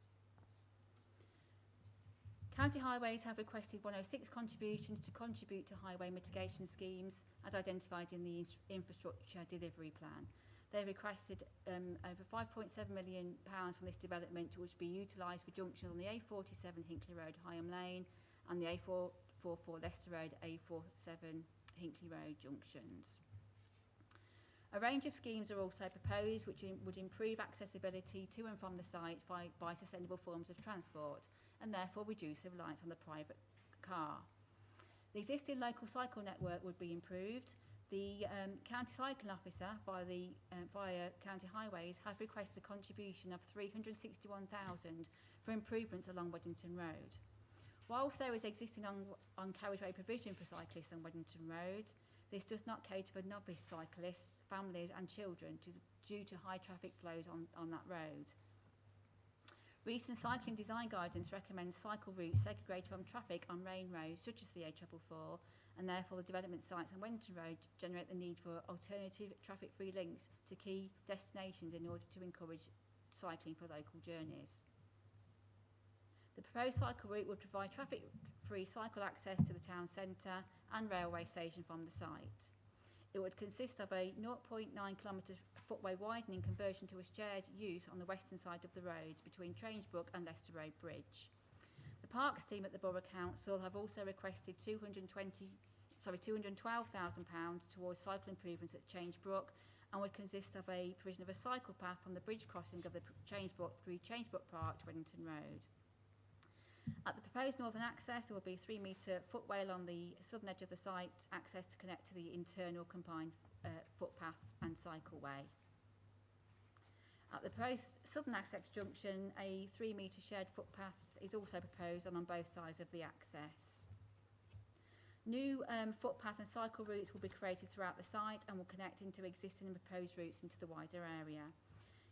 [SPEAKER 10] County Highways have requested 106 contributions to contribute to highway mitigation schemes as identified in the infrastructure delivery plan. They requested over £5.7 million from this development, which will be utilised for junctions on the A47 Hinckley Road, Heimlin, and the A444 Leicester Road, A47 Hinckley Road junctions. A range of schemes are also proposed which would improve accessibility to and from the site by sustainable forms of transport, and therefore reduce the reliance on the private car. The existing local cycle network would be improved. The County Cycling Officer via County Highways have requested a contribution of £361,000 for improvements along Weddington Road. Whilst there is existing on carriageway provision for cyclists on Weddington Road, this does not cater for novice cyclists, families and children due to high traffic flows on that road. Recent cycling design guidance recommends cycle routes segregated from traffic on main roads such as the A444, and therefore the development sites on Weddington Road generate the need for alternative traffic-free links to key destinations in order to encourage cycling for local journeys. The proposed cycle route would provide traffic-free cycle access to the town centre and railway station from the site. It would consist of a 0.9km footway widening conversion to a shared use on the western side of the road between Trangebrook and Leicester Road Bridge. The Parks team at the Borough Council have also requested £212,000 towards cycle improvements at Trangebrook, and would consist of a provision of a cycle path from the bridge crossing of the Trangebrook through Trangebrook Park to Weddington Road. At the proposed northern access, there will be a 3-metre footway along the southern edge of the site, access to connect to the internal combined footpath and cycleway. At the proposed southern access junction, a 3-metre shared footpath is also proposed on both sides of the access. New footpath and cycle routes will be created throughout the site and will connect into existing and proposed routes into the wider area.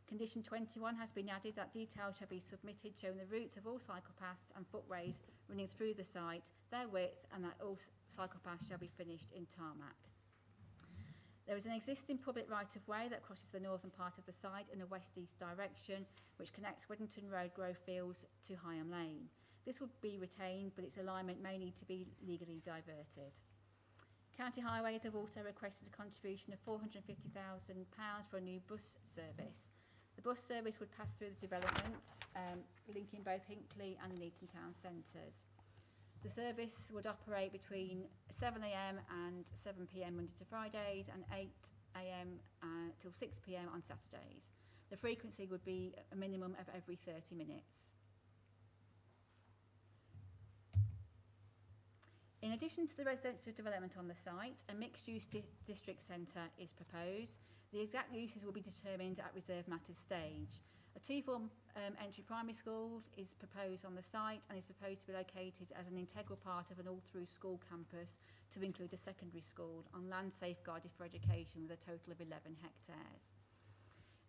[SPEAKER 10] Condition 21 has been added that details shall be submitted showing the routes of all cycle paths and footways running through the site, their width, and that all cycle paths shall be finished in tarmac. There is an existing public right-of-way that crosses the northern part of the site in a west-east direction, which connects Weddington Road Growfields to Heimlin. This would be retained, but its alignment may need to be legally diverted. County Highways have also requested a contribution of £450,000 for a new bus service. The bus service would pass through the development, linking both Hinckley and Nuneaton town centres. The service would operate between 7 a.m. and 7 p.m. Monday to Fridays and 8 a.m. till 6 p.m. on Saturdays. The frequency would be a minimum of every 30 minutes. In addition to the residential development on the site, a mixed-use district centre is proposed. The exact uses will be determined at reserve matters stage. A 2-form entry primary school is proposed on the site and is proposed to be located as an integral part of an all-through school campus to include a secondary school on land safeguarded for education with a total of 11 hectares.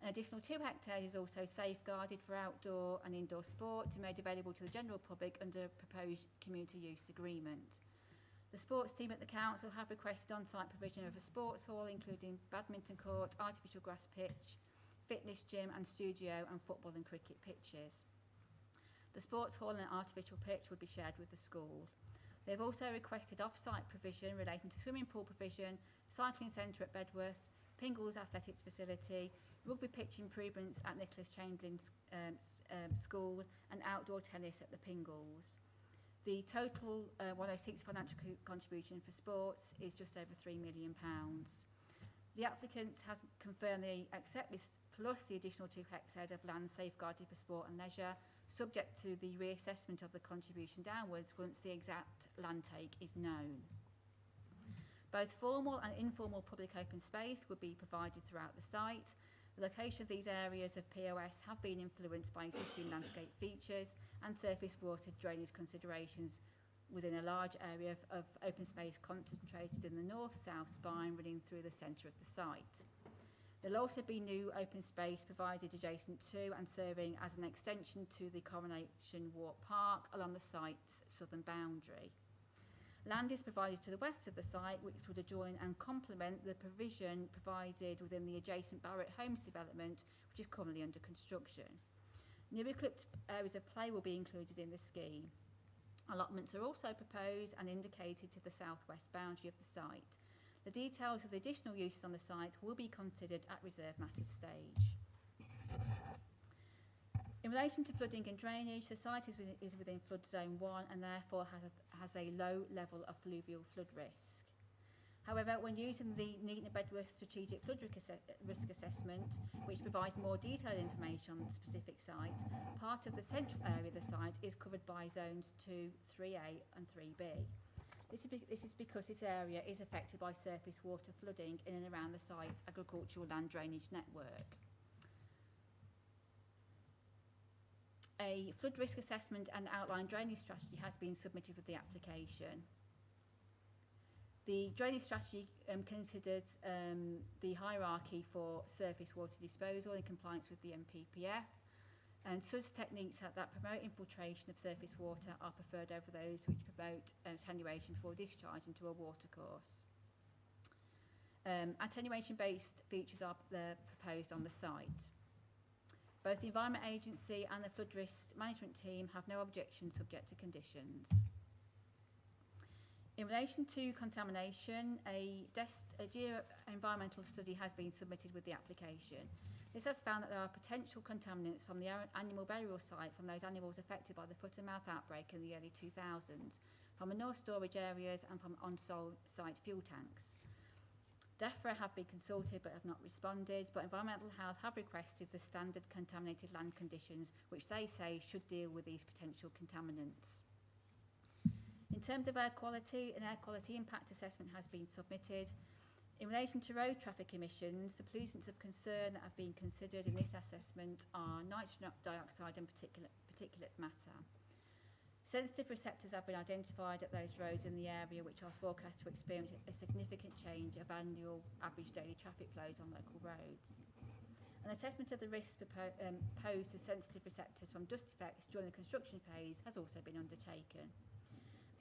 [SPEAKER 10] An additional 2 hectares is also safeguarded for outdoor and indoor sport to be made available to the general public under a proposed community use agreement. The sports team at the council have requested on-site provision of a sports hall including badminton court, artificial grass pitch, fitness gym and studio, and football and cricket pitches. The sports hall and artificial pitch would be shared with the school. They have also requested off-site provision relating to swimming pool provision, cycling centre at Bedworth, Pingles Athletics Facility, rugby pitch improvements at Nicholas Chamberlain's school, and outdoor tennis at the Pingles. The total 106 financial contribution for sports is just over £3 million. The applicant has confirmed they accept this plus the additional 2 hectares of land safeguarded for sport and leisure, subject to the reassessment of the contribution downwards once the exact land take is known. Both formal and informal public open space will be provided throughout the site. The location of these areas of POS have been influenced by existing landscape features and surface water drainage considerations within a large area of open space concentrated in the north-south spine running through the centre of the site. There'll also be new open space provided adjacent to and serving as an extension to the Coronation Walk Park along the site's southern boundary. Land is provided to the west of the site, which would adjoin and complement the provision provided within the adjacent Barrett Homes development, which is currently under construction. New equipped areas of play will be included in the scheme. Allotments are also proposed and indicated to the southwest boundary of the site. The details of the additional uses on the site will be considered at reserve matters stage. In relation to flooding and drainage, the site is within flood zone 1 and therefore has a low level of fluvial flood risk. However, when using the Nuneaton Bedworth Strategic Flood Risk Assessment, which provides more detailed information on the specific sites, part of the central area of the site is covered by zones 2, 3A and 3B. This is because this area is affected by surface water flooding in and around the site's agricultural land drainage network. A flood risk assessment and outline drainage strategy has been submitted with the application. The drainage strategy considers the hierarchy for surface water disposal in compliance with the MPPF, and such techniques that promote infiltration of surface water are preferred over those which promote attenuation before discharge into a watercourse. Attenuation-based features are proposed on the site. Both the Environment Agency and the Flood Risk Management Team have no objection subject to conditions. In relation to contamination, a geo-environmental study has been submitted with the application. This has found that there are potential contaminants from the animal burial site from those animals affected by the foot and mouth outbreak in the early 2000s, from manure storage areas and from on-site fuel tanks. DEFRA have been consulted but have not responded, but Environmental Health have requested the standard contaminated land conditions, which they say should deal with these potential contaminants. In terms of air quality, an air quality impact assessment has been submitted. In relation to road traffic emissions, the pollutants of concern that have been considered in this assessment are nitrogen dioxide and particulate matter. Sensitive receptors have been identified at those roads in the area which are forecast to experience a significant change of annual average daily traffic flows on local roads. An assessment of the risks posed to sensitive receptors from dust effects during the construction phase has also been undertaken.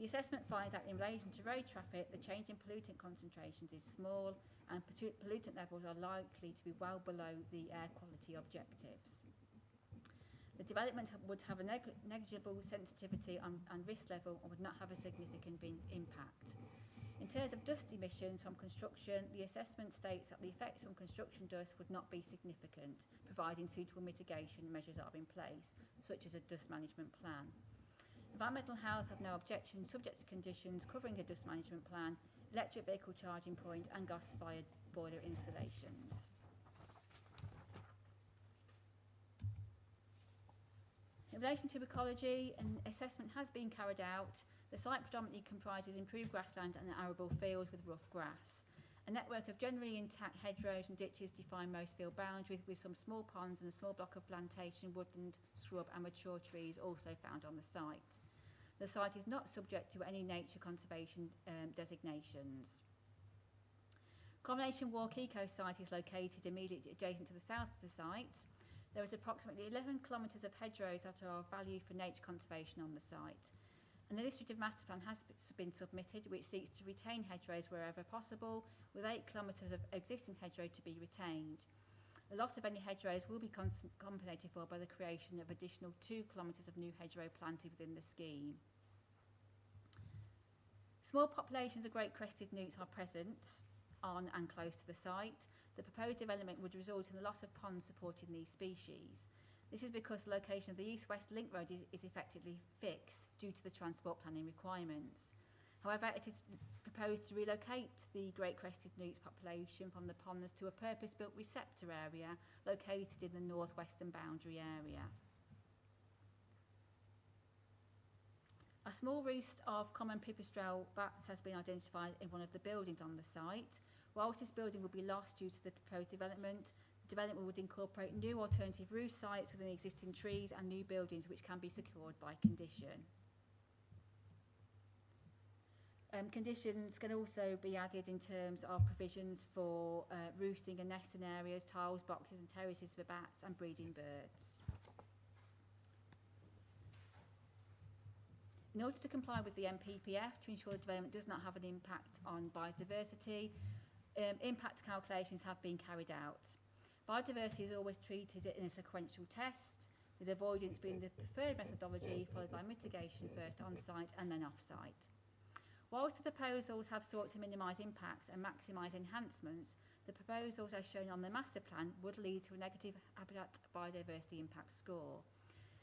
[SPEAKER 10] The assessment finds that in relation to road traffic, the change in pollutant concentrations is small and pollutant levels are likely to be well below the air quality objectives. The development would have a negligible sensitivity and risk level and would not have a significant impact. In terms of dust emissions from construction, the assessment states that the effects from construction dust would not be significant, providing suitable mitigation measures are in place, such as a dust management plan. Environmental Health have no objection subject to conditions covering a dust management plan, electric vehicle charging point and gas-fired boiler installations. In relation to ecology, an assessment has been carried out. The site predominantly comprises improved grassland and arable fields with rough grass. A network of generally intact hedgerows and ditches define most field boundaries, with some small ponds and a small block of plantation, woodland, scrub and mature trees also found on the site. The site is not subject to any nature conservation designations. Coronation Walk Eco Site is located immediately adjacent to the south of the site. There is approximately 11 kilometres of hedgerows that are of value for nature conservation on the site. An illustrative master plan has been submitted which seeks to retain hedgerows wherever possible, with 8 kilometres of existing hedgerow to be retained. The loss of any hedgerows will be compensated for by the creation of additional 2 kilometres of new hedgerow planted within the scheme. Small populations of great crested newts are present on and close to the site. the proposed development would result in the loss of ponds supporting these species. This is because the location of the east-west link road is effectively fixed due to the transport planning requirements. However, it is proposed to relocate the great crested newts population from the ponds to a purpose-built receptor area located in the northwestern boundary area. A small roost of common pipistrelle bats has been identified in one of the buildings on the site. Whilst this building will be lost due to the proposed development, the development would incorporate new alternative roost sites within existing trees and new buildings which can be secured by condition. Conditions can also be added in terms of provisions for roosting and nesting areas, tiles, boxes and terraces for bats and breeding birds. In order to comply with the MPPF to ensure the development does not have an impact on biodiversity, impact calculations have been carried out. Biodiversity is always treated in a sequential test, with avoidance being the preferred methodology, followed by mitigation first on-site and then off-site. Whilst the proposals have sought to minimise impacts and maximise enhancements, the proposals as shown on the master plan would lead to a negative habitat biodiversity impact score.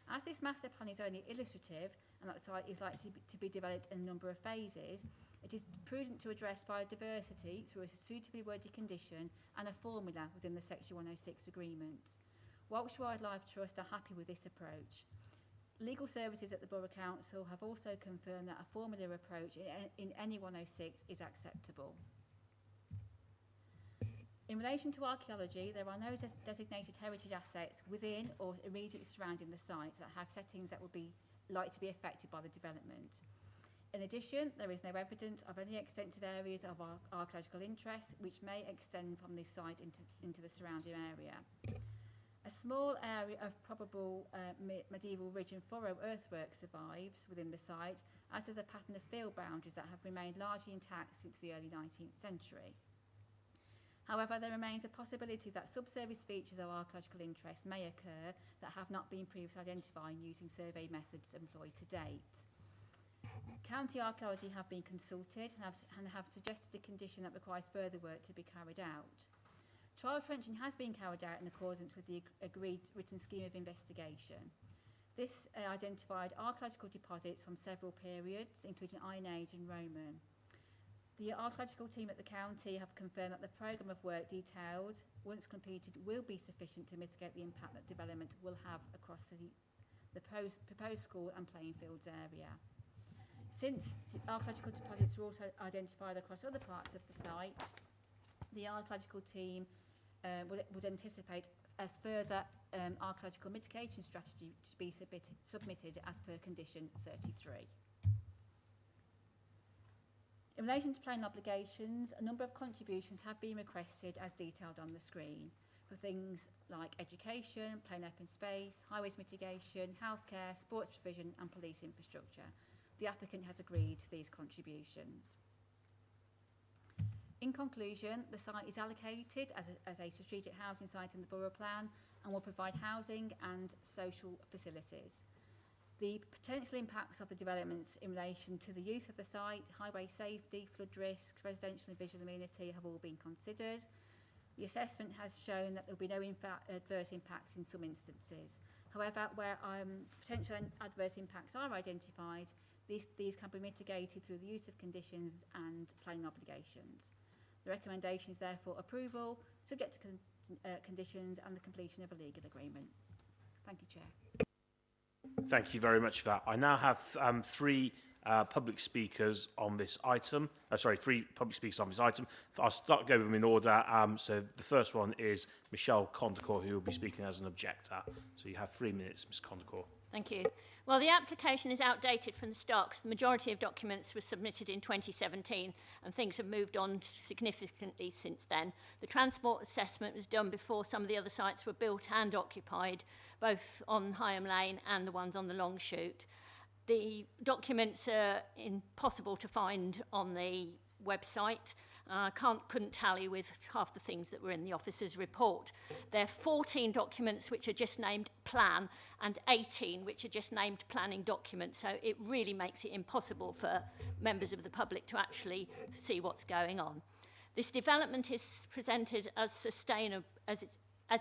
[SPEAKER 10] As this master plan is only illustrative and that the site is likely to be developed in a number of phases, it is prudent to address biodiversity through a suitably worded condition and a formula within the Section 106 agreement. Welsh Wildlife Trust are happy with this approach. Legal services at the Borough Council have also confirmed that a formula approach in any 106 is acceptable. In relation to archaeology, there are no designated heritage assets within or immediately surrounding the site that have settings that would be likely to be affected by the development. In addition, there is no evidence of any extensive areas of archaeological interest which may extend from this site into the surrounding area. A small area of probable medieval ridge and furrow earthwork survives within the site, as does a pattern of field boundaries that have remained largely intact since the early 19th century. However, there remains a possibility that subsurface features of archaeological interest may occur that have not been previously identified using survey methods employed to date. County Archaeology have been consulted and have suggested the condition that requires further work to be carried out. Trial trenching has been carried out in accordance with the agreed written scheme of investigation. This identified archaeological deposits from several periods, including Iron Age and Roman. The archaeological team at the county have confirmed that the programme of work detailed, once completed, will be sufficient to mitigate the impact that development will have across the proposed school and playing fields area. Since archaeological deposits were also identified across other parts of the site, the archaeological team would anticipate a further archaeological mitigation strategy to be submitted as per condition 33. In relation to planning obligations, a number of contributions have been requested as detailed on the screen for things like education, plain open space, highways mitigation, healthcare, sports provision and police infrastructure. The applicant has agreed to these contributions. In conclusion, the site is allocated as a strategic housing site in the borough plan and will provide housing and social facilities. The potential impacts of the developments in relation to the use of the site, highway safety, flood risk, residential and visual amenity have all been considered. The assessment has shown that there will be no adverse impacts in some instances. However, where potential adverse impacts are identified, these can be mitigated through the use of conditions and planning obligations. The recommendation is therefore approval, subject to conditions and the completion of a legal agreement. Thank you, Chair.
[SPEAKER 1] Thank you very much for that. I now have three public speakers on this item. Three public speakers on this item. I'll start going with them in order. So the first one is Michelle Condacourt, who will be speaking as an objector. So you have 3 minutes, Ms. Condacourt.
[SPEAKER 17] Thank you. Well, the application is outdated from the start because the majority of documents were submitted in 2017 and things have moved on significantly since then. The transport assessment was done before some of the other sites were built and occupied, both on Heimlin and the ones on the long shoot. The documents are impossible to find on the website. Couldn't tally with half the things that were in the officer's report. There are 14 documents which are just named plan and 18 which are just named planning documents. So it really makes it impossible for members of the public to actually see what's going on. This development is presented as sustainable, as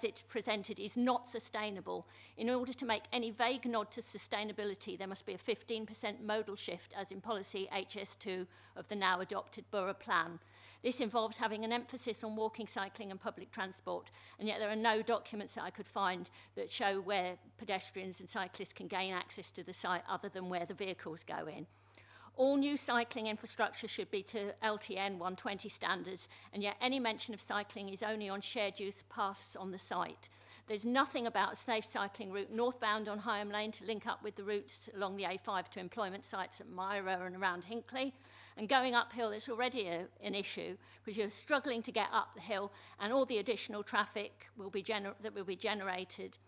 [SPEAKER 17] it's presented is not sustainable. In order to make any vague nod to sustainability, there must be a 15% modal shift, as in policy HS2 of the now adopted Borough Plan. This involves having an emphasis on walking, cycling and public transport, and yet there are no documents that I could find that show where pedestrians and cyclists can gain access to the site other than where the vehicles go in. All new cycling infrastructure should be to LTN 120 standards, and yet any mention of cycling is only on shared use paths on the site. There's nothing about a safe cycling route northbound on Heimlin to link up with the routes along the A5 to employment sites at Myra and around Hinckley. And going uphill is already an issue because you're struggling to get up the hill, and all the additional traffic that will be generated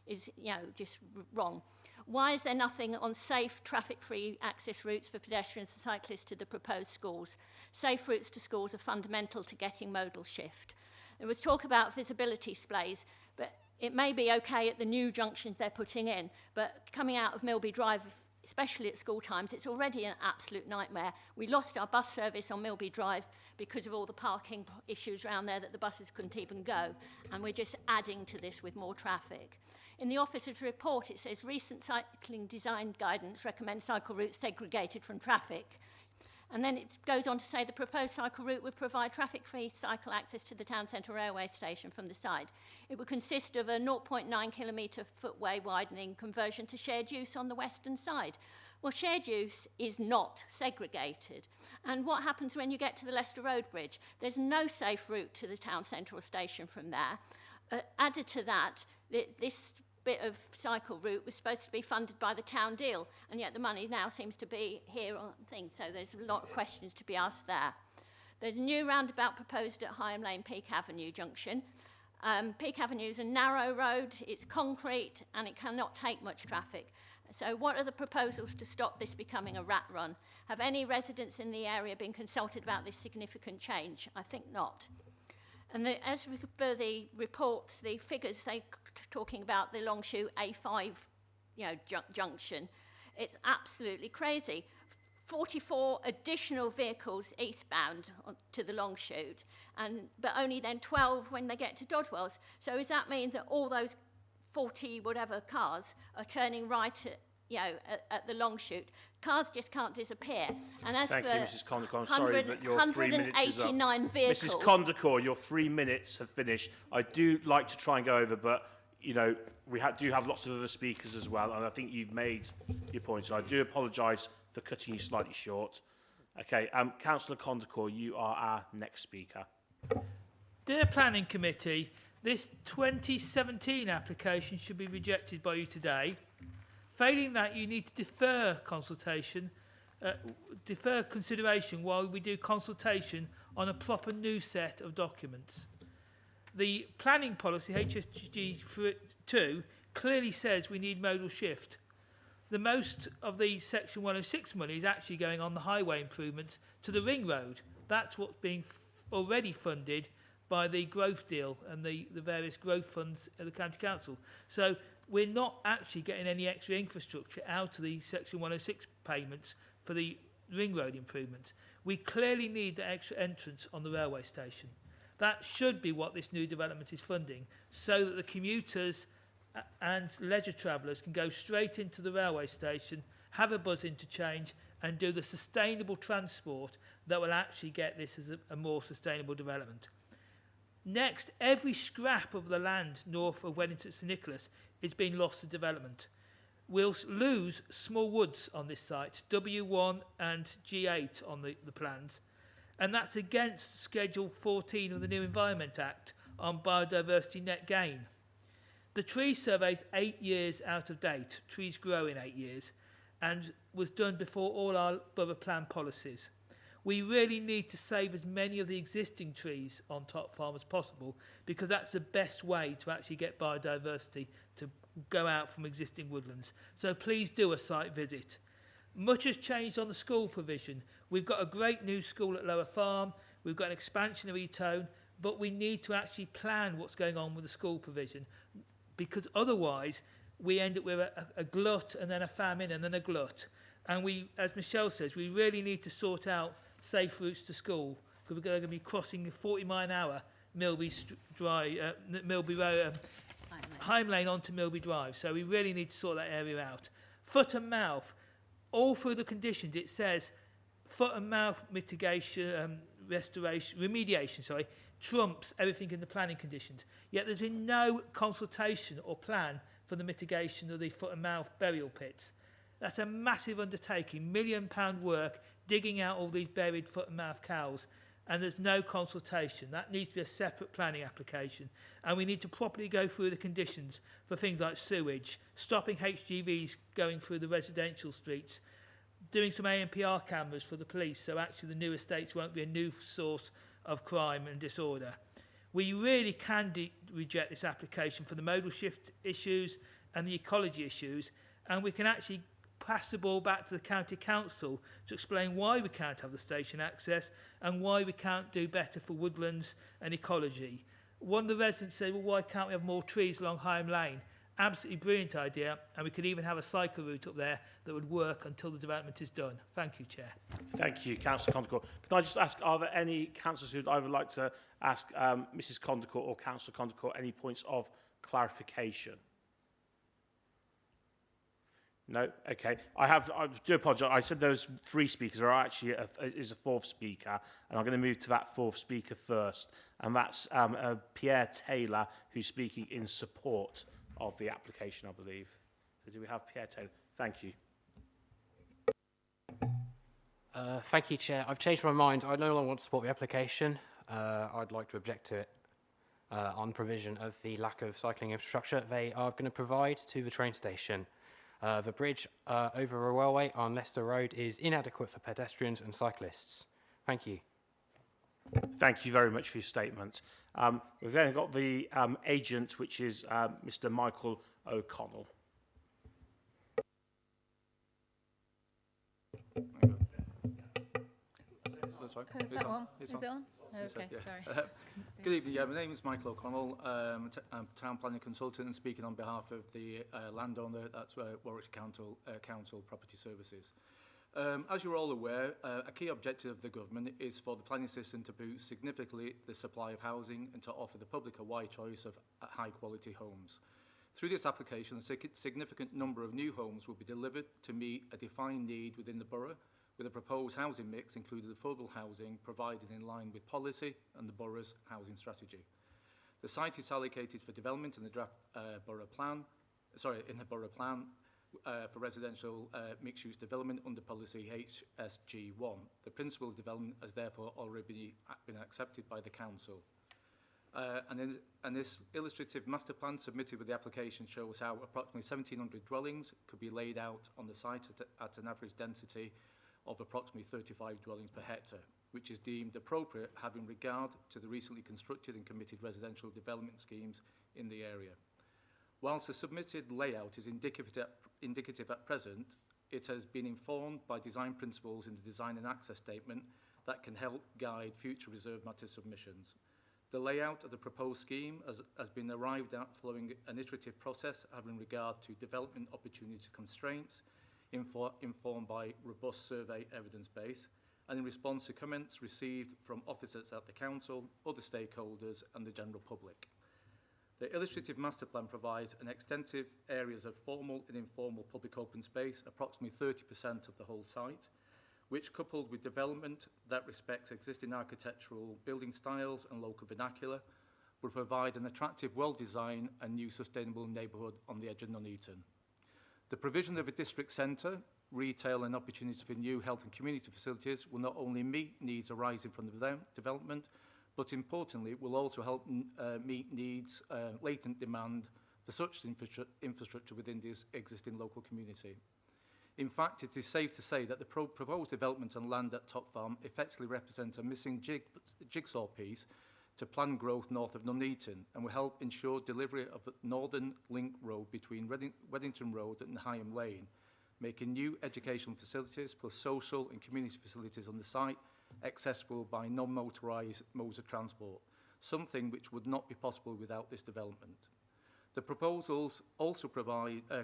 [SPEAKER 17] is, just wrong. Why is there nothing on safe, traffic-free access routes for pedestrians and cyclists to the proposed schools? Safe routes to schools are fundamental to getting modal shift. There was talk about visibility displays, but it may be okay at the new junctions they're putting in, but coming out of Milby Drive, especially at school times, it's already an absolute nightmare. We lost our bus service on Milby Drive because of all the parking issues around there that the buses couldn't even go, and we're just adding to this with more traffic. In the officer's report, it says recent cycling design guidance recommends cycle routes segregated from traffic. And then it goes on to say the proposed cycle route would provide traffic-free cycle access to the town centre railway station from the side. It would consist of a 0.9 kilometre footway widening conversion to shared use on the western side. Well, shared use is not segregated. And what happens when you get to the Leicester Road Bridge? There's no safe route to the town central station from there. Added to that, this bit of cycle route was supposed to be funded by the town deal, and yet the money now seems to be here on things, so there's a lot of questions to be asked there. There's a new roundabout proposed at Heimlin Peak Avenue Junction. Peak Avenue is a narrow road, it's concrete, and it cannot take much traffic. So what are the proposals to stop this becoming a rat run? Have any residents in the area been consulted about this significant change? I think not. And as for the reports, the figures, they're talking about the Longshoe A5 junction. It's absolutely crazy. 44 additional vehicles eastbound to the Longshoe, but only then 12 when they get to Dodwells. So does that mean that all those 40 whatever cars are turning right at the Longshoe? Cars just can't disappear. And as
[SPEAKER 1] Thank
[SPEAKER 17] for
[SPEAKER 1] you, Mrs. Condacor. I'm sorry, but your 3 minutes is up.
[SPEAKER 17] 189 vehicles.
[SPEAKER 1] Mrs. Condacor, your 3 minutes have finished. I do like to try and go over, but we do have lots of other speakers as well, and I think you've made your point. So I do apologise for cutting you slightly short. Okay, Councillor Condacor, you are our next speaker.
[SPEAKER 3] Dear Planning Committee, this 2017 application should be rejected by you today. Failing that, you need to defer consideration while we do consultation on a proper new set of documents. The planning policy, HSG2, clearly says we need modal shift. The most of the Section 106 money is actually going on the highway improvements to the ring road. That's what's being already funded by the growth deal and the various growth funds at the County Council. So we're not actually getting any extra infrastructure out of the Section 106 payments for the ring road improvements. We clearly need the extra entrance on the railway station. That should be what this new development is funding, so that the commuters and leisure travellers can go straight into the railway station, have a bus interchange, and do the sustainable transport that will actually get this as a more sustainable development. Next, every scrap of the land north of Wellington St Nicholas is being lost to development. We'll lose small woods on this site, W1 and G8 on the plans, and that's against Schedule 14 of the new Environment Act on biodiversity net gain. The tree survey is 8 years out of date. Trees grow in 8 years, and was done before all our borough plan policies. We really need to save as many of the existing trees on Top Farm as possible, because that's the best way to actually get biodiversity to go out from existing woodlands. So please do a site visit. Much has changed on the school provision. We've got a great new school at Lower Farm. We've got an expansionary tone, but we need to actually plan what's going on with the school provision, because otherwise we end up with a glut and then a famine and then a glut. And we, as Michelle says, we really need to sort out safe routes to school because we're going to be crossing 40 mile an hour Milby Road, Heimlin onto Milby Drive. So we really need to sort that area out. Foot and mouth, all through the conditions, it says foot and mouth mitigation, remediation, trumps everything in the planning conditions. Yet there's been no consultation or plan for the mitigation of the foot and mouth burial pits. That's a massive undertaking, £1 million work, digging out all these buried foot and mouth cows, and there's no consultation. That needs to be a separate planning application. And we need to properly go through the conditions for things like sewage, stopping Hgvs going through the residential streets, doing some ANPR cameras for the police so actually the new estates won't be a new source of crime and disorder. We really can reject this application for the modal shift issues and the ecology issues, and we can actually pass the ball back to the county council to explain why we can't have the station access and why we can't do better for woodlands and ecology. One of the residents said, well, why can't we have more trees along Heim Lane? Absolutely brilliant idea, and we could even have a cycle route up there that would work until the development is done. Thank you, Chair.
[SPEAKER 1] Thank you, Councillor Condicourt. Can I just ask, are there any councillors who would either like to ask Mrs Condicourt or Councillor Condicourt any points of clarification? No? Okay. I do apologise. I said there was 3 speakers. There are actually is a 4th speaker, and I'm going to move to that 4th speaker first, and that's Pierre Taylor, who's speaking in support of the application, I believe. So do we have Pierre Taylor? Thank you.
[SPEAKER 18] Thank you, Chair. I've changed my mind. I no longer want to support the application. I'd like to object to it on provision of the lack of cycling infrastructure they are going to provide to the train station. The bridge over a railway on Leicester Road is inadequate for pedestrians and cyclists. Thank you.
[SPEAKER 1] Thank you very much for your statement. We've then got the agent, which is Mr Michael O'Connell.
[SPEAKER 19] Is that on? Is it on? Okay, sorry. Good evening. Yeah, my name is Michael O'Connell. I'm town planning consultant and speaking on behalf of the landowner, that's Warwickshire Council Property Services. As you're all aware, a key objective of the government is for the planning system to boost significantly the supply of housing and to offer the public a wide choice of high-quality homes. Through this application, a significant number of new homes will be delivered to meet a defined need within the borough, with a proposed housing mix including affordable housing provided in line with policy and the borough's housing strategy. The site is allocated for development in the draft borough plan for residential mixed-use development under policy HSG1. The principal development has therefore already been accepted by the council. And this illustrative master plan submitted with the application shows how approximately 1,700 dwellings could be laid out on the site at an average density of approximately 35 dwellings per hectare, which is deemed appropriate having regard to the recently constructed and committed residential development schemes in the area. Whilst the submitted layout is indicative at present, it has been informed by design principles in the design and access statement that can help guide future reserve matter submissions. The layout of the proposed scheme has been arrived at following an iterative process having regard to development opportunity constraints, informed by robust survey evidence base, and in response to comments received from officers at the council, other stakeholders and the general public. The illustrative master plan provides an extensive areas of formal and informal public open space, approximately 30% of the whole site, which coupled with development that respects existing architectural building styles and local vernacular, will provide an attractive, well-designed and new sustainable neighbourhood on the edge of Nuneaton. The provision of a district centre, retail and opportunities for new health and community facilities will not only meet needs arising from the development, but importantly will also help meet needs, latent demand for such infrastructure within this existing local community. In fact, it is safe to say that the proposed development on land at Top Farm effectively represents a missing jigsaw piece to planned growth north of Nuneaton and will help ensure delivery of the northern link road between Weddington Road and Hyam Lane, making new educational facilities plus social and community facilities on the site accessible by non-motorised modes of transport, something which would not be possible without this development. The proposals also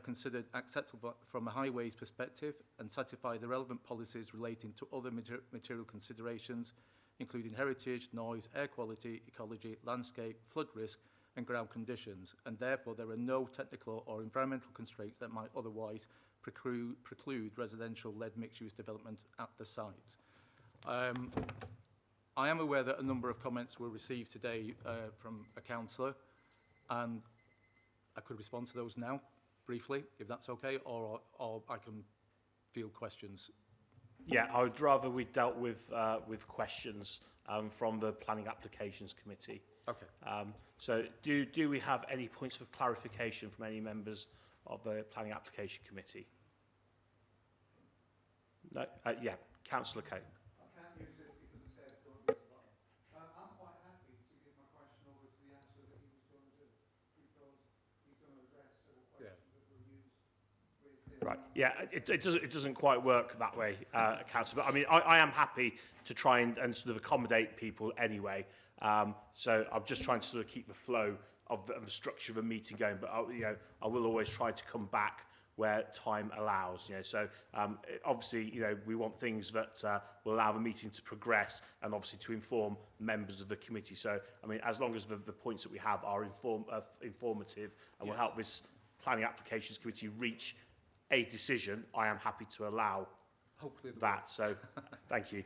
[SPEAKER 19] considered acceptable from a highways perspective and satisfy the relevant policies relating to other material considerations, including heritage, noise, air quality, ecology, landscape, flood risk, and ground conditions, and therefore there are no technical or environmental constraints that might otherwise preclude residential-led mixed-use development at the site. I am aware that a number of comments were received today from a councillor, and I could respond to those now, briefly, if that's okay, or I can field questions.
[SPEAKER 1] Yeah, I would rather we dealt with questions from the Planning Applications Committee.
[SPEAKER 19] Okay.
[SPEAKER 1] So do we have any points of clarification from any members of the Planning Application Committee? No? Yeah, Councillor Coe.
[SPEAKER 20] I can't use this because it says don't use the button. I'm quite happy to give my question over to the answer that he was going to do, because he's going to address several questions that were used.
[SPEAKER 1] Right. Yeah, it doesn't quite work that way, Councillor. But I mean, I am happy to try and sort of accommodate people anyway. So I'm just trying to sort of keep the flow of the structure of a meeting going. But I will always try to come back where time allows. So obviously, we want things that will allow the meeting to progress and obviously to inform members of the committee. So I mean, as long as the points that we have are informative and will help this Planning Applications Committee reach a decision, I am happy to allow that. So, thank you.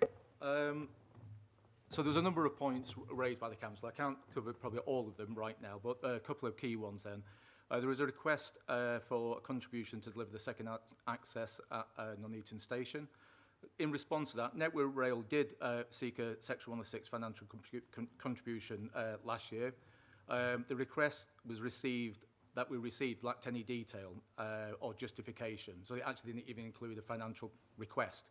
[SPEAKER 19] So there's a number of points raised by the council. I can't cover probably all of them right now, but a couple of key ones then. There is a request for a contribution to deliver the second access at Nuneaton Station. In response to that, Network Rail did seek a Section 106 financial contribution last year. The request was received that we received lacked any detail or justification. So it actually didn't even include a financial request.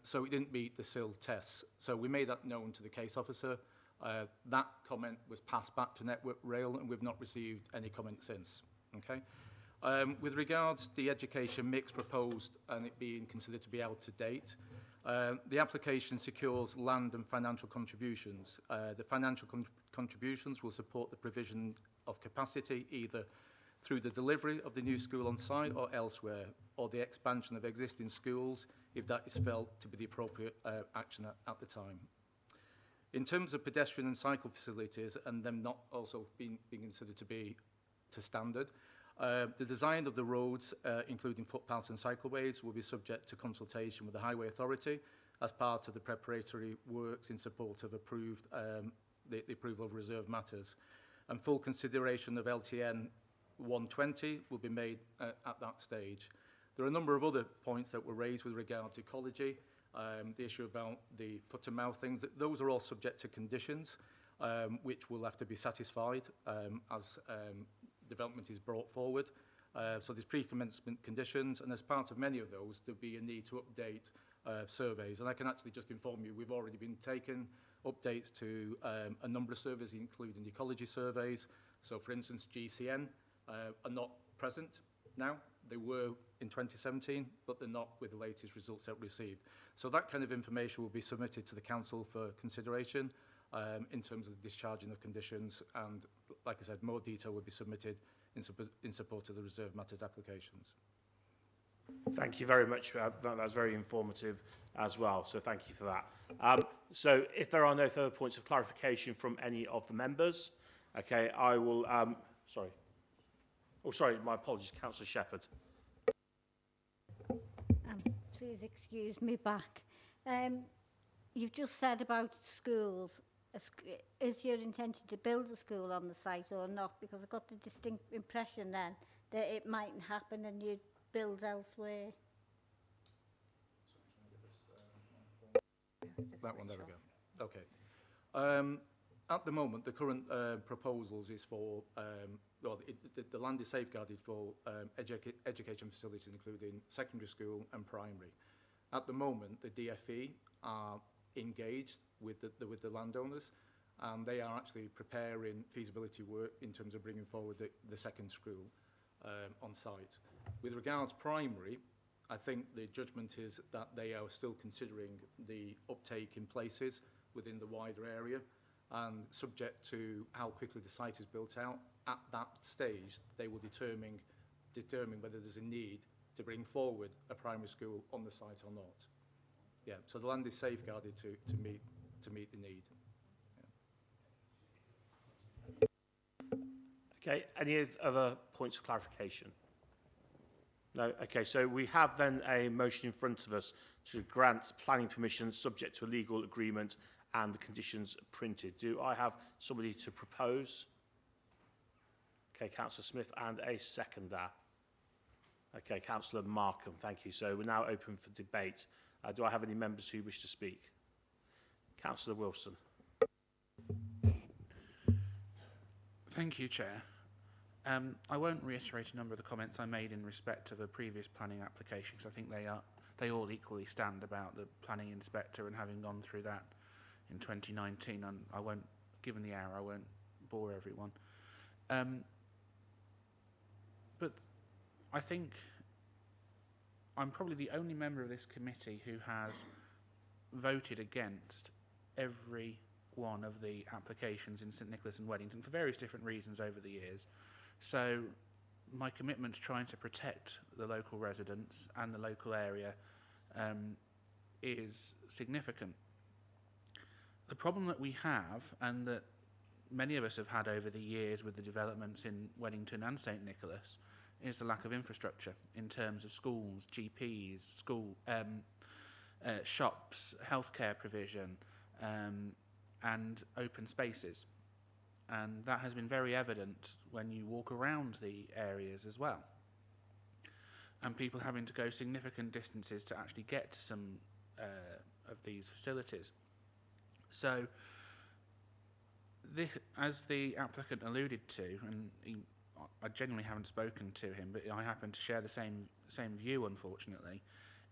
[SPEAKER 19] So it didn't meet the SIL tests. So we made that known to the case officer. That comment was passed back to Network Rail, and we've not received any comment since. Okay. With regards to the education mix proposed and it being considered to be out to date, the application secures land and financial contributions. The financial contributions will support the provision of capacity either through the delivery of the new school on site or elsewhere, or the expansion of existing schools if that is felt to be the appropriate action at the time. In terms of pedestrian and cycle facilities and them not also being considered to be to standard, the design of the roads, including footpaths and cycleways, will be subject to consultation with the Highway Authority as part of the preparatory works in support of the approval of reserved matters. And full consideration of LTN 120 will be made at that stage. There are a number of other points that were raised with regard to ecology, the issue about the foot-and-mouth things. Those are all subject to conditions, which will have to be satisfied as development is brought forward. So there's pre-commencement conditions, and as part of many of those, there'll be a need to update surveys. And I can actually just inform you, we've already been taking updates to a number of surveys, including the ecology surveys. So, for instance, GCN are not present now. They were in 2017, but they're not with the latest results that we received. So that kind of information will be submitted to the council for consideration in terms of the discharging of conditions. And, like I said, more detail will be submitted in support of the reserved matters applications.
[SPEAKER 1] Thank you very much. That was very informative as well, so thank you for that. So if there are no further points of clarification from any of the members, okay, I will... sorry. Oh, sorry, my apologies, Councillor Shepherd.
[SPEAKER 4] Please excuse me back. You've just said about schools. Is your intention to build a school on the site or not? Because I got the distinct impression then that it mightn't happen and you'd build elsewhere.
[SPEAKER 19] That one, there we go. Okay. At the moment, the current proposals is for, well, the land is safeguarded for education facilities, including secondary school and primary. At the moment, the DFE are engaged with the landowners, and they are actually preparing feasibility work in terms of bringing forward the second school on site. With regards primary, I think the judgment is that they are still considering the uptake in places within the wider area, and subject to how quickly the site is built out. At that stage, they will determine whether there's a need to bring forward a primary school on the site or not. Yeah, so the land is safeguarded to meet to meet the need.
[SPEAKER 1] Okay, any other points of clarification? No? Okay, so we have then a motion in front of us to grant planning permission subject to a legal agreement and the conditions printed. Do I have somebody to propose? Okay, Councillor Smith, and a seconder. Okay, Councillor Markham, thank you. So we're now open for debate. Do I have any members who wish to speak? Councillor Wilson.
[SPEAKER 2] Thank you, Chair. I won't reiterate a number of the comments I made in respect of a previous planning application, because I think they all equally stand about the planning inspector and having gone through that in 2019. And I won't, given the hour, I won't bore everyone. But I think I'm probably the only member of this committee who has voted against every one of the applications in St Nicholas and Weddington for various different reasons over the years. So my commitment to trying to protect the local residents and the local area is significant. The problem that we have, and that many of us have had over the years with the developments in Weddington and St Nicholas, is the lack of infrastructure in terms of schools, GPs, shops, healthcare provision, and open spaces. And that has been very evident when you walk around the areas as well. And people having to go significant distances to actually get to some of these facilities. So, as the applicant alluded to, and I genuinely haven't spoken to him, but I happen to share the same view, unfortunately,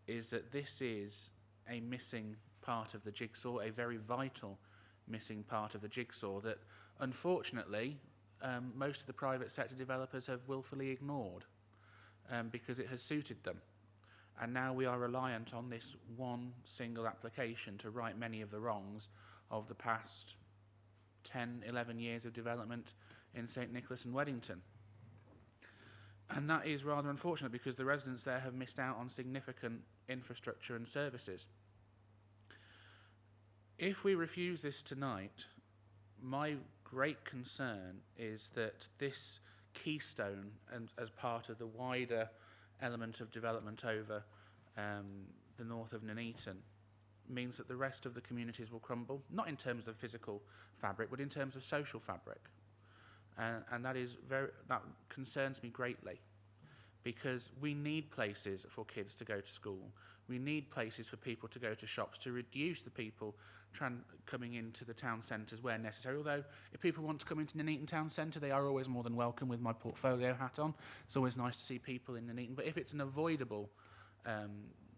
[SPEAKER 2] is that this is a missing part of the jigsaw, a very vital missing part of the jigsaw that, unfortunately, most of the private sector developers have willfully ignored because it has suited them. And now we are reliant on this one single application to right many of the wrongs of the past 10, 11 years of development in St Nicholas and Weddington. And that is rather unfortunate because the residents there have missed out on significant infrastructure and services. If we refuse this tonight, my great concern is that this keystone, and as part of the wider element of development over the north of Nuneaton, means that the rest of the communities will crumble, not in terms of physical fabric, but in terms of social fabric. And that concerns me greatly, because we need places for kids to go to school. We need places for people to go to shops to reduce the people coming into the town centres where necessary. Although, if people want to come into Nuneaton town centre, they are always more than welcome with my portfolio hat on. It's always nice to see people in Nuneaton. But if it's an avoidable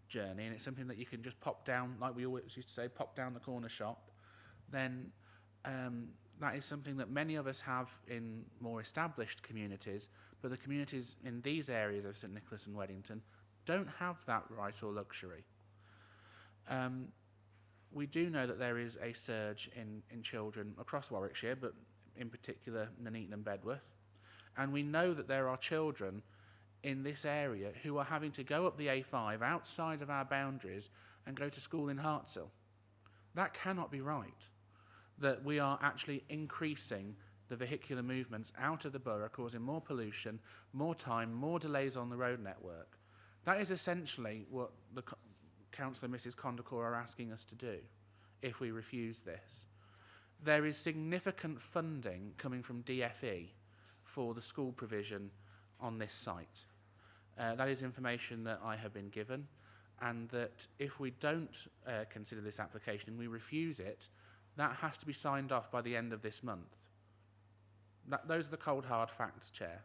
[SPEAKER 2] journey and it's something that you can just pop down, like we always used to say, pop down the corner shop, then that is something that many of us have in more established communities, but the communities in these areas of St Nicholas and Weddington don't have that right or luxury. We do know that there is a surge in children across Warwickshire, but in particular Nuneaton and Bedworth. And we know that there are children in this area who are having to go up the A5 outside of our boundaries and go to school in Hartshill. That cannot be right, that we are actually increasing the vehicular movements out of the borough, causing more pollution, more time, more delays on the road network. That is essentially what the Councillor Mrs Condacor are asking us to do if we refuse this. There is significant funding coming from DFE for the school provision on this site. That is information that I have been given, and that if we don't consider this application and we refuse it, that has to be signed off by the end of this month. Those are the cold hard facts, Chair.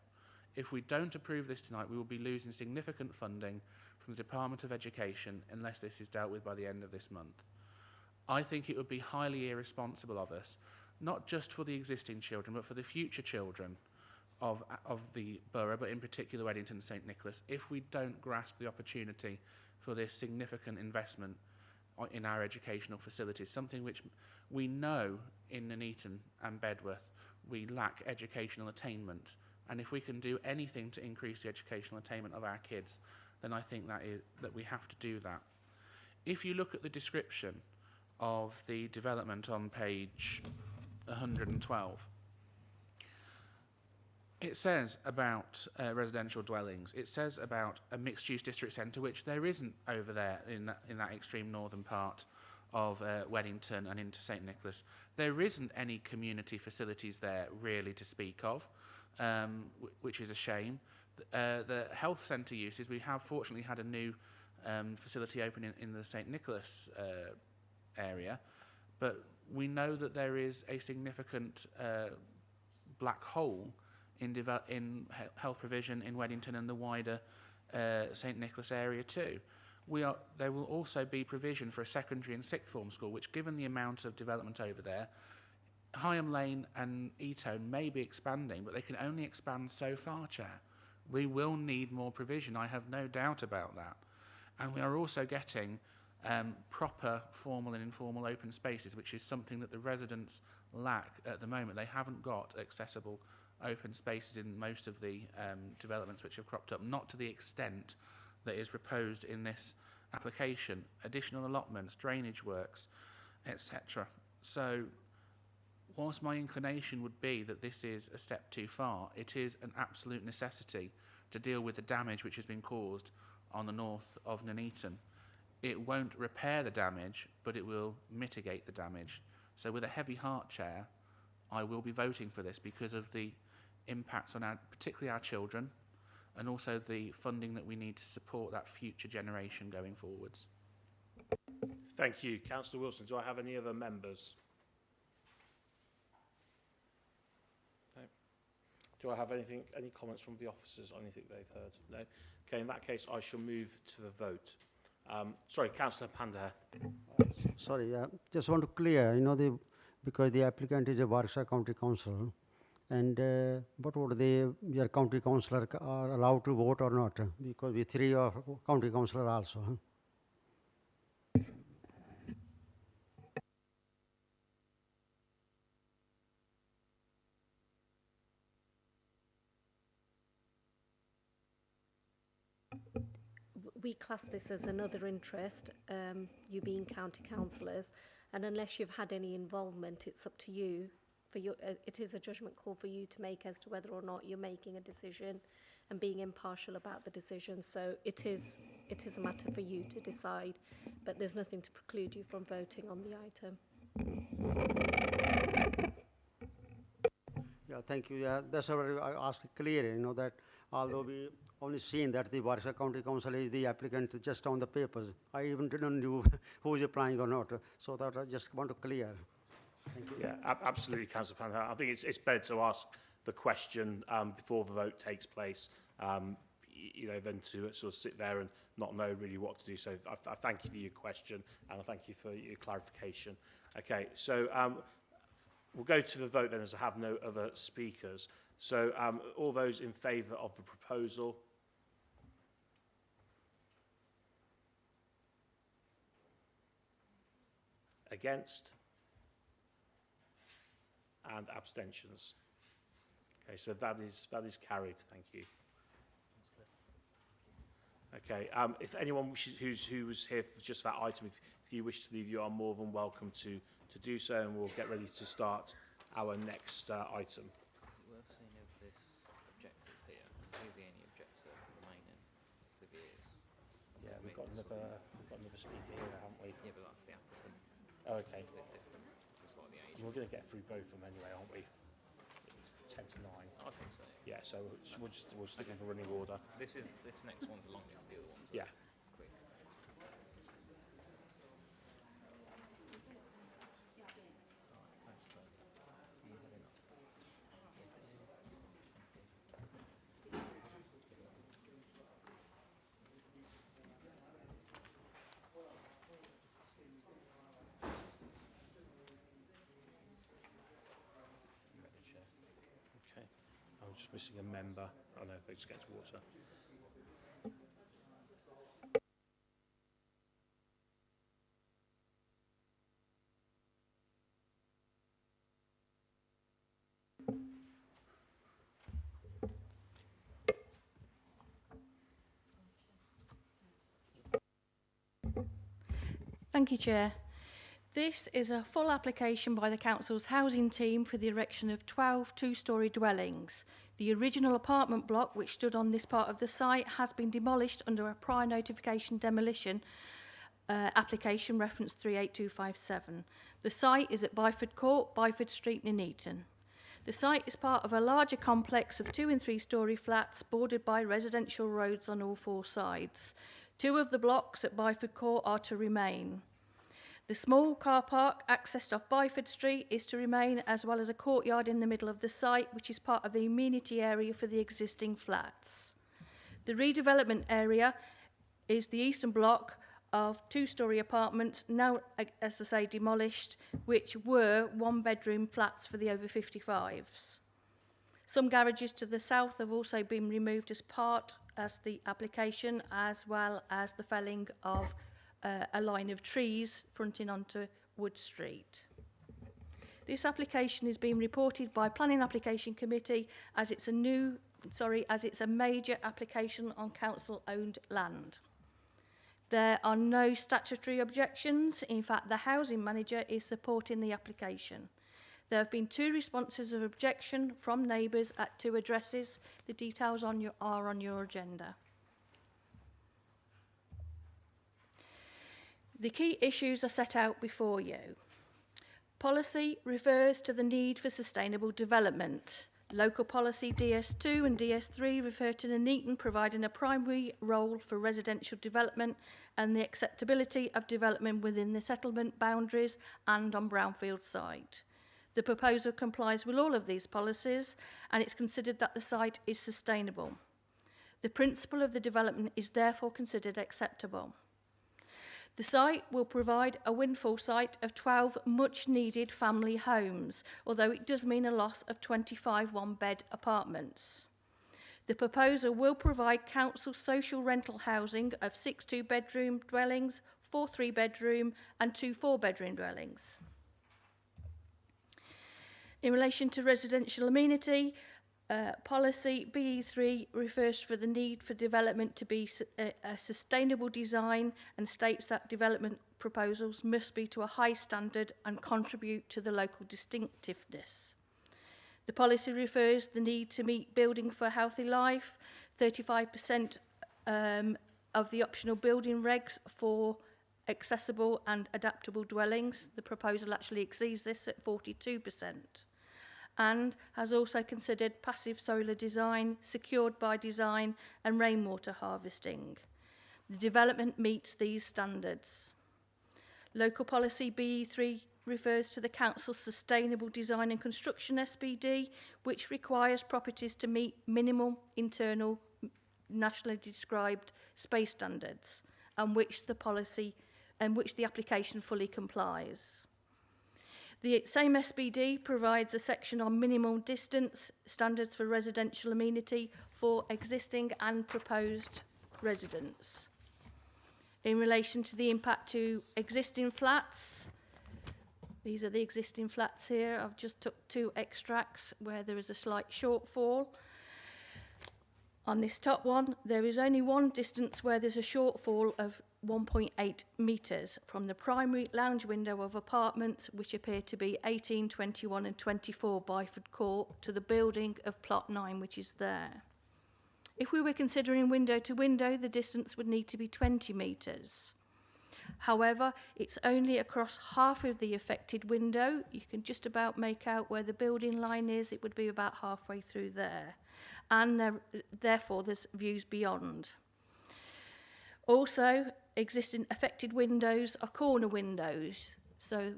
[SPEAKER 2] If we don't approve this tonight, we will be losing significant funding from the Department of Education unless this is dealt with by the end of this month. I think it would be highly irresponsible of us, not just for the existing children, but for the future children of the borough, but in particular Weddington and St Nicholas, if we don't grasp the opportunity for this significant investment in our educational facilities, something which we know in Nuneaton and Bedworth we lack educational attainment. And if we can do anything to increase the educational attainment of our kids, then I think that we have to do that. If you look at the description of the development on page 112. It says about residential dwellings, it says about a mixed-use district centre, which there isn't over there in that extreme northern part of Weddington and into St Nicholas. There isn't any community facilities there really to speak of, which is a shame. The health centre uses, we have fortunately had a new facility open in the St Nicholas area, but we know that there is a significant black hole in health provision in Weddington and the wider St Nicholas area too. There will also be provision for a secondary and sixth form school, which, given the amount of development over there, Heimlin and Eton may be expanding, but they can only expand so far, Chair. We will need more provision, I have no doubt about that. And we are also getting proper formal and informal open spaces, which is something that the residents lack at the moment. They haven't got accessible open spaces in most of the developments which have cropped up, not to the extent that is proposed in this application. Additional allotments, drainage works, etc. So, whilst my inclination would be that this is a step too far, it is an absolute necessity to deal with the damage which has been caused on the north of Nuneaton. It won't repair the damage, but it will mitigate the damage. So with a heavy heart, Chair, I will be voting for this because of the impacts on particularly our children, and also the funding that we need to support that future generation going forwards.
[SPEAKER 1] Thank you. Councillor Wilson, do I have any other members? No. Do I have any comments from the officers on anything they've heard? No. Okay, in that case, I shall move to the vote. Sorry, Councillor Panda.
[SPEAKER 12] Sorry, just want to clear, because the applicant is a Berkshire County Council, and what would your county councillor are allowed to vote or not? Because we three are county councillor also.
[SPEAKER 21] We class this as another interest, you being county councillors, and unless you've had any involvement, it's up to you. It is a judgment call for you to make as to whether or not you're making a decision and being impartial about the decision. So it is a matter for you to decide, but there's nothing to preclude you from voting on the item.
[SPEAKER 12] Yeah, thank you. Yeah, that's what I asked clear, that although we only seen that the Berkshire County Council is the applicant just on the papers, I even didn't know who is applying or not. So that I just want to clear. Thank you.
[SPEAKER 1] Yeah, absolutely, Councillor Panda. I think it's better to ask the question before the vote takes place, than to sort of sit there and not know really what to do. So I thank you for your question, and I thank you for your clarification. Okay, so we'll go to the vote then, as I have no other speakers. So all those in favour of the proposal? Against? And abstentions. Okay, so that is carried. Thank you. Okay, if anyone wishes, who was here for just that item, if you wish to leave, you are more than welcome to do so, and we'll get ready to start our next item.
[SPEAKER 13] Is it worth seeing if this objector's here? Is he any objector remaining? Because if he is,
[SPEAKER 1] yeah, we've got another speaker here, haven't we?
[SPEAKER 13] Yeah, but that's the applicant.
[SPEAKER 1] Oh, okay.
[SPEAKER 13] It's a bit different. It's like the age.
[SPEAKER 1] We're going to get through both of them anyway, aren't we? 10 to 9.
[SPEAKER 13] I think so.
[SPEAKER 1] Yeah, so we'll stick in the running order.
[SPEAKER 13] This next one's the longest. The other ones are
[SPEAKER 1] yeah.
[SPEAKER 13] quick.
[SPEAKER 1] Okay, I'm just missing a member. Oh no, they just get to water.
[SPEAKER 5] Thank you, Chair. This is a full application by the Council's housing team for the erection of 12 two-storey dwellings. The original apartment block, which stood on this part of the site, has been demolished under a prior notification demolition application reference 38257. The site is at Byford Court, Byford Street, Nuneaton. The site is part of a larger complex of 2- and 3-storey flats bordered by residential roads on all 4 sides. 2 of the blocks at Byford Court are to remain. The small car park accessed off Byford Street is to remain, as well as a courtyard in the middle of the site, which is part of the amenity area for the existing flats. The redevelopment area is the eastern block of 2-storey apartments, now, as I say, demolished, which were 1-bedroom flats for the over 55s. Some garages to the south have also been removed as part as the application, as well as the felling of a line of trees fronting onto Wood Street. This application is being reported by Planning Application Committee as it's a major application on council-owned land. There are no statutory objections. In fact, the housing manager is supporting the application. There have been 2 responses of objection from neighbours at 2 addresses. The details are on your agenda. The key issues are set out before you. Policy refers to the need for sustainable development. Local policy DS2 and DS3 refer to Nuneaton providing a primary role for residential development and the acceptability of development within the settlement boundaries and on brownfield site. The proposal complies with all of these policies, and it's considered that the site is sustainable. The principle of the development is therefore considered acceptable. The site will provide a windfall site of 12 much-needed family homes, although it does mean a loss of 25 one-bed apartments. The proposal will provide council social rental housing of 6 2-bedroom dwellings, 4 3-bedroom and 2 4-bedroom dwellings. In relation to residential amenity, policy BE3 refers for the need for development to be a sustainable design and states that development proposals must be to a high standard and contribute to the local distinctiveness. The policy refers the need to meet building for a healthy life, 35% of the optional building regs for accessible and adaptable dwellings. The proposal actually exceeds this at 42%. And has also considered passive solar design, secured by design and rainwater harvesting. The development meets these standards. Local policy BE3 refers to the Council's Sustainable Design and Construction SPD, which requires properties to meet minimal internal nationally described space standards, and which the application fully complies. The same SPD provides a section on minimal distance standards for residential amenity for existing and proposed residents. In relation to the impact to existing flats, these are the existing flats here. I've just took 2 extracts where there is a slight shortfall. On this top one, there is only one distance where there's a shortfall of 1.8 metres from the primary lounge window of apartments, which appear to be 18, 21 and 24 Byford Court, to the building of plot 9, which is there. If we were considering window to window, the distance would need to be 20 metres. However, it's only across half of the affected window. You can just about make out where the building line is. It would be about halfway through there. And therefore, there's views beyond. Also, existing affected windows are corner windows, so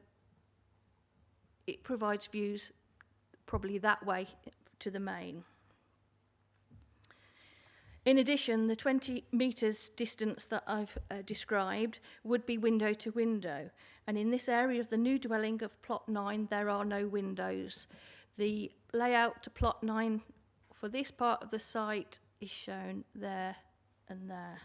[SPEAKER 5] it provides views probably that way to the main. In addition, the 20 metres distance that I've described would be window to window, and in this area of the new dwelling of plot 9, there are no windows. The layout to plot 9 for this part of the site is shown there and there.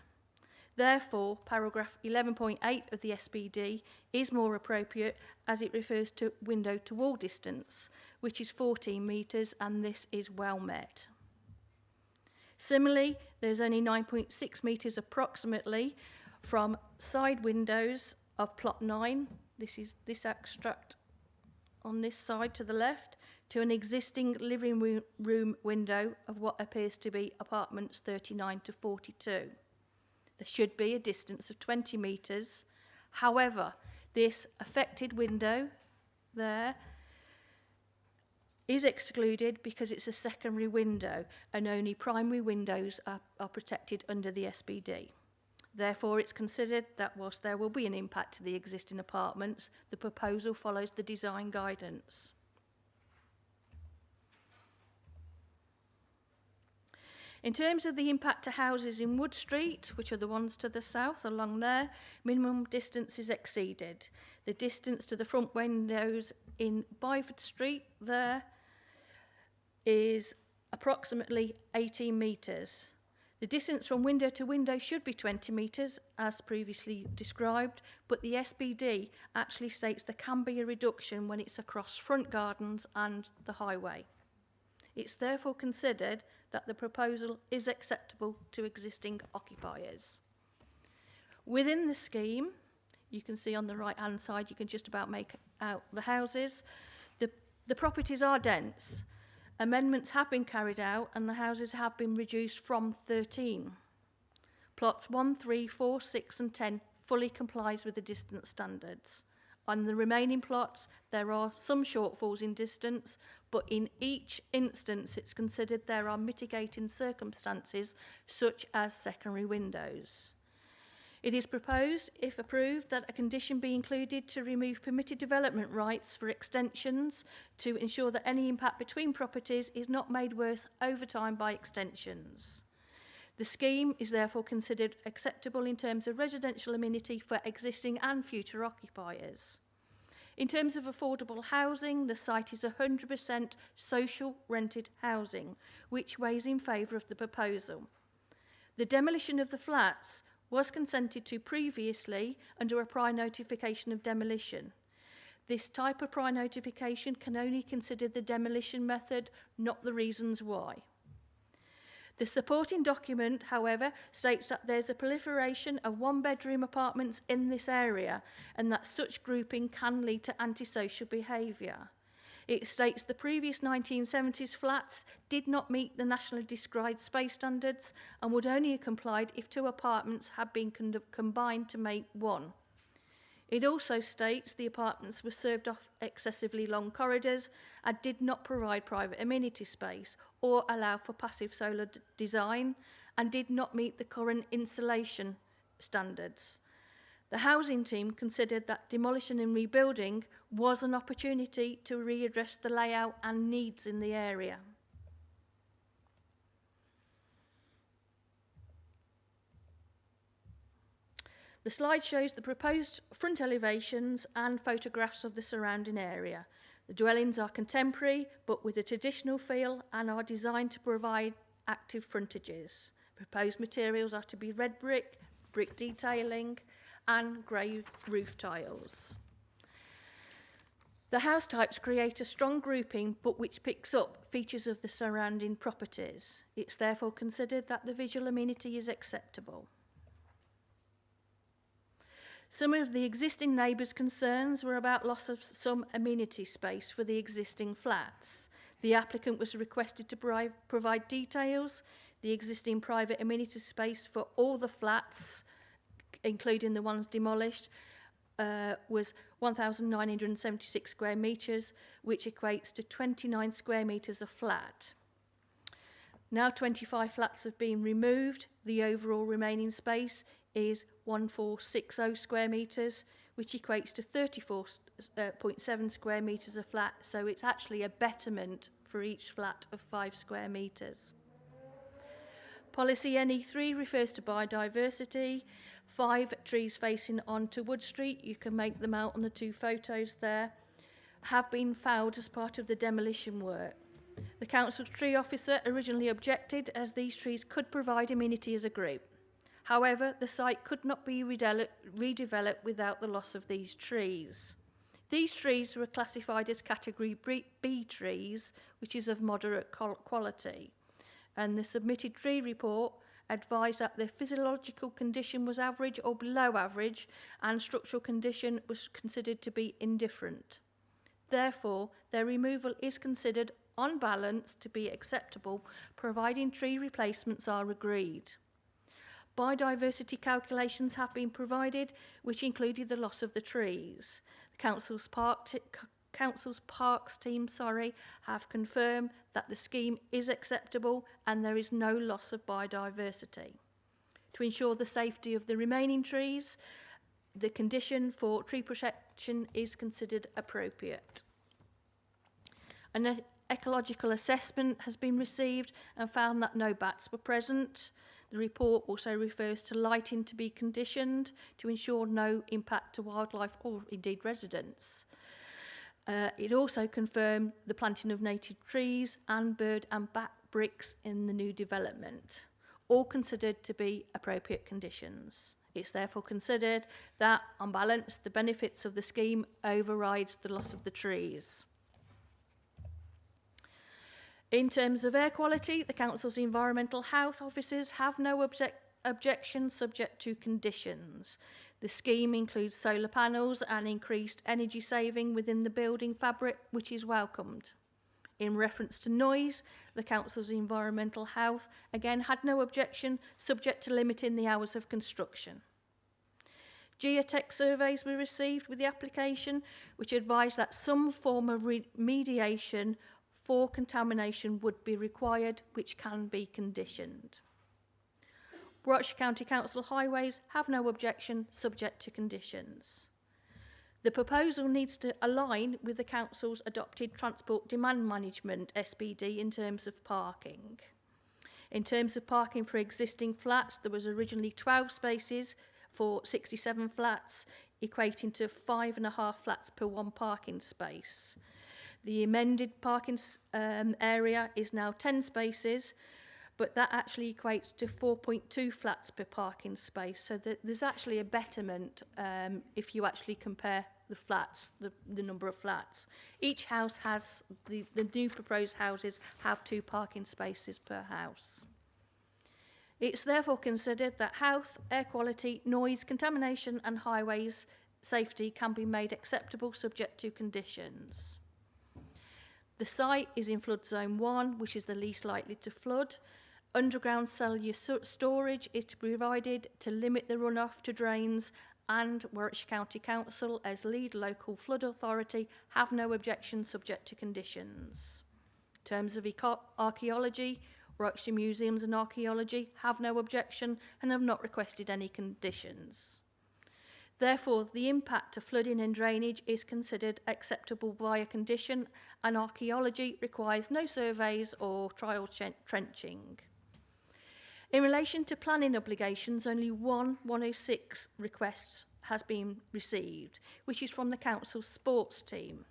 [SPEAKER 5] Therefore, paragraph 11.8 of the SPD is more appropriate as it refers to window to wall distance, which is 14 metres, and this is well met. Similarly, there's only 9.6 metres approximately from side windows of plot 9 this extract on this side to the left, to an existing living room window of what appears to be apartments 39 to 42. There should be a distance of 20 metres. However, this affected window there is excluded because it's a secondary window and only primary windows are protected under the SBD. Therefore, it's considered that whilst there will be an impact to the existing apartments, the proposal follows the design guidance. In terms of the impact to houses in Wood Street, which are the ones to the south along there, minimum distance is exceeded. The distance to the front windows in Byford Street there is approximately 18 metres. The distance from window to window should be 20 metres, as previously described, but the SBD actually states there can be a reduction when it's across front gardens and the highway. It's therefore considered that the proposal is acceptable to existing occupiers. Within the scheme, you can see on the right-hand side, you can just about make out the houses. The properties are dense. Amendments have been carried out and the houses have been reduced from 13. Plots 1, 3, 4, 6 and 10 fully complies with the distance standards. On the remaining plots, there are some shortfalls in distance, but in each instance it's considered there are mitigating circumstances such as secondary windows. It is proposed, if approved, that a condition be included to remove permitted development rights for extensions to ensure that any impact between properties is not made worse over time by extensions. The scheme is therefore considered acceptable in terms of residential amenity for existing and future occupiers. In terms of affordable housing, the site is 100% social rented housing, which weighs in favour of the proposal. The demolition of the flats was consented to previously under a prior notification of demolition. This type of prior notification can only consider the demolition method, not the reasons why. The supporting document, however, states that there's a proliferation of one-bedroom apartments in this area and that such grouping can lead to antisocial behaviour. It states the previous 1970s flats did not meet the nationally described space standards and would only have complied if two apartments had been combined to make one. It also states the apartments were served off excessively long corridors and did not provide private amenity space or allow for passive solar design and did not meet the current insulation standards. The housing team considered that demolition and rebuilding was an opportunity to readdress the layout and needs in the area. The slide shows the proposed front elevations and photographs of the surrounding area. The dwellings are contemporary but with a traditional feel and are designed to provide active frontages. Proposed materials are to be red brick, brick detailing and grey roof tiles. The house types create a strong grouping but which picks up features of the surrounding properties. It's therefore considered that the visual amenity is acceptable. Some of the existing neighbours' concerns were about loss of some amenity space for the existing flats. The applicant was requested to provide details. The existing private amenity space for all the flats, including the ones demolished, was 1,976 square metres, which equates to 29 square metres a flat. Now 25 flats have been removed. The overall remaining space is 1,460 square metres, which equates to 34.7 square metres a flat, so it's actually a betterment for each flat of 5 square metres. Policy NE3 refers to biodiversity. 5 trees facing onto Wood Street, you can make them out on the 2 photos there, have been felled as part of the demolition work. The council's tree officer originally objected as these trees could provide amenity as a group. However, the site could not be redeveloped without the loss of these trees. These trees were classified as category B trees, which is of moderate quality. And the submitted tree report advised that the physiological condition was average or below average and structural condition was considered to be indifferent. Therefore, their removal is considered on balance to be acceptable, providing tree replacements are agreed. Biodiversity calculations have been provided, which included the loss of the trees. The Council's Parks team have confirmed that the scheme is acceptable and there is no loss of biodiversity. To ensure the safety of the remaining trees, the condition for tree protection is considered appropriate. An ecological assessment has been received and found that no bats were present. The report also refers to lighting to be conditioned to ensure no impact to wildlife or indeed residents. It also confirmed the planting of native trees and bird and bat bricks in the new development, all considered to be appropriate conditions. It's therefore considered that, on balance, the benefits of the scheme overrides the loss of the trees. In terms of air quality, the Council's environmental health officers have no objection subject to conditions. The scheme includes solar panels and increased energy saving within the building fabric, which is welcomed. In reference to noise, the Council's environmental health again had no objection subject to limiting the hours of construction. Geotech surveys were received with the application, which advised that some form of remediation for contamination would be required, which can be conditioned. Warwickshire County Council Highways have no objection subject to conditions. The proposal needs to align with the Council's adopted Transport Demand Management SPD in terms of parking. In terms of parking for existing flats, there was originally 12 spaces for 67 flats, equating to 5.5 flats per one parking space. The amended parking area is now 10 spaces, but that actually equates to 4.2 flats per parking space. So there's actually a betterment if you actually compare the flats, the number of flats. Each house has, the new proposed houses have 2 parking spaces per house. It's therefore considered that health, air quality, noise, contamination and highways safety can be made acceptable subject to conditions. The site is in flood zone 1, which is the least likely to flood. Underground cellular storage is to be provided to limit the runoff to drains, and Warwickshire County Council, as lead local flood authority, have no objection subject to conditions. In terms of archaeology, Warwickshire Museums and Archaeology have no objection and have not requested any conditions. Therefore, the impact of flooding and drainage is considered acceptable by a condition, and archaeology requires no surveys or trial trenching. In relation to planning obligations, only one 106 request has been received, which is from the Council's sports team.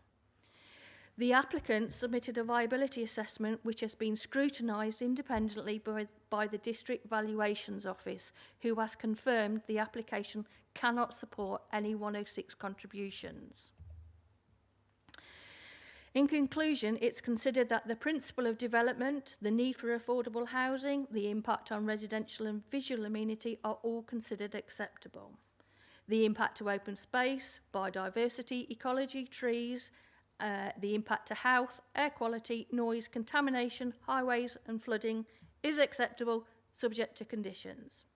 [SPEAKER 5] The applicant submitted a viability assessment which has been scrutinised independently by the District Valuations Office, who has confirmed the application cannot support any 106 contributions. In conclusion, it's considered that the principle of development, the need for affordable housing, the impact on residential and visual amenity are all considered acceptable. The impact to open space, biodiversity, ecology, trees, the impact to health, air quality, noise, contamination, highways and flooding is acceptable subject to conditions.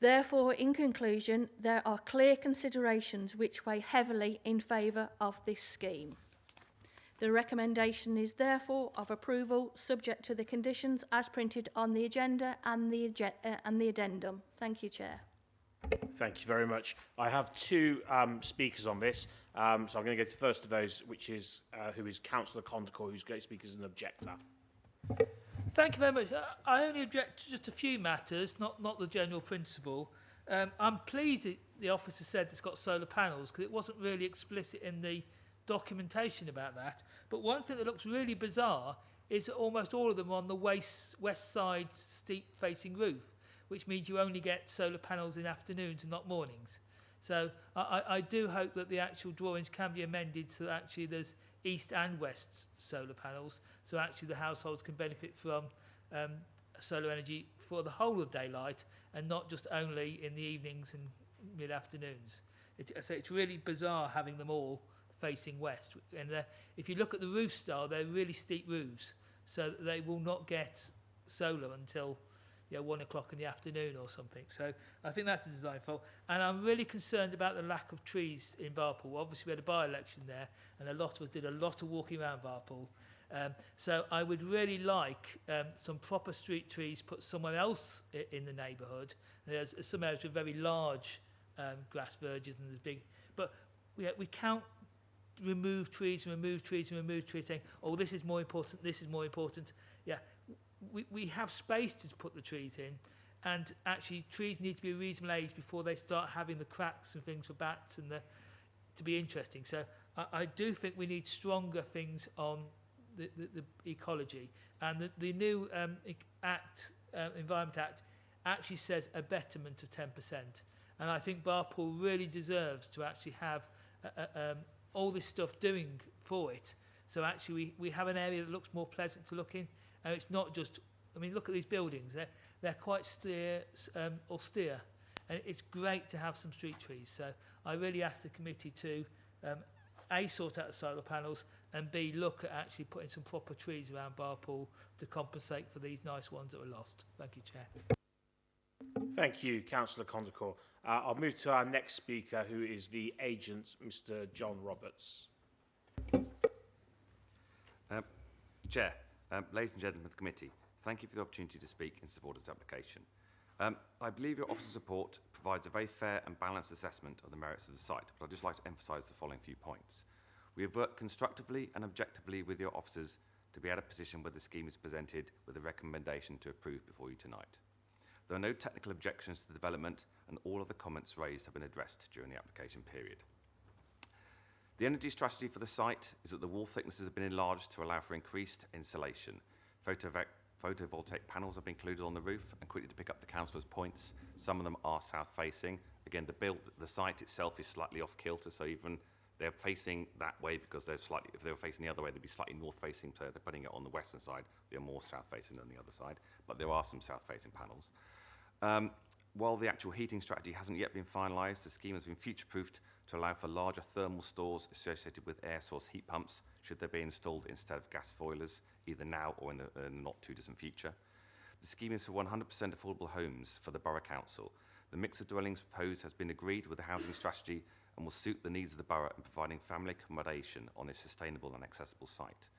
[SPEAKER 5] Therefore, in conclusion, there are clear considerations which weigh heavily in favour of this scheme. The recommendation is therefore of approval subject to the conditions as printed on the agenda and the addendum. Thank you, Chair.
[SPEAKER 1] Thank you very much. I have 2 speakers on this, so I'm going to go to the first of those, which is who is Councillor Condacor, who's going to speak as an objector.
[SPEAKER 3] Thank you very much. I only object to just a few matters, not the general principle. I'm pleased that the officer said it's got solar panels, because it wasn't really explicit in the documentation about that. But one thing that looks really bizarre is that almost all of them are on the west side steep-facing roof, which means you only get solar panels in afternoons and not mornings. So I do hope that the actual drawings can be amended so that actually there's east and west solar panels, so actually the households can benefit from solar energy for the whole of daylight and not just only in the evenings and mid-afternoons. So it's really bizarre having them all facing west. And if you look at the roof style, they're really steep roofs, so they will not get solar until 1 o'clock in the afternoon or something. So I think that's a design fault. And I'm really concerned about the lack of trees in Barpool. Obviously, we had a by-election there, and a lot of us did a lot of walking around Barpool. So I would really like some proper street trees put somewhere else in the neighbourhood. There's some areas with very large grass verges and there's big, but we can't remove trees and remove trees and remove trees saying, oh, this is more important, this is more important. Yeah, we have space to put the trees in, and actually trees need to be a reasonable age before they start having the cracks and things for bats and to be interesting. So I do think we need stronger things on the ecology, and the new Environment Act actually says a betterment of 10%, and I think Barpool really deserves to actually have all this stuff doing for it. So actually we have an area that looks more pleasant to look in, and it's not just, I mean, look at these buildings, they're quite austere, and it's great to have some street trees. So I really ask the committee to A, sort out the solar panels, and B, look at actually putting some proper trees around Barpool to compensate for these nice ones that were lost. Thank you, Chair.
[SPEAKER 1] Thank you, Councillor Condacor. I'll move to our next speaker, who is the agent, Mr. John Roberts.
[SPEAKER 6] Chair, ladies and gentlemen of the committee, thank you for the opportunity to speak in support of this application. I believe your officer's report provides a very fair and balanced assessment of the merits of the site, but I'd just like to emphasise the following few points. We have worked constructively and objectively with your officers to be at a position where the scheme is presented with a recommendation to approve before you tonight. There are no technical objections to the development, and all of the comments raised have been addressed during the application period. The energy strategy for the site is that the wall thicknesses have been enlarged to allow for increased insulation. Photovoltaic panels have been included on the roof, and quickly to pick up the councillor's points, some of them are south-facing. Again, the site itself is slightly off-kilter, so even they're facing that way because they're slightly, if they were facing the other way, they'd be slightly north-facing, so if they're putting it on the western side, they're more south-facing than the other side, but there are some south-facing panels. While the actual heating strategy hasn't yet been finalised, the scheme has been future-proofed to allow for larger thermal stores associated with air source heat pumps, should they be installed instead of gas boilers, either now or in the not too distant future. The scheme is for 100% affordable homes for the Borough Council. The mix of dwellings proposed has been agreed with the housing strategy and will suit the needs of the Borough in providing family accommodation on a sustainable and accessible site.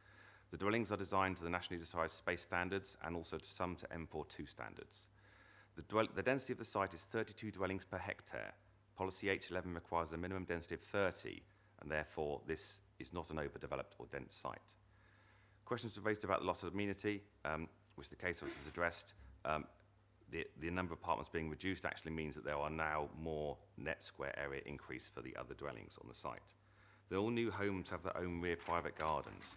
[SPEAKER 6] The dwellings are designed to the nationally decided space standards and also to some to M42 standards. The density of the site is 32 dwellings per hectare. Policy H11 requires a minimum density of 30, and therefore this is not an overdeveloped or dense site. Questions were raised about the loss of amenity, which the case officer has addressed. The number of apartments being reduced actually means that there are now more net square area increase for the other dwellings on the site. The all new homes have their own rear private gardens.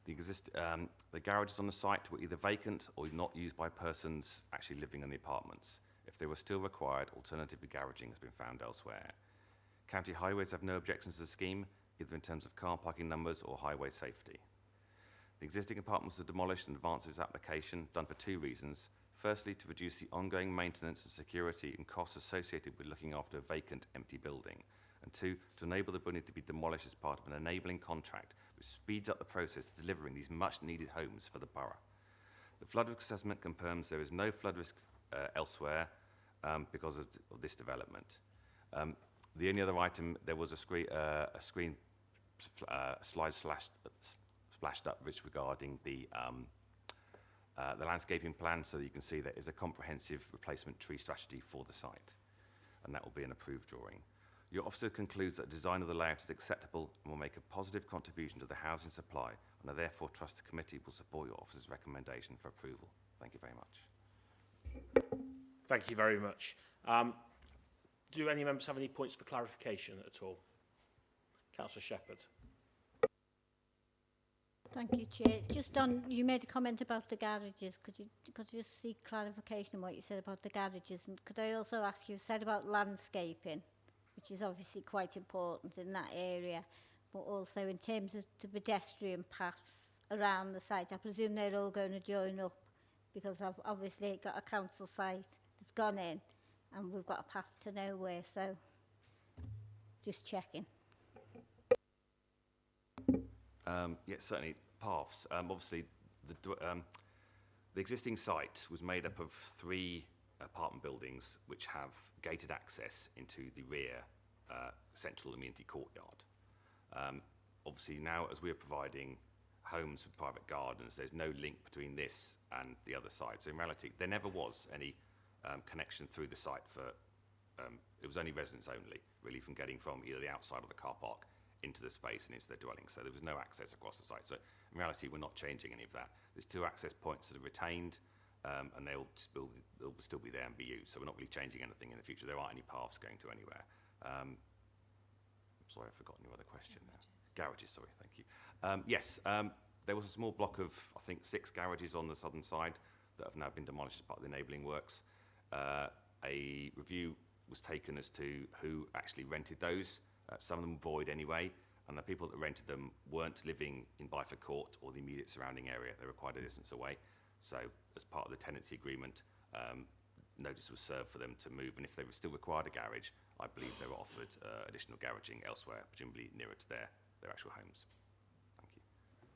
[SPEAKER 6] The garages on the site were either vacant or not used by persons actually living in the apartments. If they were still required, alternative garaging has been found elsewhere. County highways have no objections to the scheme, either in terms of car parking numbers or highway safety. The existing apartments were demolished in advance of its application, done for two reasons. Firstly, to reduce the ongoing maintenance and security and costs associated with looking after a vacant, empty building. And two, to enable the building to be demolished as part of an enabling contract, which speeds up the process of delivering these much-needed homes for the borough. The flood risk assessment confirms there is no flood risk elsewhere because of this development. The only other item, there was a screen slide splashed up which regarding the landscaping plan, so that you can see there is a comprehensive replacement tree strategy for the site, and that will be an approved drawing. Your officer concludes that the design of the layout is acceptable and will make a positive contribution to the housing supply, and I therefore trust the committee will support your officer's recommendation for approval. Thank you very much.
[SPEAKER 1] Thank you very much. Do any members have any points for clarification at all? Councillor Shepherd.
[SPEAKER 4] Thank you, Chair. Just on, you made a comment about the garages. Could you just seek clarification on what you said about the garages? And could I also ask, you said about landscaping, which is obviously quite important in that area, but also in terms of the pedestrian paths around the site. I presume they're all going to join up because I've obviously got a council site that's gone in and we've got a path to nowhere, so just checking.
[SPEAKER 6] Yes, certainly paths. Obviously, the existing site was made up of 3 apartment buildings which have gated access into the rear central amenity courtyard. Obviously, now as we're providing homes with private gardens, there's no link between this and the other side. So in reality, there never was any connection through the site for, it was only residents only, really, from getting from either the outside of the car park into the space and into their dwelling. So there was no access across the site. So in reality, we're not changing any of that. There's 2 access points that are retained, and they'll still be there and be used. So we're not really changing anything in the future. There aren't any paths going to anywhere. Sorry, I've forgotten your other question now. Garages, sorry, thank you. Yes, there was a small block of, I think, 6 garages on the southern side that have now been demolished as part of the enabling works. A review was taken as to who actually rented those. Some of them void anyway, and the people that rented them weren't living in Byford Court or the immediate surrounding area. They were quite a distance away. So as part of the tenancy agreement, notice was served for them to move, and if they were still required a garage, I believe they were offered additional garaging elsewhere, presumably nearer to their actual homes.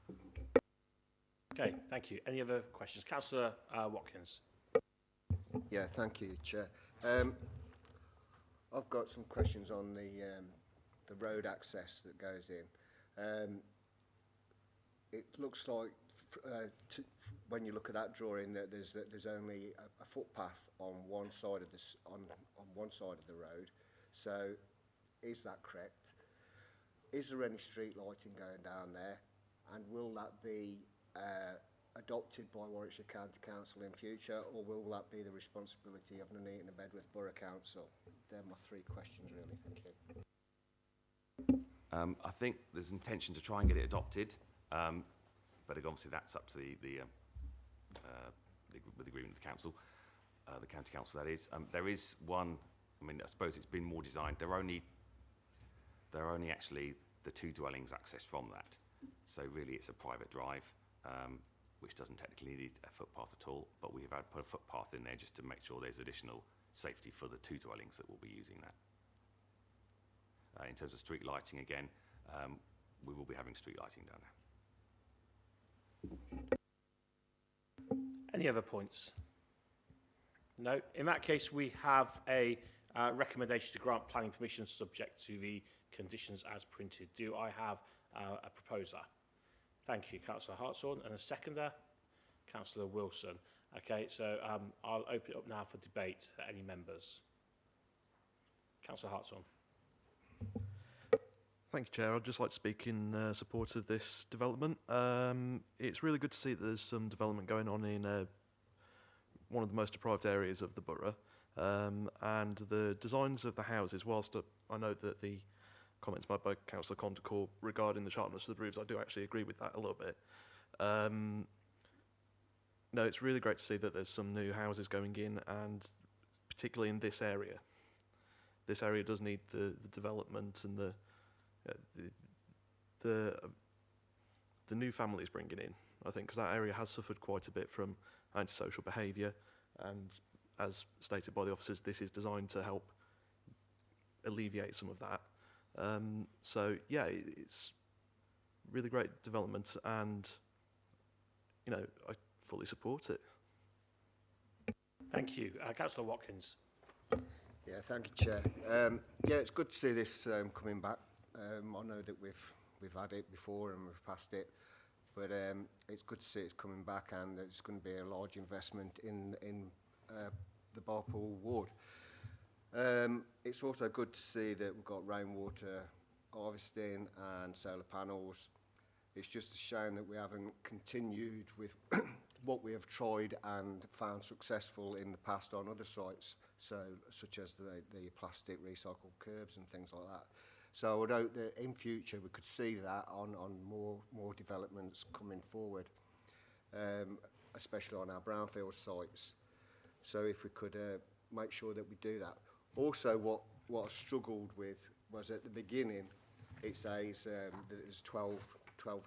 [SPEAKER 6] Thank you.
[SPEAKER 1] Okay, thank you. Any other questions? Councillor Watkins.
[SPEAKER 9] Yeah, thank you, Chair. I've got some questions on the road access that goes in. It looks like when you look at that drawing that there's only a footpath on one side of this on one side of the road. So is that correct? Is there any street lighting going down there, and will that be adopted by Warwickshire County Council in future, or will that be the responsibility of Nuneaton and Bedworth Borough Council? They're my 3 questions, really. Thank you.
[SPEAKER 6] I think there's intention to try and get it adopted, but obviously that's up to with agreement with the council, the county council, that is. There is one. I mean, I suppose it's been more designed. There are only actually the 2 dwellings access from that, so really it's a private drive, which doesn't technically need a footpath at all. But we have had put a footpath in there just to make sure there's additional safety for the 2 dwellings that will be using that. In terms of street lighting, again, we will be having street lighting down there.
[SPEAKER 1] Any other points? No. In that case, we have a recommendation to grant planning permission subject to the conditions as printed. Do I have a proposer? Thank you, Councillor Hartshorn. And a seconder? Councillor Wilson. Okay, so I'll open it up now for debate. Any members? Councillor Hartshorn.
[SPEAKER 14] Thank you, Chair. I'd just like to speak in support of this development. It's really good to see that there's some development going on in one of the most deprived areas of the borough. And the designs of the houses, whilst I know that the comments made by Councillor Condecourt regarding the sharpness of the roofs, I do actually agree with that a little bit. No, it's really great to see that there's some new houses going in, and particularly in this area. This area does need the development and the new families bringing in, I think, because that area has suffered quite a bit from antisocial behaviour, and as stated by the officers, this is designed to help alleviate some of that. So yeah, it's really great development, and I fully support it.
[SPEAKER 1] Thank you. Councillor Watkins.
[SPEAKER 9] Yeah, thank you, Chair. Yeah, it's good to see this coming back. I know that we've had it before and we've passed it, but it's good to see it's coming back, and it's going to be a large investment in the Barpool ward. It's also good to see that we've got rainwater harvesting and solar panels. It's just a shame that we haven't continued with what we have tried and found successful in the past on other sites, such as the plastic recycled curbs and things like that. So I would hope that in future we could see that on more developments coming forward, especially on our brownfield sites. So if we could make sure that we do that. Also, what I struggled with was at the beginning, it says that there's 12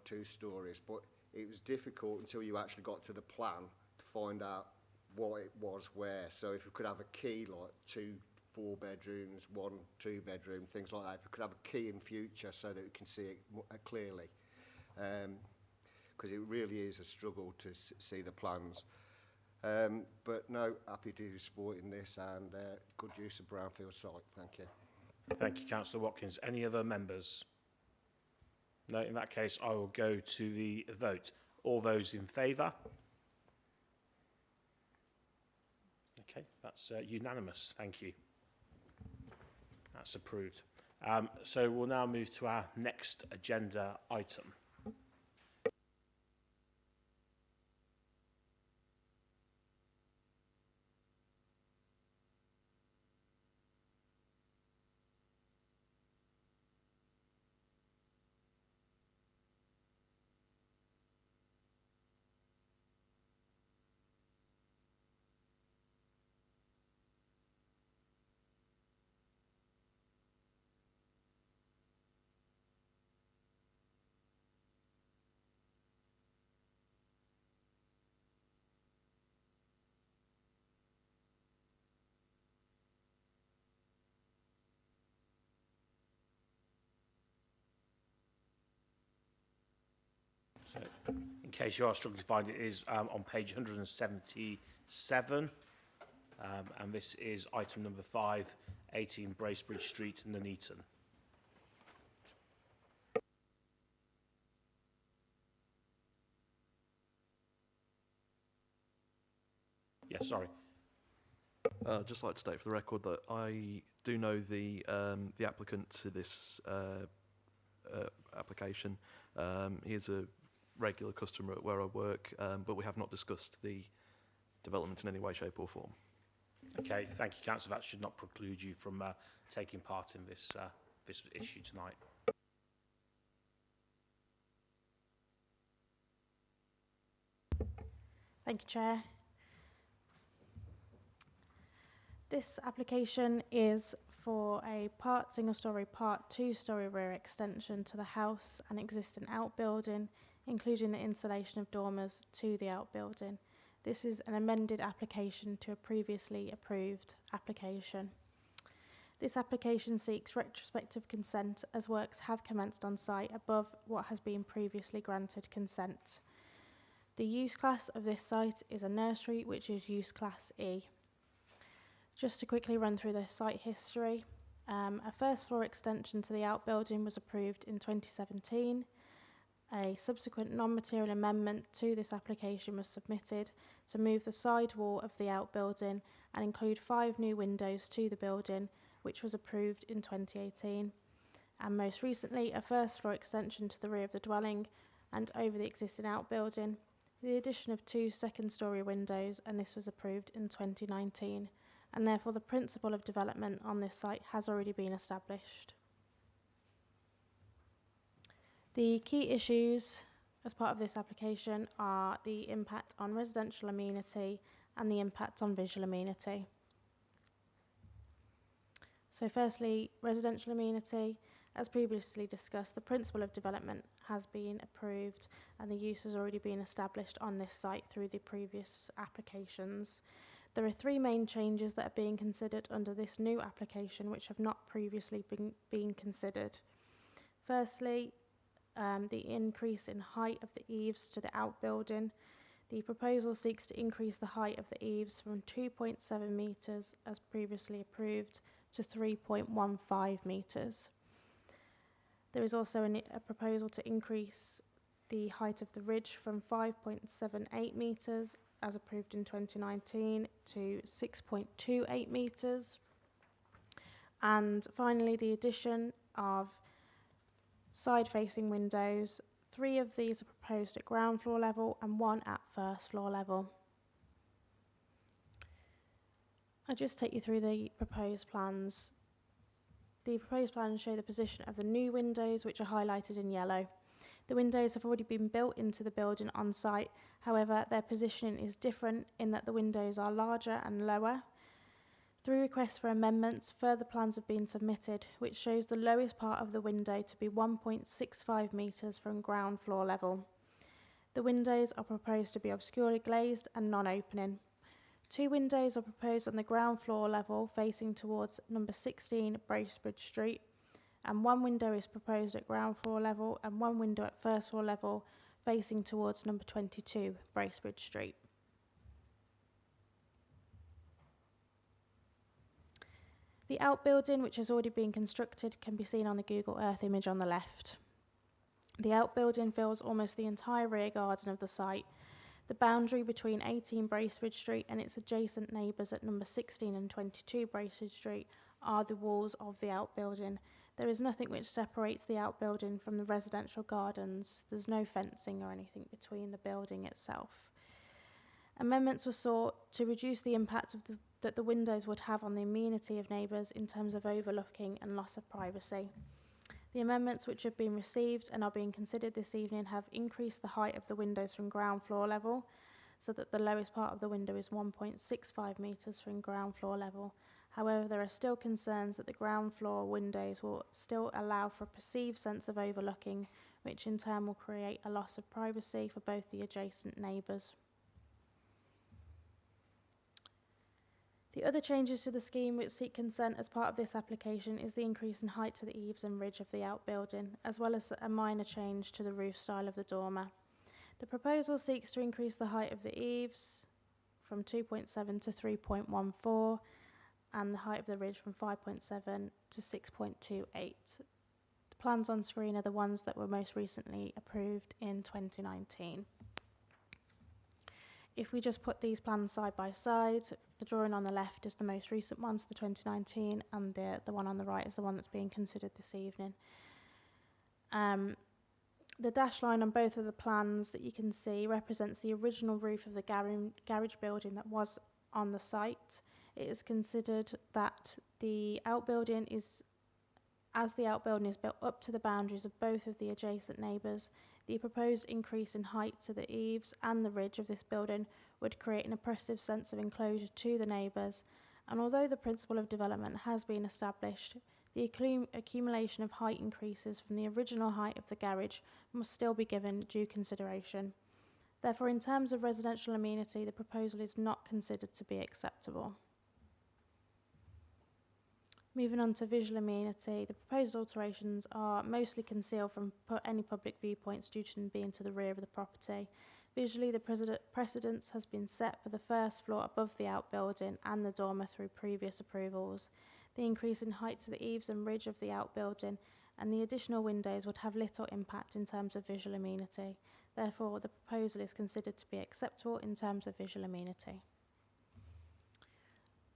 [SPEAKER 9] 2 stories, but it was difficult until you actually got to the plan to find out what it was where. So if we could have a key, like 2 4-bedrooms, 1 2-bedroom, things like that, if we could have a key in future so that we can see it clearly. Because it really is a struggle to see the plans. But no, happy to support in this, and good use of brownfield site. Thank you.
[SPEAKER 1] Thank you, Councillor Watkins. Any other members? No, in that case, I will go to the vote. All those in favour? Okay, that's unanimous. Thank you. That's approved. So we'll now move to our next agenda item. So, in case you are struggling to find it, is on page 177, and this is item number 5, 18 Bracebridge Street, Nuneaton. Yes, sorry.
[SPEAKER 14] I'd just like to state for the record that I do know the applicant to this application. He is a regular customer at where I work, but we have not discussed the development in any way, shape or form.
[SPEAKER 1] Okay, thank you, Councillor. That should not preclude you from taking part in this this issue tonight.
[SPEAKER 7] Thank you, Chair. This application is for a part single-storey, part two-storey rear extension to the house and existing outbuilding, including the installation of dormers to the outbuilding. This is an amended application to a previously approved application. This application seeks retrospective consent as works have commenced on site above what has been previously granted consent. The use class of this site is a nursery, which is use class E. Just to quickly run through the site history, a first floor extension to the outbuilding was approved in 2017. A subsequent non-material amendment to this application was submitted to move the side wall of the outbuilding and include 5 new windows to the building, which was approved in 2018. And most recently, a first floor extension to the rear of the dwelling and over the existing outbuilding, the addition of 2 second-storey windows, and this was approved in 2019. And therefore the principle of development on this site has already been established. The key issues as part of this application are the impact on residential amenity and the impact on visual amenity. So firstly, residential amenity. As previously discussed, the principle of development has been approved and the use has already been established on this site through the previous applications. There are 3 main changes that are being considered under this new application which have not previously been considered. Firstly, the increase in height of the eaves to the outbuilding. The proposal seeks to increase the height of the eaves from 2.7 metres as previously approved to 3.15 metres. There is also a proposal to increase the height of the ridge from 5.78 metres as approved in 2019 to 6.28 metres. And finally, the addition of side-facing windows. 3 of these are proposed at ground floor level and 1 at first floor level. I'll just take you through the proposed plans. The proposed plans show the position of the new windows, which are highlighted in yellow. The windows have already been built into the building on site. However, their positioning is different in that the windows are larger and lower. Through requests for amendments, further plans have been submitted, which shows the lowest part of the window to be 1.65 metres from ground floor level. The windows are proposed to be obscurely glazed and non-opening. 2 windows are proposed on the ground floor level facing towards number 16 Bracebridge Street, and 1 window is proposed at ground floor level and 1 window at first floor level facing towards number 22 Bracebridge Street. The outbuilding, which has already been constructed, can be seen on the Google Earth image on the left. The outbuilding fills almost the entire rear garden of the site. The boundary between 18 Bracebridge Street and its adjacent neighbours at number 16 and 22 Bracebridge Street are the walls of the outbuilding. There is nothing which separates the outbuilding from the residential gardens. There's no fencing or anything between the building itself. Amendments were sought to reduce the impact that the windows would have on the amenity of neighbours in terms of overlooking and loss of privacy. The amendments which have been received and are being considered this evening have increased the height of the windows from ground floor level, so that the lowest part of the window is 1.65 metres from ground floor level. However, there are still concerns that the ground floor windows will still allow for a perceived sense of overlooking, which in turn will create a loss of privacy for both the adjacent neighbours. The other changes to the scheme which seek consent as part of this application is the increase in height to the eaves and ridge of the outbuilding, as well as a minor change to the roof style of the dormer. The proposal seeks to increase the height of the eaves from 2.7 to 3.14 and the height of the ridge from 5.7 to 6.28. The plans on screen are the ones that were most recently approved in 2019. If we just put these plans side by side, the drawing on the left is the most recent one, so the 2019, and the one on the right is the one that's being considered this evening. The dash line on both of the plans that you can see represents the original roof of the garage building that was on the site. It is considered that the outbuilding is, as the outbuilding is built up to the boundaries of both of the adjacent neighbours, the proposed increase in height to the eaves and the ridge of this building would create an oppressive sense of enclosure to the neighbours, and although the principle of development has been established, the accumulation of height increases from the original height of the garage must still be given due consideration. Therefore, in terms of residential amenity, the proposal is not considered to be acceptable. Moving on to visual amenity, the proposed alterations are mostly concealed from any public viewpoints due to them being to the rear of the property. Visually, the precedence has been set for the first floor above the outbuilding and the dormer through previous approvals. The increase in height to the eaves and ridge of the outbuilding and the additional windows would have little impact in terms of visual amenity. Therefore, the proposal is considered to be acceptable in terms of visual amenity.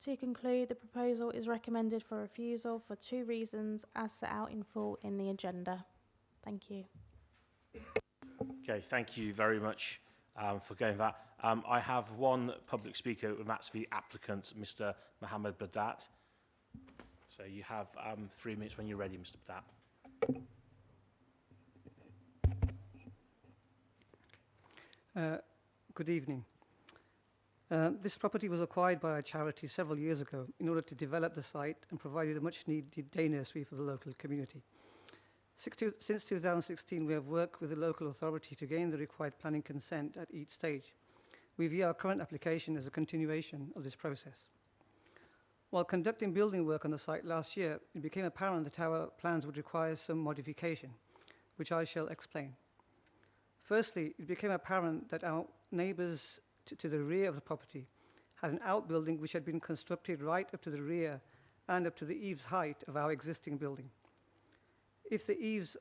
[SPEAKER 7] To conclude, the proposal is recommended for refusal for 2 reasons as set out in full in the agenda. Thank you.
[SPEAKER 1] Okay, thank you very much for going that. I have one public speaker, and that's the applicant, Mr. Mohammed Badat. So you have 3 minutes when you're ready, Mr.
[SPEAKER 8] Badat. Good evening. This property was acquired by a charity several years ago in order to develop the site and provided a much-needed day nursery for the local community. Since 2016, we have worked with the local authority to gain the required planning consent at each stage. We view our current application as a continuation of this process. While conducting building work on the site last year, it became apparent that our plans would require some modification, which I shall explain. Firstly, it became apparent that our neighbours to the rear of the property had an outbuilding which had been constructed right up to the rear and up to the eaves height of our existing building. If the eaves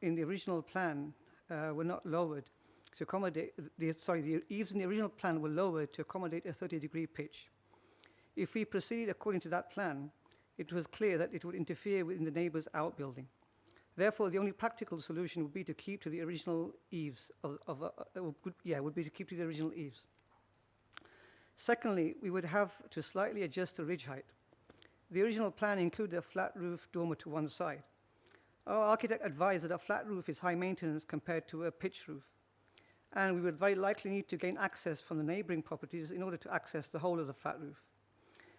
[SPEAKER 8] in the original plan were not lowered to accommodate, the eaves in the original plan were lowered to accommodate a 30-degree pitch. If we proceeded according to that plan, it was clear that it would interfere with the neighbour's outbuilding. Therefore, the only practical solution would be to keep to the original eaves would be to keep to the original eaves. Secondly, we would have to slightly adjust the ridge height. The original plan included a flat roof dormer to one side. Our architect advised that a flat roof is high maintenance compared to a pitched roof, and we would very likely need to gain access from the neighbouring properties in order to access the whole of the flat roof.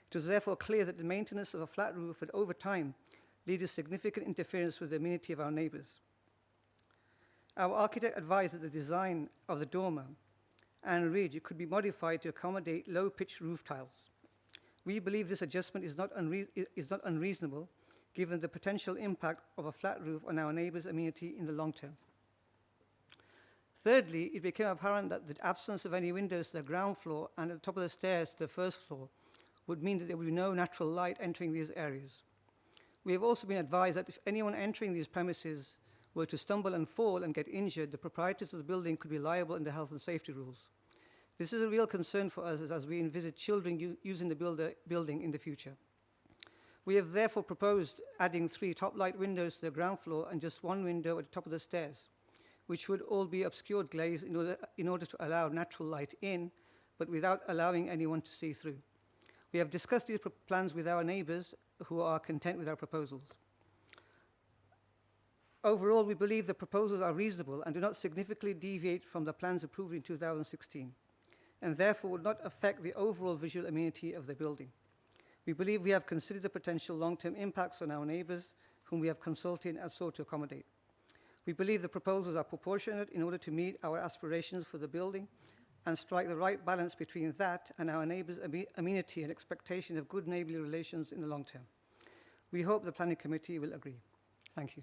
[SPEAKER 8] It was therefore clear that the maintenance of a flat roof would over time lead to significant interference with the amenity of our neighbours. Our architect advised that the design of the dormer and ridge could be modified to accommodate low-pitched roof tiles. We believe this adjustment is not unreasonable, given the potential impact of a flat roof on our neighbours' amenity in the long term. Thirdly, it became apparent that the absence of any windows to the ground floor and at the top of the stairs to the first floor would mean that there would be no natural light entering these areas. We have also been advised that if anyone entering these premises were to stumble and fall and get injured, the proprietors of the building could be liable under health and safety rules. This is a real concern for us as we envisage children using the building in the future. We have therefore proposed adding 3 top-light windows to the ground floor and just 1 window at the top of the stairs, which would all be obscured glaze in order to allow natural light in, but without allowing anyone to see through. We have discussed these plans with our neighbours who are content with our proposals. Overall, we believe the proposals are reasonable and do not significantly deviate from the plans approved in 2016, and therefore would not affect the overall visual amenity of the building. We believe we have considered the potential long-term impacts on our neighbours, whom we have consulted and sought to accommodate. We believe the proposals are proportionate in order to meet our aspirations for the building and strike the right balance between that and our neighbours' amenity and expectation of good neighbourly relations in the long term. We hope the Planning Committee will agree. Thank you.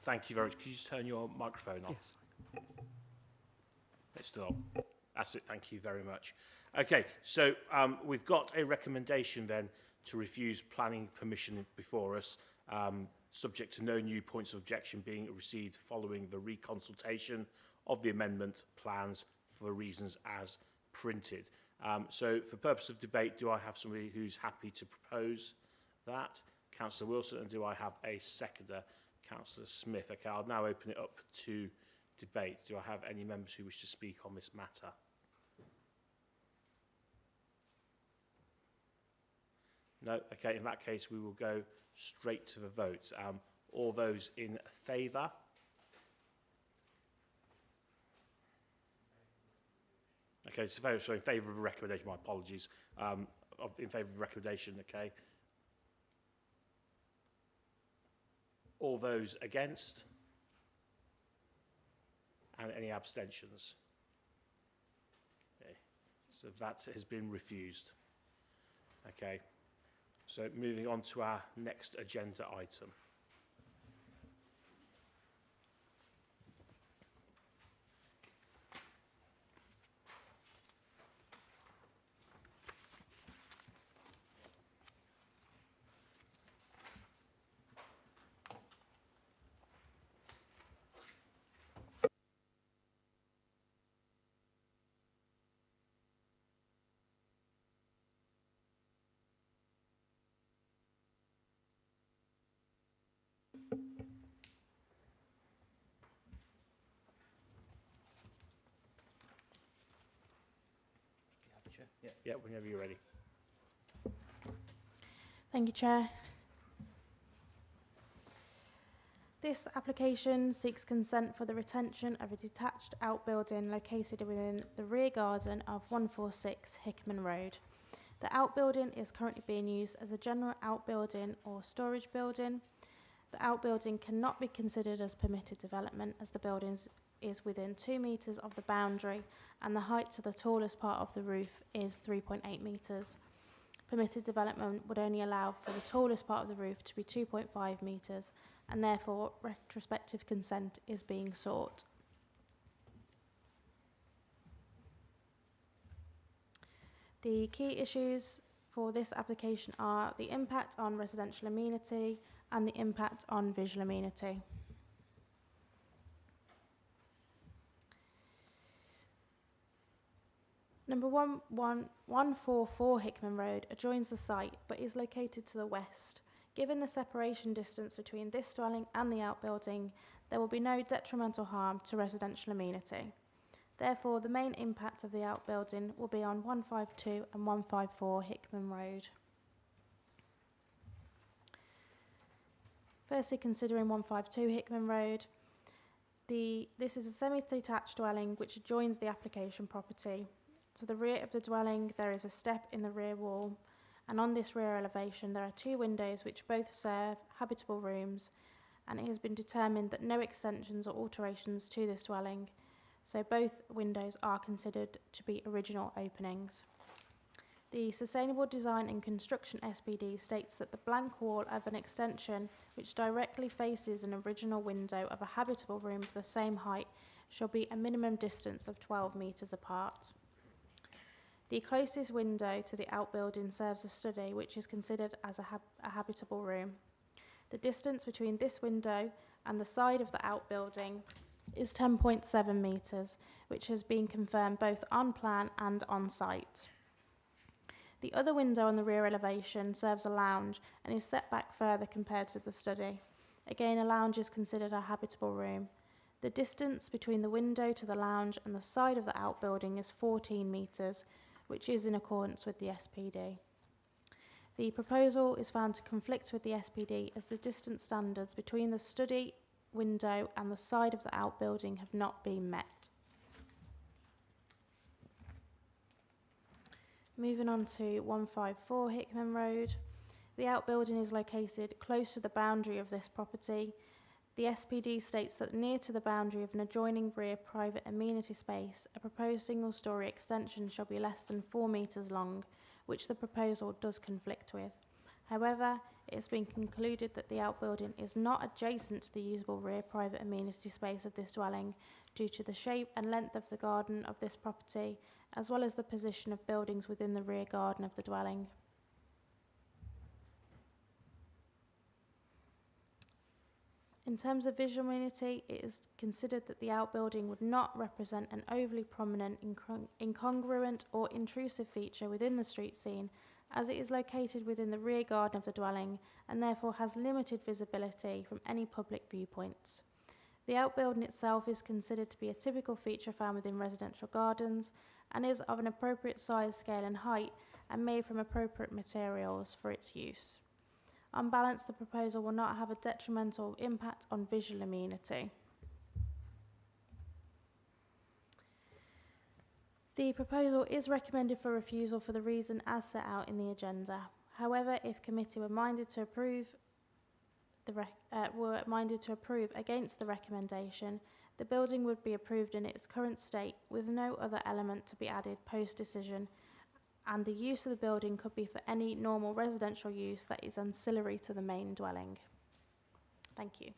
[SPEAKER 1] Thank you very much. Could you just turn your microphone off?
[SPEAKER 8] Yes.
[SPEAKER 1] It's still on. That's it. Thank you very much. Okay, so we've got a recommendation then to refuse planning permission before us, subject to no new points of objection being received following the reconsultation of the amendment plans for reasons as printed. So for purpose of debate, do I have somebody who's happy to propose that? Councillor Wilson, and do I have a seconder? Councillor Smith. Okay, I'll now open it up to debate. Do I have any members who wish to speak on this matter? No? Okay, in that case, we will go straight to the vote. All those in favour? Okay, so in favour of the recommendation, my apologies. In favour of the recommendation, okay. All those against? And any abstentions? Okay, so that has been refused. Okay, so moving on to our next agenda item. Yeah, whenever you're ready.
[SPEAKER 7] Thank you, Chair. This application seeks consent for the retention of a detached outbuilding located within the rear garden of 146 Hickman Road. The outbuilding is currently being used as a general outbuilding or storage building. The outbuilding cannot be considered as permitted development as the building is within 2 metres of the boundary and the height to the tallest part of the roof is 3.8 metres. Permitted development would only allow for the tallest part of the roof to be 2.5 metres and therefore retrospective consent is being sought. The key issues for this application are the impact on residential amenity and the impact on visual amenity. Number 144 Hickman Road adjoins the site but is located to the west. Given the separation distance between this dwelling and the outbuilding, there will be no detrimental harm to residential amenity. Therefore, the main impact of the outbuilding will be on 152 and 154 Hickman Road. Firstly, considering 152 Hickman Road, this is a semi-detached dwelling which adjoins the application property. To the rear of the dwelling, there is a step in the rear wall, and on this rear elevation, there are 2 windows which both serve habitable rooms and it has been determined that no extensions or alterations to this dwelling, so both windows are considered to be original openings. The Sustainable Design and Construction SPD states that the blank wall of an extension which directly faces an original window of a habitable room of the same height shall be a minimum distance of 12 metres apart. The closest window to the outbuilding serves a study which is considered as a habitable room. The distance between this window and the side of the outbuilding is 10.7 metres, which has been confirmed both on plan and on site. The other window on the rear elevation serves a lounge and is set back further compared to the study. Again, a lounge is considered a habitable room. The distance between the window to the lounge and the side of the outbuilding is 14 metres, which is in accordance with the SPD. The proposal is found to conflict with the SPD as the distance standards between the study window and the side of the outbuilding have not been met. Moving on to 154 Hickman Road. The outbuilding is located close to the boundary of this property. The SPD states that near to the boundary of an adjoining rear private amenity space, a proposed single-storey extension shall be less than 4 metres long, which the proposal does conflict with. However, it has been concluded that the outbuilding is not adjacent to the usable rear private amenity space of this dwelling due to the shape and length of the garden of this property, as well as the position of buildings within the rear garden of the dwelling. In terms of visual amenity, it is considered that the outbuilding would not represent an overly prominent, incongruent or intrusive feature within the street scene, as it is located within the rear garden of the dwelling and therefore has limited visibility from any public viewpoints. The outbuilding itself is considered to be a typical feature found within residential gardens and is of an appropriate size, scale and height and made from appropriate materials for its use. On balance, the proposal will not have a detrimental impact on visual amenity. The proposal is recommended for refusal for the reason as set out in the agenda. However, if committee were minded to approve against the recommendation, the building would be approved in its current state with no other element to be added post-decision, and the use of the building could be for any normal residential use that is ancillary to the main dwelling. Thank you.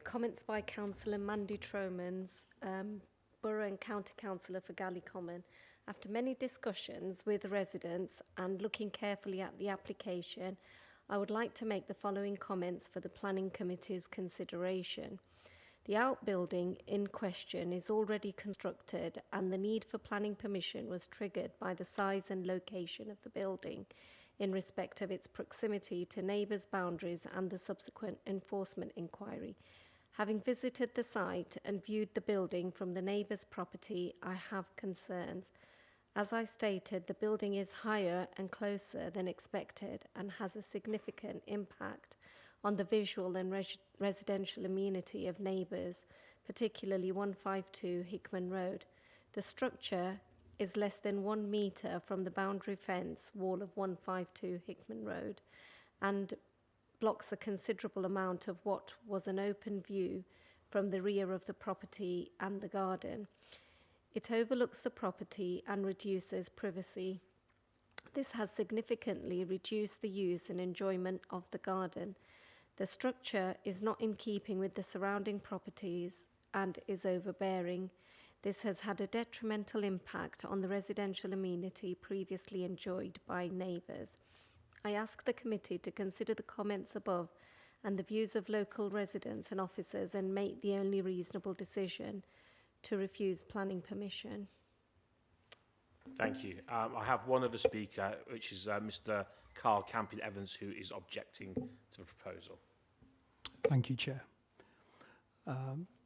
[SPEAKER 21] Comments by Councillor Mandy Tromans, Borough and County Councillor for Galley Common. After many discussions with residents and looking carefully at the application, I would like to make the following comments for the Planning Committee's consideration. The outbuilding in question is already constructed and the need for planning permission was triggered by the size and location of the building in respect of its proximity to neighbours' boundaries and the subsequent enforcement inquiry. Having visited the site and viewed the building from the neighbour's property, I have concerns. As I stated, the building is higher and closer than expected and has a significant impact on the visual and residential amenity of neighbours, particularly 152 Hickman Road. The structure is less than 1 metre from the boundary fence wall of 152 Hickman Road and blocks a considerable amount of what was an open view from the rear of the property and the garden. It overlooks the property and reduces privacy. This has significantly reduced the use and enjoyment of the garden. The structure is not in keeping with the surrounding properties and is overbearing. This has had a detrimental impact on the residential amenity previously enjoyed by neighbours. I ask the committee to consider the comments above and the views of local residents and officers and make the only reasonable decision to refuse planning permission.
[SPEAKER 1] Thank you. I have one other speaker, which is Mr. Carl Campion-Evans, who is objecting to the proposal.
[SPEAKER 20] Thank you, Chair.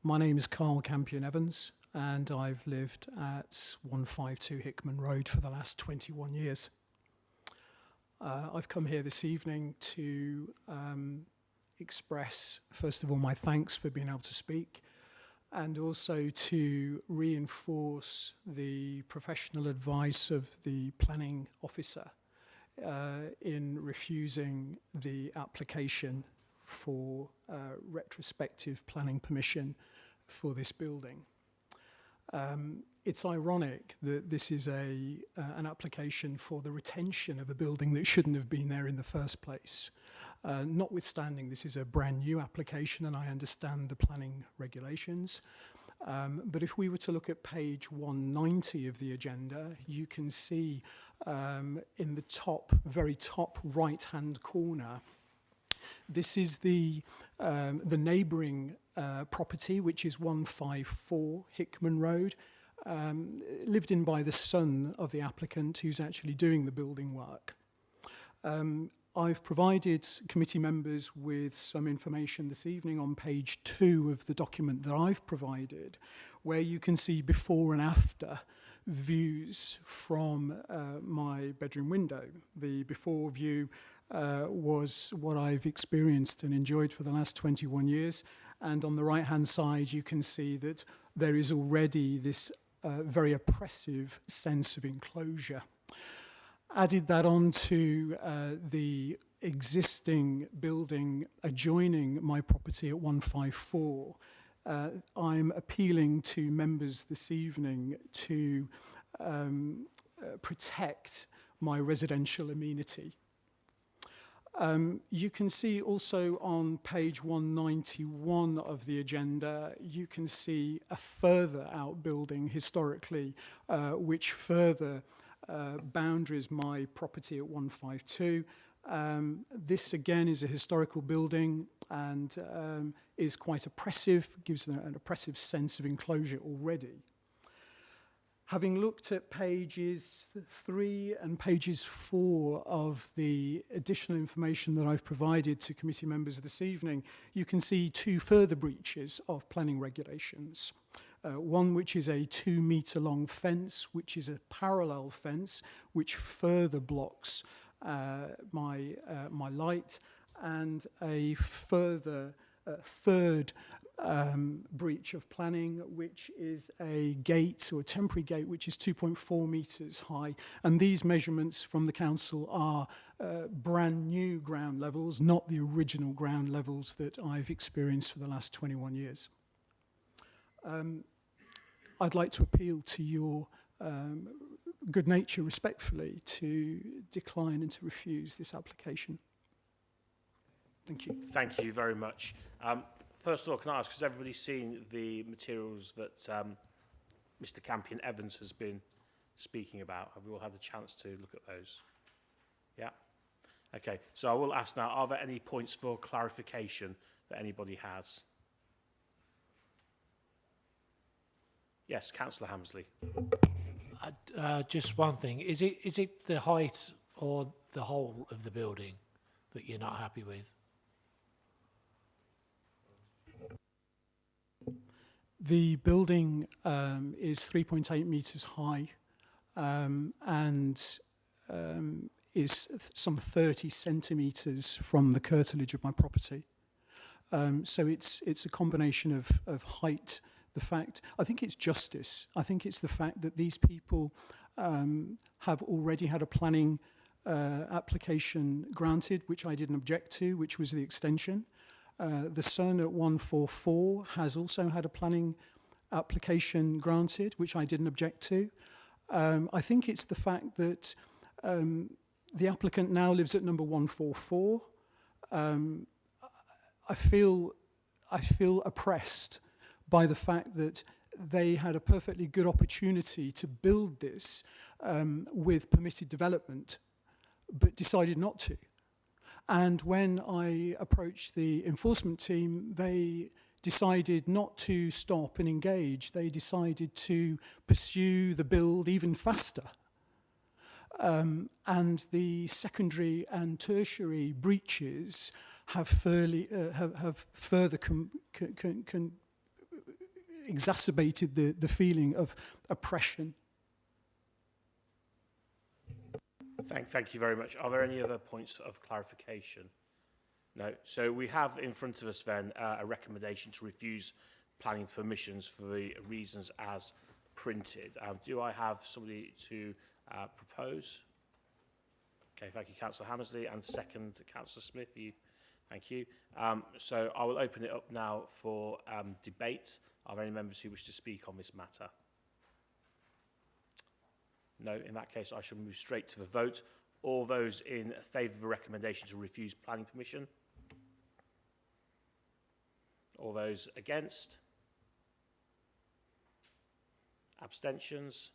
[SPEAKER 20] My name is Carl Campion-Evans.
[SPEAKER 11] and I've lived at 152 Hickman Road for the last 21 years. I've come here this evening to express, first of all, my thanks for being able to speak, and also to reinforce the professional advice of the planning officer in refusing the application for retrospective planning permission for this building. It's ironic that this is an application for the retention of a building that shouldn't have been there in the first place. Notwithstanding, this is a brand new application and I understand the planning regulations. But if we were to look at page 190 of the agenda, you can see in the top, very top right-hand corner, this is the neighbouring property, which is 154 Hickman Road, lived in by the son of the applicant who's actually doing the building work. I've provided committee members with some information this evening on page 2 of the document that I've provided, where you can see before and after views from my bedroom window. The before view was what I've experienced and enjoyed for the last 21 years. And on the right-hand side, you can see that there is already this very oppressive sense of enclosure. Added that on to the existing building adjoining my property at 154, I'm appealing to members this evening to protect my residential amenity. You can see also on page 191 of the agenda, you can see a further outbuilding historically, which further boundaries my property at 152. This again is a historical building and is quite oppressive, gives an oppressive sense of enclosure already. Having looked at pages 3 and pages 4 of the additional information that I've provided to committee members this evening, you can see 2 further breaches of planning regulations. One which is a 2-metre long fence, which is a parallel fence, which further blocks my light, and a further third breach of planning, which is a gate or a temporary gate which is 2.4 metres high. And these measurements from the council are brand new ground levels, not the original ground levels that I've experienced for the last 21 years. I'd like to appeal to your good nature respectfully to decline and to refuse this application. Thank you.
[SPEAKER 1] Thank you very much. First of all, can I ask, has everybody seen the materials that Mr. Campion Evans has been speaking about? Have we all had a chance to look at those? Yeah? Okay, so I will ask now, are there any points for clarification that anybody has? Yes, Councillor Hamsley.
[SPEAKER 16] Just one thing. Is it the height or the whole of the building that you're not happy with?
[SPEAKER 11] The building is 3.8 metres high and is some 30 centimetres from the curtilage of my property. So it's a combination of height, the fact, I think it's justice. I think it's the fact that these people have already had a planning application granted, which I didn't object to, which was the extension. The son at 144 has also had a planning application granted, which I didn't object to. I think it's the fact that the applicant now lives at number 144. I feel oppressed by the fact that they had a perfectly good opportunity to build this with permitted development, but decided not to. And when I approached the enforcement team, they decided not to stop and engage. They decided to pursue the build even faster. And the secondary and tertiary breaches have further exacerbated the feeling of oppression.
[SPEAKER 1] Thank you very much. Are there any other points of clarification? No. So we have in front of us then a recommendation to refuse planning permissions for the reasons as printed. Do I have somebody to propose? Okay, thank you, Councillor Hammersley, and second, Councillor Smith. Thank you. So I will open it up now for debate. Are there any members who wish to speak on this matter? No, in that case, I shall move straight to the vote. All those in favour of the recommendation to refuse planning permission? All those against? Abstentions?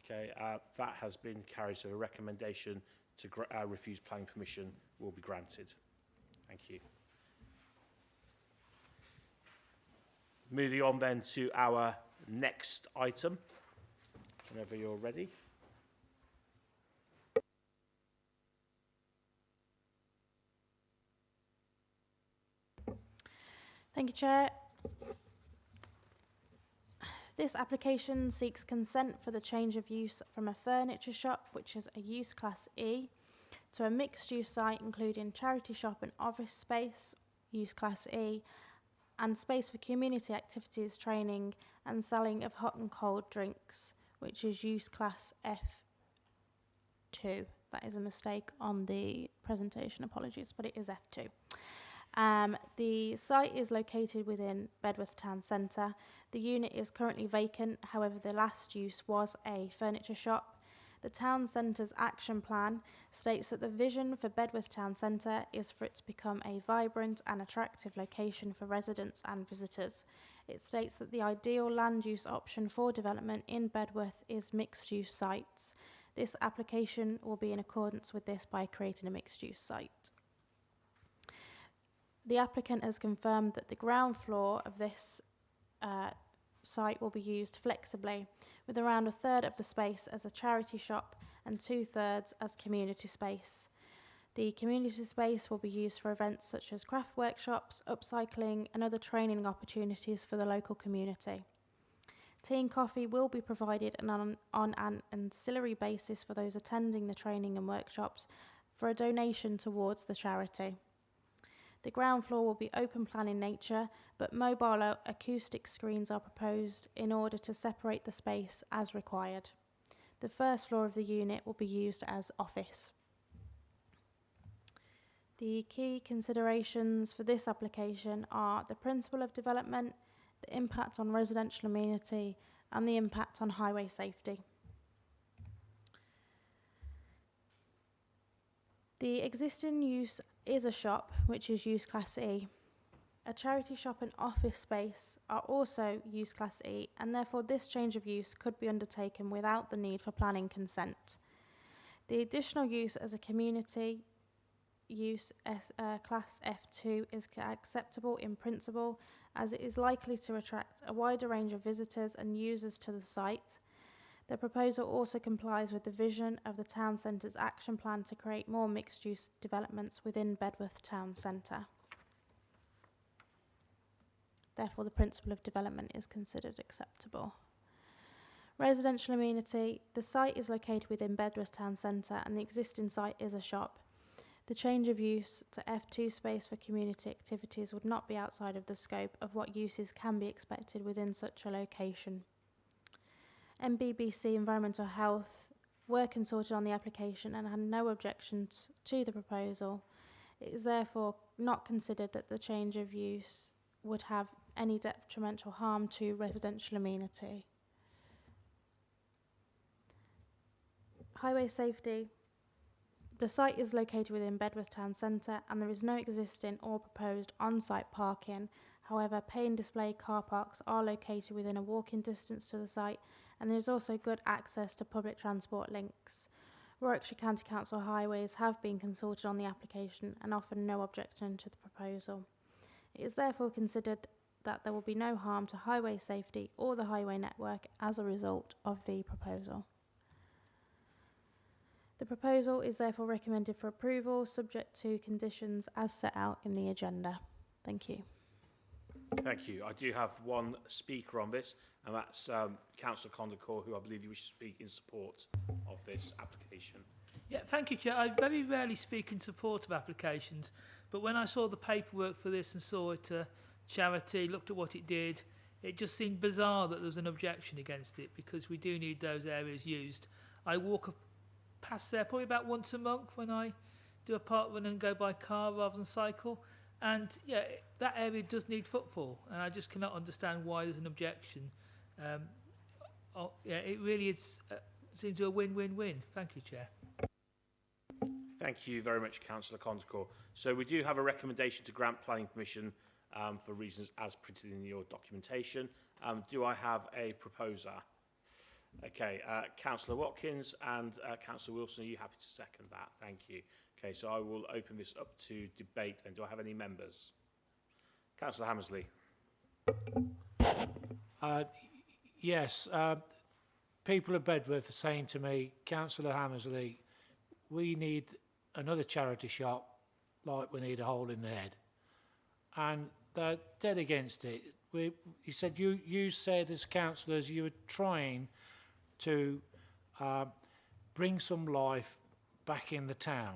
[SPEAKER 1] Okay, that has been carried, so the recommendation to refuse planning permission will be granted. Thank you. Moving on then to our next item, whenever you're ready.
[SPEAKER 7] Thank you, Chair. This application seeks consent for the change of use from a furniture shop, which is a use class E, to a mixed-use site including charity shop and office space, use class E, and space for community activities, training and selling of hot and cold drinks, which is use class F2. That is a mistake on the presentation, apologies, but it is F2. The site is located within Bedworth Town Centre. The unit is currently vacant, however the last use was a furniture shop. The Town Centre's action plan states that the vision for Bedworth Town Centre is for it to become a vibrant and attractive location for residents and visitors. It states that the ideal land use option for development in Bedworth is mixed-use sites. This application will be in accordance with this by creating a mixed-use site. The applicant has confirmed that the ground floor of this site will be used flexibly, with around a third of the space as a charity shop and 2/3 as community space. The community space will be used for events such as craft workshops, upcycling and other training opportunities for the local community. Tea and coffee will be provided on an ancillary basis for those attending the training and workshops for a donation towards the charity. The ground floor will be open plan in nature, but mobile acoustic screens are proposed in order to separate the space as required. The first floor of the unit will be used as office. The key considerations for this application are the principle of development, the impact on residential amenity, and the impact on highway safety. The existing use is a shop, which is use class E. A charity shop and office space are also use class E, and therefore this change of use could be undertaken without the need for planning consent. The additional use as a community use class F2 is acceptable in principle, as it is likely to attract a wider range of visitors and users to the site. The proposal also complies with the vision of the Town Centre's action plan to create more mixed-use developments within Bedworth Town Centre. Therefore, the principle of development is considered acceptable. Residential amenity. The site is located within Bedworth Town Centre and the existing site is a shop. The change of use to F2 space for community activities would not be outside of the scope of what uses can be expected within such a location. MBBC Environmental Health were consulted on the application and had no objections to the proposal. It is therefore not considered that the change of use would have any detrimental harm to residential amenity. Highway safety. The site is located within Bedworth Town Centre and there is no existing or proposed on-site parking. However, pay and display car parks are located within a walking distance to the site and there is also good access to public transport links. Warwickshire County Council Highways have been consulted on the application and offered no objection to the proposal. It is therefore considered that there will be no harm to highway safety or the highway network as a result of the proposal. The proposal is therefore recommended for approval, subject to conditions as set out in the agenda. Thank you.
[SPEAKER 1] Thank you. I do have one speaker on this, and that's Councillor Condacor, who I believe you wish to speak in support of this application.
[SPEAKER 3] Yeah, thank you, Chair. I very rarely speak in support of applications, but when I saw the paperwork for this and saw it charity, looked at what it did, it just seemed bizarre that there was an objection against it, because we do need those areas used. I walk past there probably about once a month when I do a park run and go by car rather than cycle, and yeah, that area does need footfall, and I just cannot understand why there's an objection. Yeah, it really is seems to be a win-win-win. Thank you, Chair.
[SPEAKER 1] Thank you very much, Councillor Condacor. So we do have a recommendation to grant planning permission for reasons as printed in your documentation. Do I have a proposer? Okay, Councillor Watkins and Councillor Wilson, are you happy to second that? Thank you. Okay, so I will open this up to debate then. Do I have any members? Councillor Hammersley.
[SPEAKER 16] Yes, people of Bedworth are saying to me, Councillor Hammersley, we need another charity shop like we need a hole in the head. And they're dead against it. You said you said as councillors you were trying to bring some life back in the town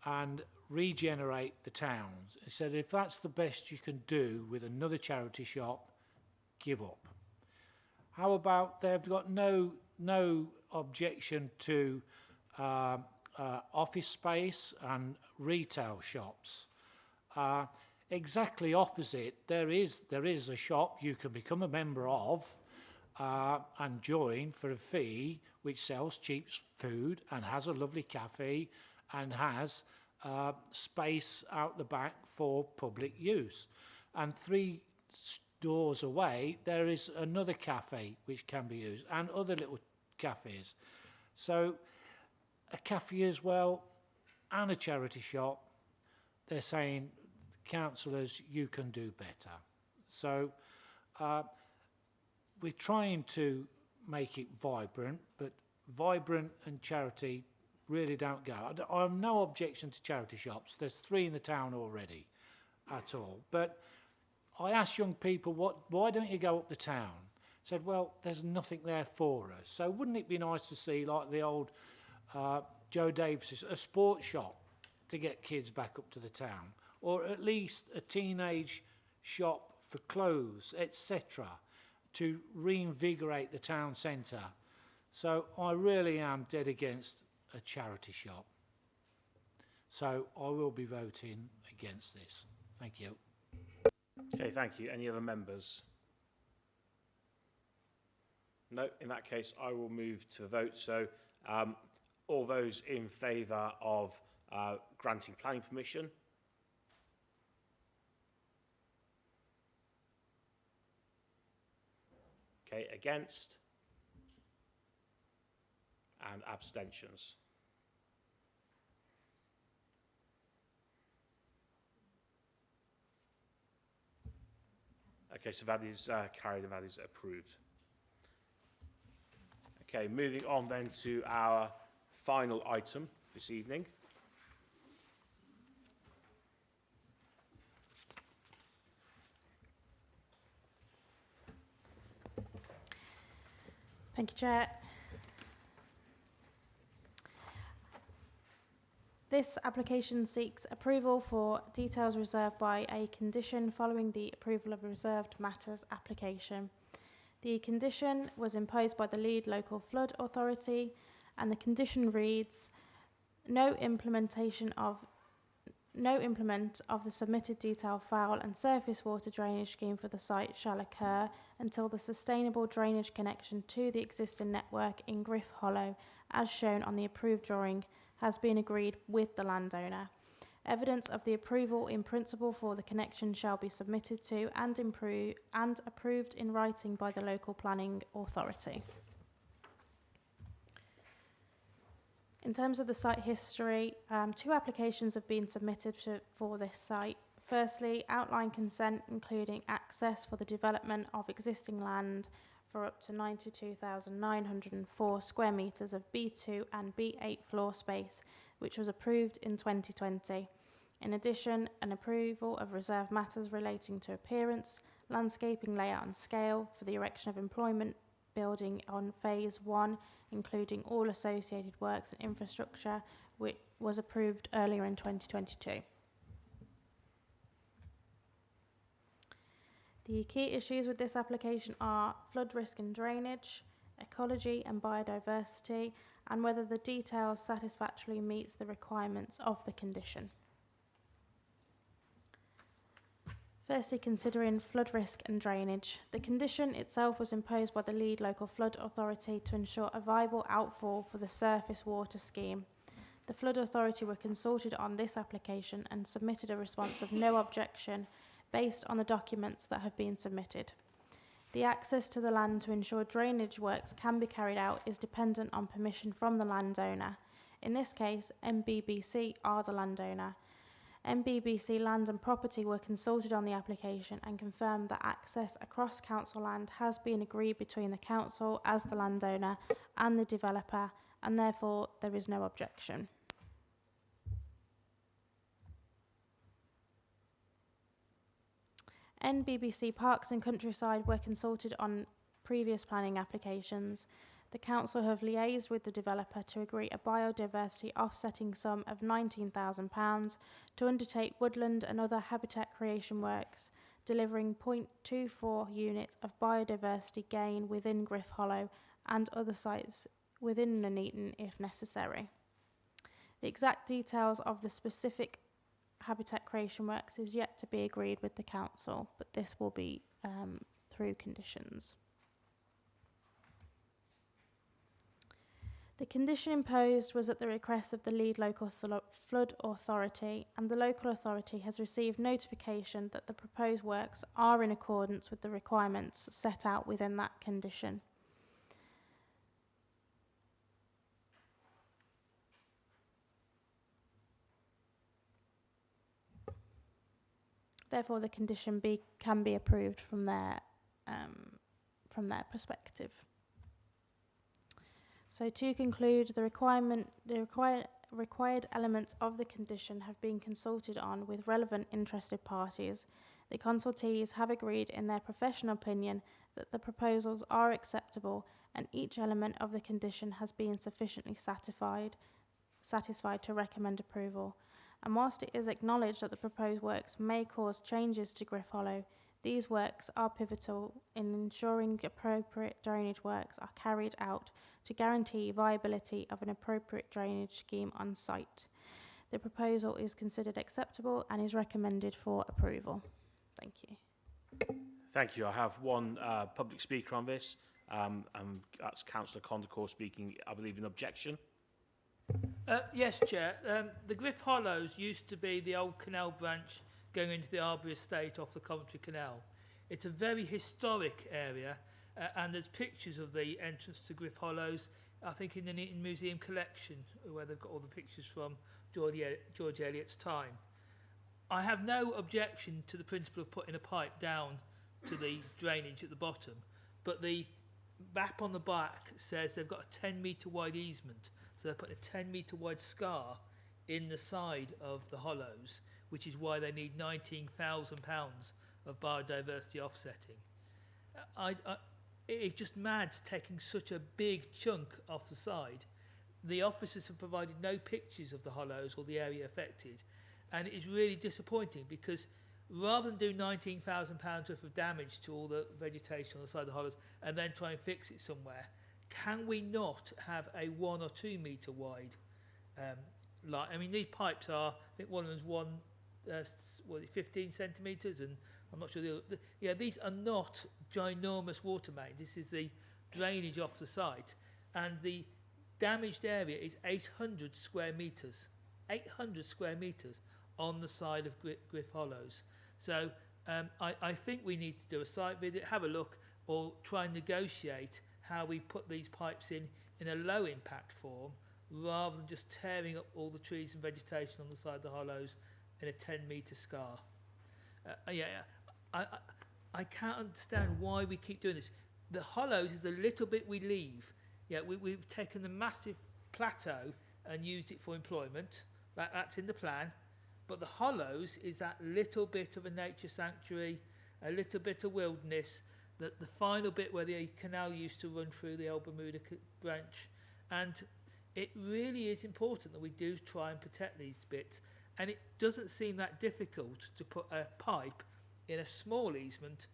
[SPEAKER 16] and regenerate the towns. He said if that's the best you can do with another charity shop, give up. How about they've got no objection to office space and retail shops? Exactly opposite, there is a shop you can become a member of and join for a fee, which sells cheap food and has a lovely cafe and has space out the back for public use. And 3 doors away there is another cafe which can be used and other little cafes. So a cafe as well and a charity shop, they're saying, councillors, you can do better. So we're trying to make it vibrant, but vibrant and charity really don't go. I have no objection to charity shops. There's 3 in the town already at all. But I asked young people, why don't you go up the town? Said, well, there's nothing there for us. So wouldn't it be nice to see, like the old Joe Davis, a sports shop to get kids back up to the town, or at least a teenage shop for clothes, etc., to reinvigorate the town centre. So I really am dead against a charity shop. So I will be voting against this. Thank you.
[SPEAKER 1] Okay, thank you. Any other members? No, in that case, I will move to a vote. So all those in favour of granting planning permission? Okay, against? And abstentions? Okay, so that is carried and that is approved. Okay, moving on then to our final item this evening.
[SPEAKER 7] Thank you, Chair. This application seeks approval for details reserved by a condition following the approval of a reserved matters application. The condition was imposed by the lead local flood authority, and the condition reads, no implement of the submitted detailed foul and surface water drainage scheme for the site shall occur until the sustainable drainage connection to the existing network in Griff Hollow, as shown on the approved drawing, has been agreed with the landowner. Evidence of the approval in principle for the connection shall be submitted to and approved in writing by the local planning authority. In terms of the site history, 2 applications have been submitted for this site. Firstly, outline consent including access for the development of existing land for up to 92,904 square metres of B2 and B8 floor space, which was approved in 2020. In addition, an approval of reserved matters relating to appearance, landscaping, layout and scale for the erection of employment building on Phase 1, including all associated works and infrastructure, which was approved earlier in 2022. The key issues with this application are flood risk and drainage, ecology and biodiversity, and whether the details satisfactorily meets the requirements of the condition. Firstly, considering flood risk and drainage. The condition itself was imposed by the lead local flood authority to ensure a viable outfall for the surface water scheme. The flood authority were consulted on this application and submitted a response of no objection based on the documents that have been submitted. The access to the land to ensure drainage works can be carried out is dependent on permission from the landowner. In this case, MBBC are the landowner. MBBC Land and Property were consulted on the application and confirmed that access across council land has been agreed between the council as the landowner and the developer, and therefore there is no objection. NBBC Parks and Countryside were consulted on previous planning applications. The council have liaised with the developer to agree a biodiversity offsetting sum of £19,000 to undertake woodland and other habitat creation works, delivering 0.24 units of biodiversity gain within Griff Hollow and other sites within Nuneaton if necessary. The exact details of the specific habitat creation works is yet to be agreed with the council, but this will be through conditions. The condition imposed was at the request of the lead local flood authority, and the local authority has received notification that the proposed works are in accordance with the requirements set out within that condition. Therefore, the condition can be approved from their perspective. So to conclude, the required elements of the condition have been consulted on with relevant interested parties. The consultees have agreed in their professional opinion that the proposals are acceptable and each element of the condition has been sufficiently satisfied to recommend approval. And whilst it is acknowledged that the proposed works may cause changes to Griff Hollow, these works are pivotal in ensuring appropriate drainage works are carried out to guarantee viability of an appropriate drainage scheme on site. The proposal is considered acceptable and is recommended for approval. Thank you.
[SPEAKER 1] Thank you. I have one public speaker on this, and that's Councillor Condacor speaking, I believe, in objection.
[SPEAKER 3] Yes, Chair. The Griff Hollows used to be the old canal branch going into the Arbour estate off the Coventry Canal. It's a very historic area, and there's pictures of the entrance to Griff Hollows, I think in the Nuneaton Museum collection, where they've got all the pictures from George Eliot's time. I have no objection to the principle of putting a pipe down to the drainage at the bottom, but the map on the back says they've got a 10-metre wide easement, so they're putting a 10-metre wide scar in the side of the hollows, which is why they need £19,000 of biodiversity offsetting. It's just mad taking such a big chunk off the side. The officers have provided no pictures of the hollows or the area affected, and it is really disappointing because rather than do £19,000 worth of damage to all the vegetation on the side of the hollows and then try and fix it somewhere, can we not have a 1 or 2 metre wide line? I mean, these pipes are, I think one of them's 15 centimetres, and I'm not sure these are not ginormous water mains. This is the drainage off the site, and the damaged area is 800 square metres. 800 square metres on the side of Griff Hollows. So I think we need to do a site visit, have a look, or try and negotiate how we put these pipes in a low impact form, rather than just tearing up all the trees and vegetation on the side of the hollows in a 10-metre scar. I can't understand why we keep doing this. The hollows is the little bit we leave. Yeah, we've taken the massive plateau and used it for employment. That's in the plan. But the hollows is that little bit of a nature sanctuary, a little bit of wilderness, that the final bit where the canal used to run through the old Bermuda branch. And it really is important that we do try and protect these bits. And it doesn't seem that difficult to put a pipe in a small easement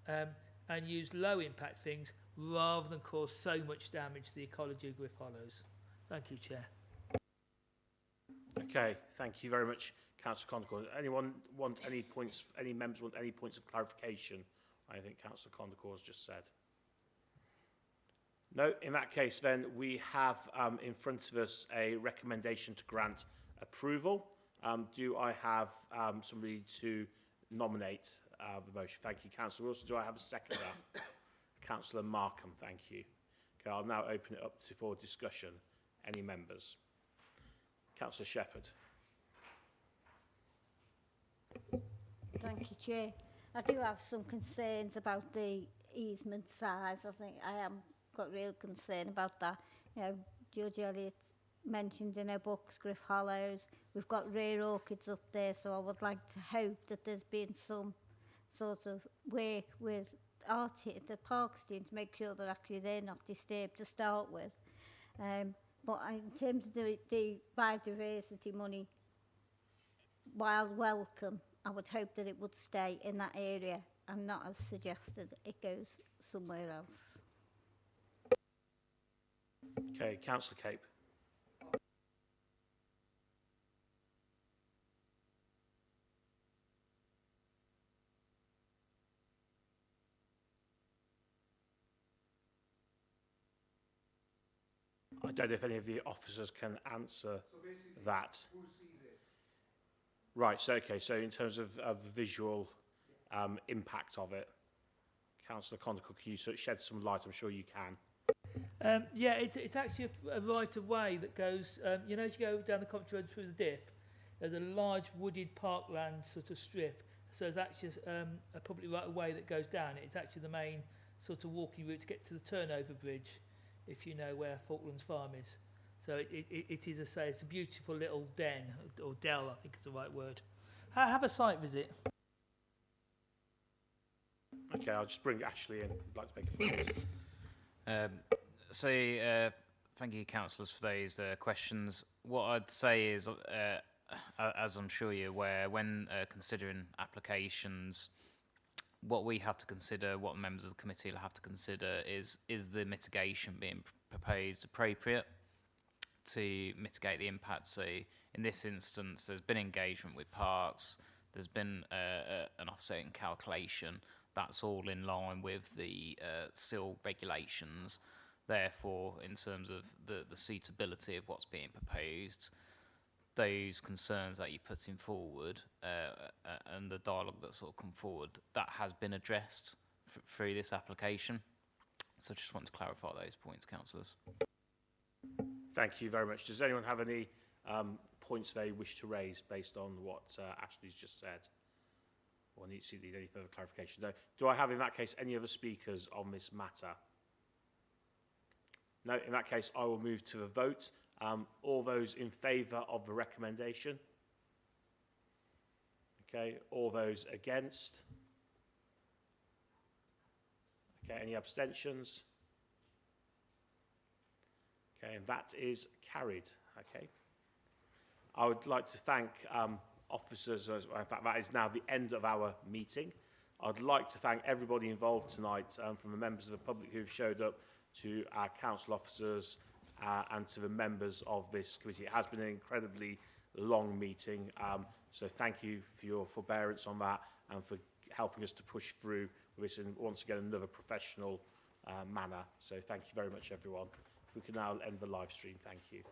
[SPEAKER 3] and use low impact things rather than cause so much damage to the ecology of Griff Hollows. Thank you, Chair.
[SPEAKER 1] Okay, thank you very much, Councillor Condicorn. Anyone want any points, any members want any points of clarification? I think Councillor Condicorn has just said. No, in that case then we have in front of us a recommendation to grant approval. Do I have somebody to nominate the motion? Thank you, Councillor Wilson. Do I have a seconder? Councillor Markham, thank you. Okay, I'll now open it up for discussion. Any members? Councillor Shepherd.
[SPEAKER 4] Thank you, Chair. I do have some concerns about the easement size. I think I am got real concern about that. You know, George Eliot mentioned in her books Griff Hollows. We've got rare orchids up there, so I would like to hope that there's been some sort of work with the parks team to make sure that actually they're not disturbed to start with. But in terms of the biodiversity money, while welcome, I would hope that it would stay in that area and not, as suggested, it goes somewhere else.
[SPEAKER 1] Okay, Councillor Cape. I don't know if any of the officers can answer that.
[SPEAKER 20] Who sees it?
[SPEAKER 1] Right, so okay, so in terms of the visual impact of it, Councillor Condicorn, can you sort of shed some light? I'm sure you can.
[SPEAKER 3] Yeah, it's actually a right of way that goes, you know, as you go down the Coventry Road through the dip, there's a large wooded parkland sort of strip. So there's actually a public right of way that goes down. It's actually the main sort of walking route to get to the turnover bridge, if you know where Falklands Farm is. So it is, as I say, it's a beautiful little den, or dell, I think is the right word. Have a site visit.
[SPEAKER 1] Okay, I'll just bring Ashley in. I'd like to make a point.
[SPEAKER 13] Thank you, councillors, for those questions. What I'd say is, as I'm sure you're aware, when considering applications, what we have to consider, what members of the committee will have to consider is the mitigation being proposed appropriate to mitigate the impact. So in this instance, there's been engagement with parks, there's been an offsetting calculation. That's all in line with the SIL regulations. Therefore, in terms of the suitability of what's being proposed, those concerns that you're putting forward and the dialogue that's sort of come forward, that has been addressed through this application. So I just want to clarify those points, councillors.
[SPEAKER 1] Thank you very much. Does anyone have any points they wish to raise based on what Ashley's just said? Or need any further clarification? No. Do I have, in that case, any other speakers on this matter? No. In that case, I will move to a vote. All those in favour of the recommendation? Okay. All those against? Okay. Any abstentions? Okay. And that is carried. Okay. I would like to thank officers. In fact, that is now the end of our meeting. I'd like to thank everybody involved tonight, from the members of the public who've showed up to our council officers and to the members of this committee. It has been an incredibly long meeting, so thank you for your forbearance on that and for helping us to push through this in, once again, another professional manner. So thank you very much, everyone. We can now end the live stream. Thank you.